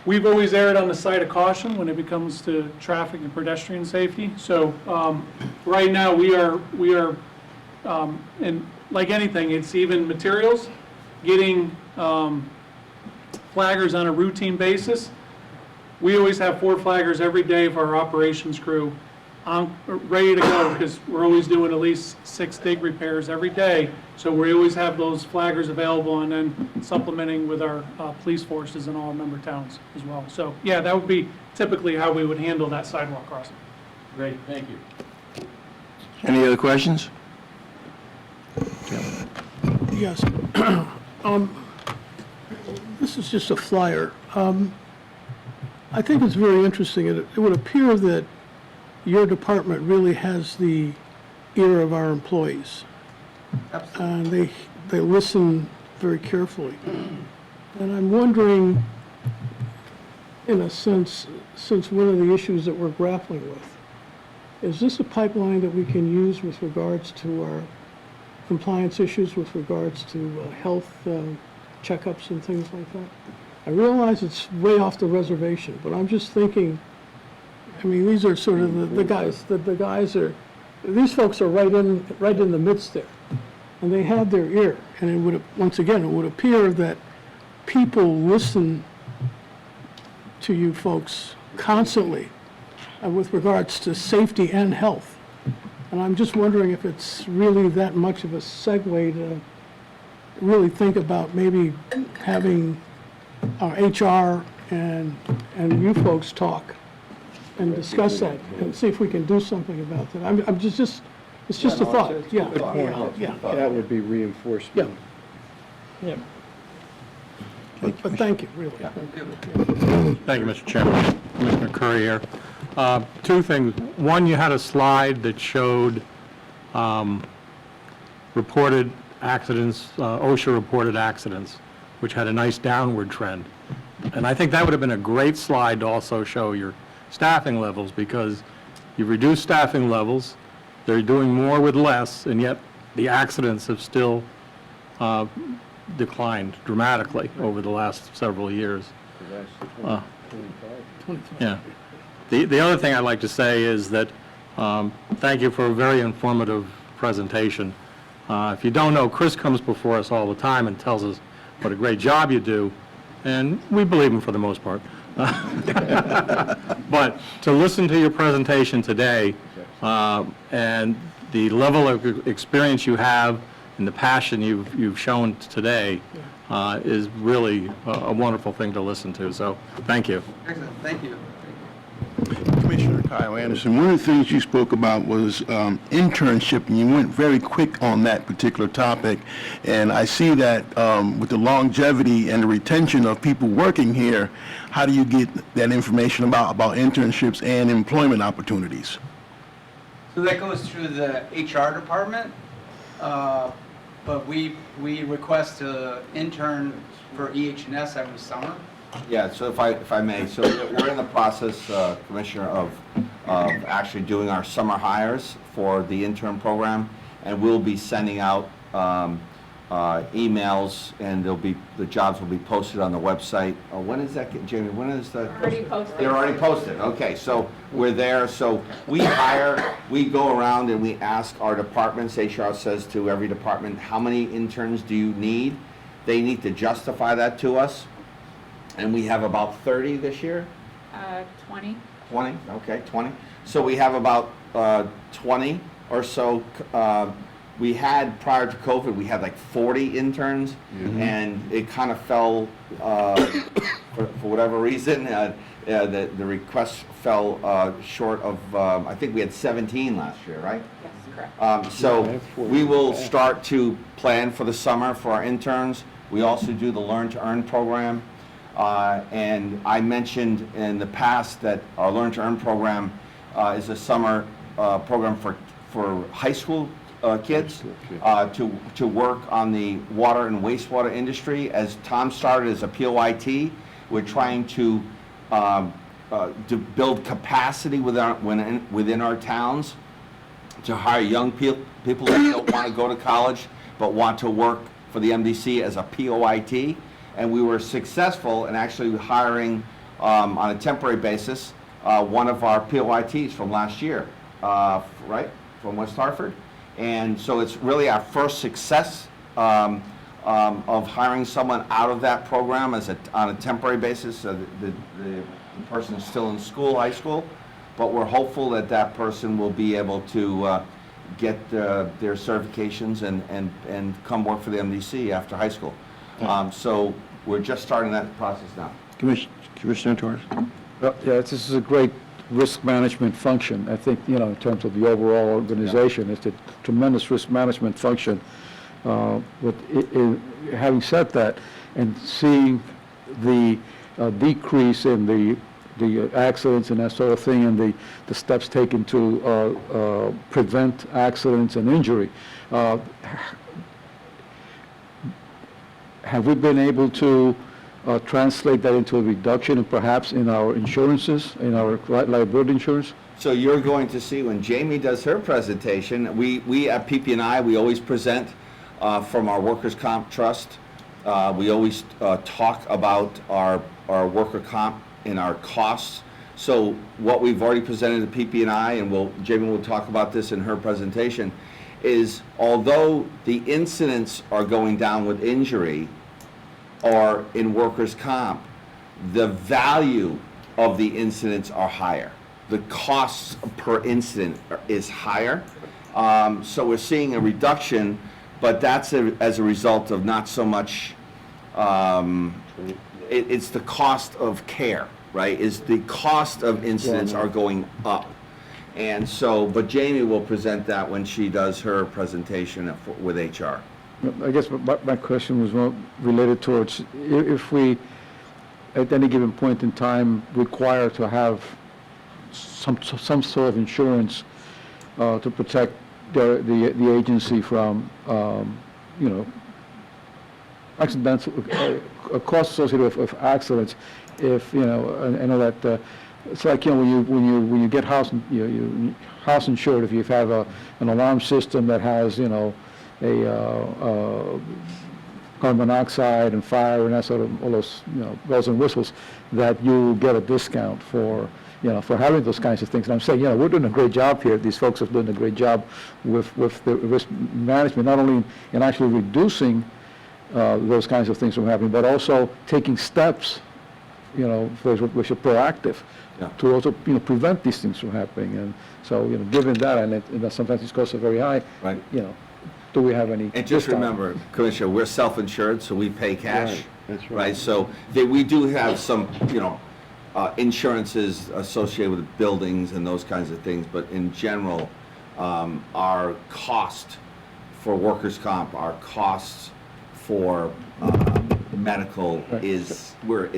we've always erred on the side of caution when it comes to traffic and pedestrian safety. So right now we are, and like anything, it's even materials, getting flaggers on a routine basis. We always have 4 flaggers every day for our operations crew ready to go, because we're always doing at least 6 dig repairs every day. So we always have those flaggers available, and then supplementing with our police forces in all member towns as well. So yeah, that would be typically how we would handle that sidewalk crossing. Great, thank you. Any other questions? Yes. This is just a flyer. I think it's very interesting. It would appear that your department really has the ear of our employees. And they listen very carefully. And I'm wondering, in a sense, since one of the issues that we're grappling with, is this a pipeline that we can use with regards to our compliance issues, with regards to health checkups and things like that? I realize it's way off the reservation, but I'm just thinking, I mean, these are sort of the guys, the guys are, these folks are right in the midst there, and they have their ear. And it would, once again, it would appear that people listen to you folks constantly with regards to safety and health. And I'm just wondering if it's really that much of a segue to really think about maybe having our HR and you folks talk and discuss that and see if we can do something about that. I'm just it's just a thought, yeah. Yeah. That would be reinforcement. Yeah. But thank you, really. Thank you, Mr. Chairman. Commissioner Curry here. Two things. One, you had a slide that showed reported accidents, OSHA-reported accidents, which had a nice downward trend. And I think that would have been a great slide to also show your staffing levels, because you've reduced staffing levels, they're doing more with less, and yet the accidents have still declined dramatically over the last several years. Yeah. The other thing I'd like to say is that thank you for a very informative presentation. If you don't know, Chris comes before us all the time and tells us what a great job you do, and we believe him for the most part. But to listen to your presentation today and the level of experience you have and the passion you've shown today is really a wonderful thing to listen to. So thank you. Excellent, thank you. Commissioner Kyle Anderson, one of the things you spoke about was internship, and you went very quick on that particular topic. And I see that with the longevity and the retention of people working here, how do you get that information about internships and employment opportunities? So that goes through the HR department, but we request an intern for EH&S every summer. Yeah, so if I may, so we're in the process, Commissioner, of actually doing our summer hires for the intern program, and we'll be sending out emails, and the jobs will be posted on the website. When is that, Jamie? When is that? Already posted. They're already posted. Okay, so we're there. So we go around and we ask our departments. HR says to every department, how many interns do you need? They need to justify that to us. And we have about 30 this year? 20. 20, okay, 20. So we have about 20 or so. We had, prior to COVID, we had like 40 interns, and it kind of fell, for whatever reason, the request fell short of, I think we had 17 last year, right? Yes, correct. So we will start to plan for the summer for our interns. We also do the Learn to Earn program. And I mentioned in the past that our Learn to Earn program is a summer program for high school kids to work on the water and wastewater industry. As Tom started as a POIT, we're trying to build capacity within our towns to hire young people that don't want to go to college but want to work for the MDC as a POIT. And we were successful in actually hiring, on a temporary basis, one of our POITs from last year, right, from West Hartford. And so it's really our first success of hiring someone out of that program on a temporary basis. The person is still in school, high school, but we're hopeful that that person will be able to get their certifications and come work for the MDC after high school. So we're just starting that process now. Commissioner Torres? Yeah, this is a great risk management function. I think, in terms of the overall organization, it's a tremendous risk management function. Having said that, and seeing the decrease in the the accidents and that sort of thing, and the steps taken to prevent accidents and injury. Have we been able to translate that into a reduction and perhaps in our insurances, in our liability insurance? So you're going to see when Jamie does her presentation, we at PP&I, we always present from our workers' comp trust. We always talk about our worker comp and our costs. So what we've already presented to PP&I, and Jamie will talk about this in her presentation, is although the incidents are going down with injury or in workers' comp, the value of the incidents are higher. The costs per incident is higher. So we're seeing a reduction, but that's as a result of not so much, it's the cost of care, right? Is the cost of incidents are going up. And so, but Jamie will present that when she does her presentation with HR. I guess my question was more related towards if we, at any given point in time, require to have some sort of insurance to protect the agency from, accidents, costs associated with accidents. If I know that it's like when you get house insured, if you have an alarm system that has a carbon monoxide and fire and that sort of all those bells and whistles, that you get a discount for having those kinds of things. And I'm saying, we're doing a great job here. These folks are doing a great job with the risk management, not only in actually reducing those kinds of things from happening, but also taking steps, which are proactive to also, prevent these things from happening. And so, given that, and sometimes these costs are very high, right. Do we have any? And just remember, Commissioner, we're self-insured, so we pay cash. Right. That's right. Right, so we do have some, insurances associated with buildings and those kinds of things, but in general, our cost for workers' comp, our costs for medical is, we're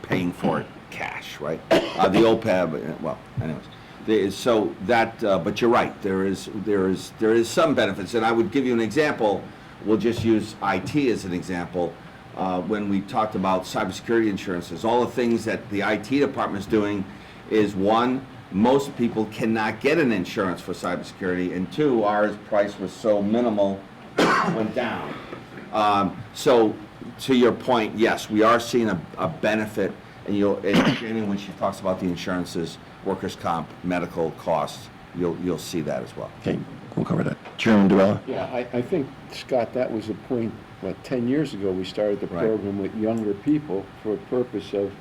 paying for it cash, right? The OPEB, well, anyways. So that, but you're right, there is some benefits, and I would give you an example. We'll just use IT as an example. When we talked about cybersecurity insurances, all the things that the IT department is doing is, one, most people cannot get an insurance for cybersecurity, and two, our price was so minimal, it went down. So to your point, yes, we are seeing a benefit, and Jamie, when she talks about the insurances, workers' comp, medical costs, you'll see that as well. Okay, we'll cover that. Chairman DeBella? Yeah, I think, Scott, that was the point, 10 years ago, we started the program with younger people for a purpose of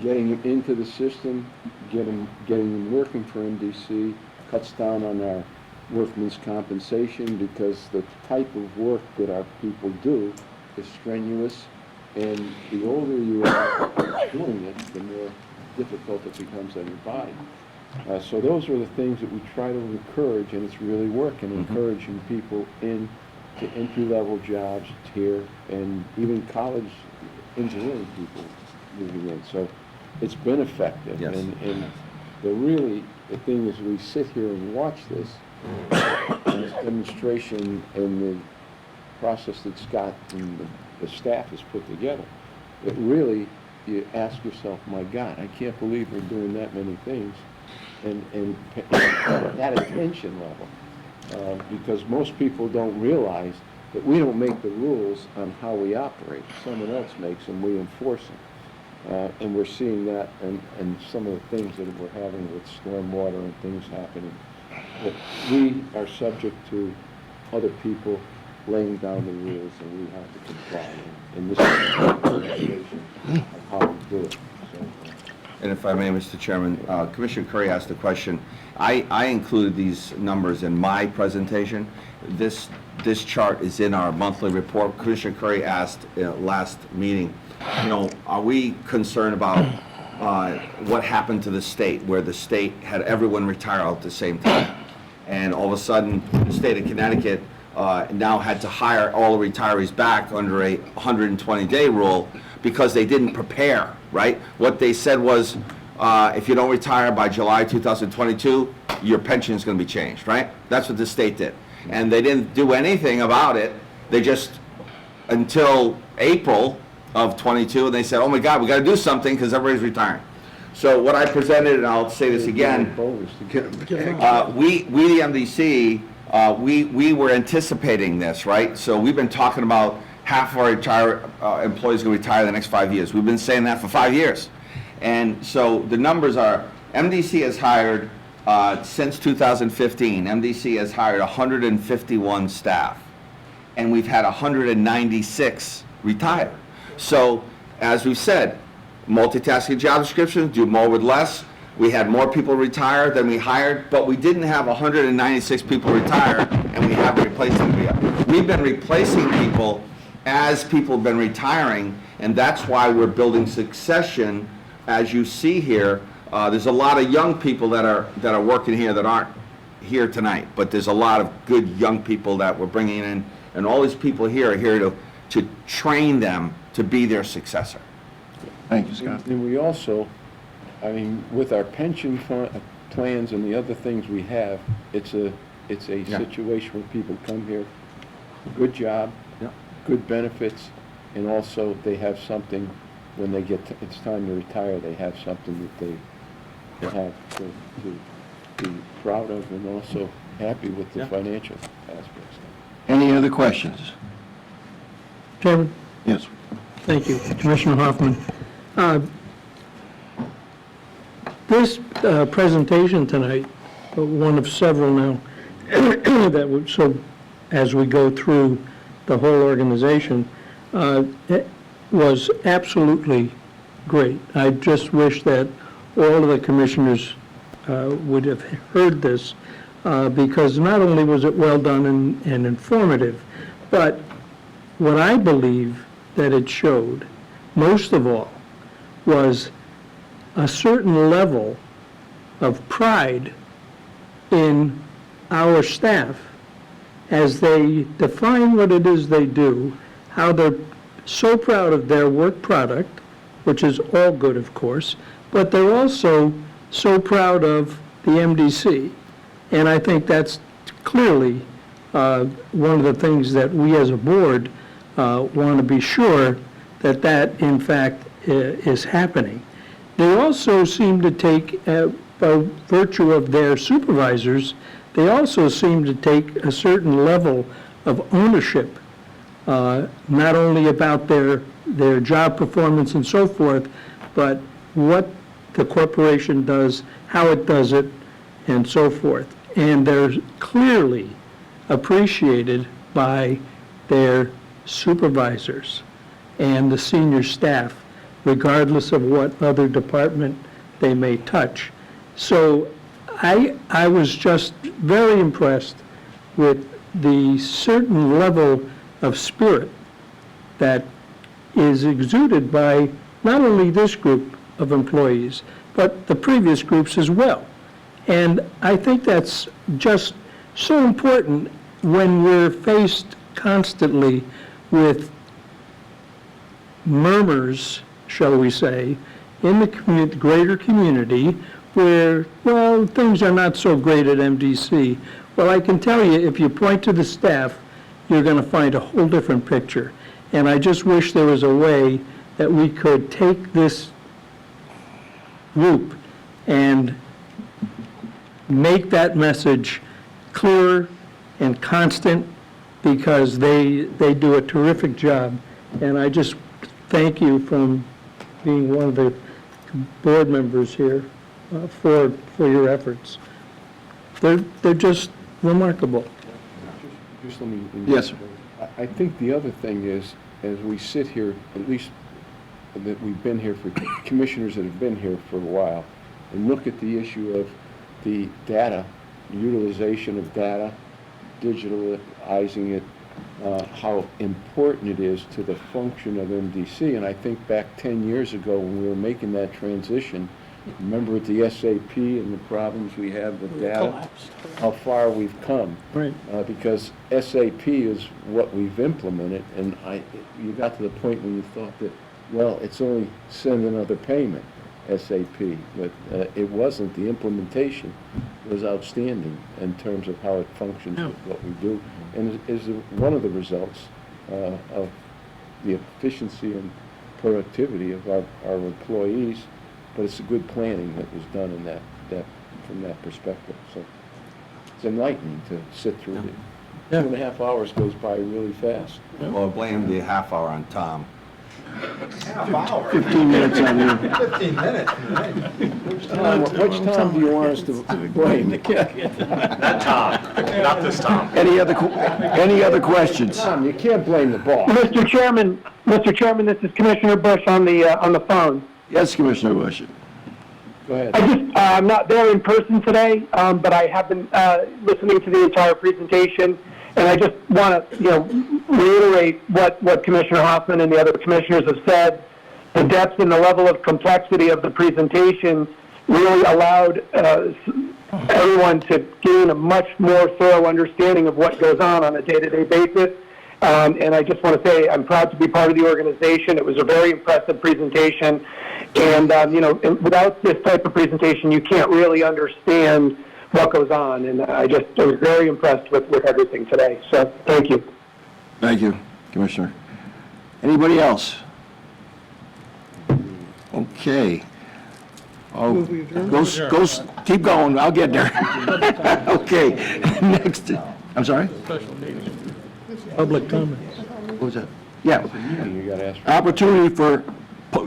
getting them into the system, getting them working for MDC, cuts down on our workman's compensation, because the type of work that our people do is strenuous, and the older you are doing it, the more difficult it becomes on your body. So those are the things that we try to encourage, and it's really working, encouraging people into entry-level jobs here, and even college engineering people moving in. So it's been effective. Yes. And the thing is, we sit here and watch this demonstration and the process that Scott and the staff has put together. It really, you ask yourself, my God, I can't believe we're doing that many things, and at that attention level, because most people don't realize that we don't make the rules on how we operate. Someone else makes them, we enforce them. And we're seeing that in some of the things that we're having with stormwater and things happening. That we are subject to other people laying down the rules, and we have to comply. And this is a demonstration of how we do it. And if I may, Mr. Chairman, Commissioner Curry asked a question. I included these numbers in my presentation. This chart is in our monthly report. Commissioner Curry asked last meeting, are we concerned about what happened to the state, where the state had everyone retire all at the same time? And all of a sudden, the state of Connecticut now had to hire all the retirees back under a 120-day rule because they didn't prepare, right? What they said was, if you don't retire by July 2022, your pension is going to be changed, right? That's what the state did. And they didn't do anything about it. They just, until April of 22, and they said, oh my God, we got to do something because everybody's retiring. So what I presented, and I'll say this again, we, the MDC, we were anticipating this, right? So we've been talking about half of our employees going to retire the next 5 years. We've been saying that for 5 years. And so the numbers are, MDC has hired, since 2015, MDC has hired 151 staff. And we've had 196 retire. So, as we've said, multitasking job descriptions, do more with less. We had more people retire than we hired, but we didn't have 196 people retire, and we haven't replaced them yet. We've been replacing people as people have been retiring, and that's why we're building succession. As you see here, there's a lot of young people that are working here that aren't here tonight, but there's a lot of good young people that we're bringing in, and all these people here are here to train them to be their successor. Thank you, Scott. And we also, I mean, with our pension plans and the other things we have, it's a situation where people come here, good job, good benefits, and also they have something when they it's time to retire, they have something that they have to be proud of and also happy with the financial aspects. Any other questions? Chairman? Yes. Thank you. Commissioner Hoffman. This presentation tonight, one of several now, that would, so as we go through the whole organization, it was absolutely great. I just wish that all of the commissioners would have heard this, because not only was it well done and informative, but what I believe that it showed, most of all, was a certain level of pride in our staff as they define what it is they do, how they're so proud of their work product, which is all good, of course, but they're also so proud of the MDC. And I think that's clearly one of the things that we as a board want to be sure that in fact is happening. They also seem to take, by virtue of their supervisors, they also seem to take a certain level of ownership, not only about their job performance and so forth, but what the corporation does, how it does it, and so forth. And they're clearly appreciated by their supervisors and the senior staff, regardless of what other department they may touch. So I was just very impressed with the certain level of spirit that is exuded by not only this group of employees, but the previous groups as well. And I think that's just so important when we're faced constantly with murmurs, shall we say, in the greater community where, well, things are not so great at MDC. Well, I can tell you, if you point to the staff, you're going to find a whole different picture. And I just wish there was a way that we could take this group and make that message clearer and constant, because they do a terrific job. And I just thank you from being one of the board members here for your efforts. They're just remarkable. Just let me. Yes, sir. I think the other thing is, as we sit here, at least that we've been here for commissioners that have been here for a while, and look at the issue of the data, utilization of data, digitalizing it, how important it is to the function of MDC. And I think back 10 years ago when we were making that transition, remember with the SAP and the problems we had with data, how far we've come. Right. Because SAP is what we've implemented, and you got to the point when you thought that, well, it's only send another payment. SAP, but it wasn't. The implementation was outstanding in terms of how it functions with what we do, and is one of the results of the efficiency and productivity of our employees, but it's a good planning that was done in that from that perspective. So it's enlightening to sit through it. 2.5 hours goes by really fast. Well, blame the half hour on Tom. Half hour. 15 minutes on you. 15 minutes, right? Which Tom do you want us to blame? Not Tom, not this Tom. Any other questions? Tom, you can't blame the boss. Mr. Chairman, this is Commissioner Bush on the phone. Yes, Commissioner Bush. Go ahead. I'm not there in person today, but I have been listening to the entire presentation, and I just want to, reiterate what Commissioner Hoffman and the other commissioners have said. The depth and the level of complexity of the presentation really allowed everyone to gain a much more thorough understanding of what goes on a day-to-day basis. And I just want to say I'm proud to be part of the organization. It was a very impressive presentation. And, without this type of presentation, you can't really understand what goes on. And I was very impressed with everything today. So thank you. Thank you, Commissioner. Anybody else? Okay. Oh, keep going, I'll get there. Okay, next, I'm sorry? Public comments. What was that? Yeah. You got to ask. Opportunity for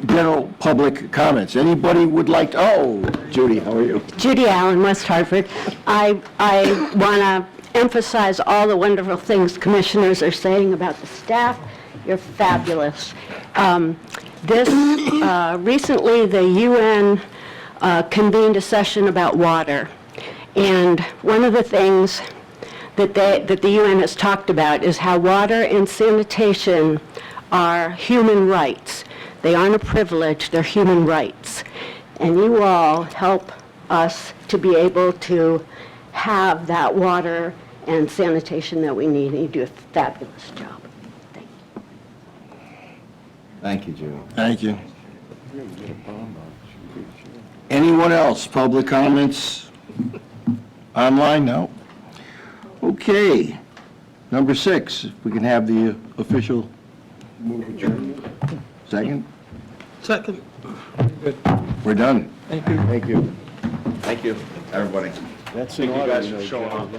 general public comments. Anybody would like to, Judy, how are you? Judy Allen, West Hartford. I want to emphasize all the wonderful things commissioners are saying about the staff. You're fabulous. Recently the UN convened a session about water, and one of the things that the UN has talked about is how water and sanitation are human rights. They aren't a privilege, they're human rights. And you all help us to be able to have that water and sanitation that we need, and you do a fabulous job. Thank you, Judy. Thank you. Anyone else? Public comments? Online? No? Okay. Number 6, if we can have the official second? Second. We're done. Thank you. Thank you. Thank you, everybody. That's Thank an you order, guys for showing up.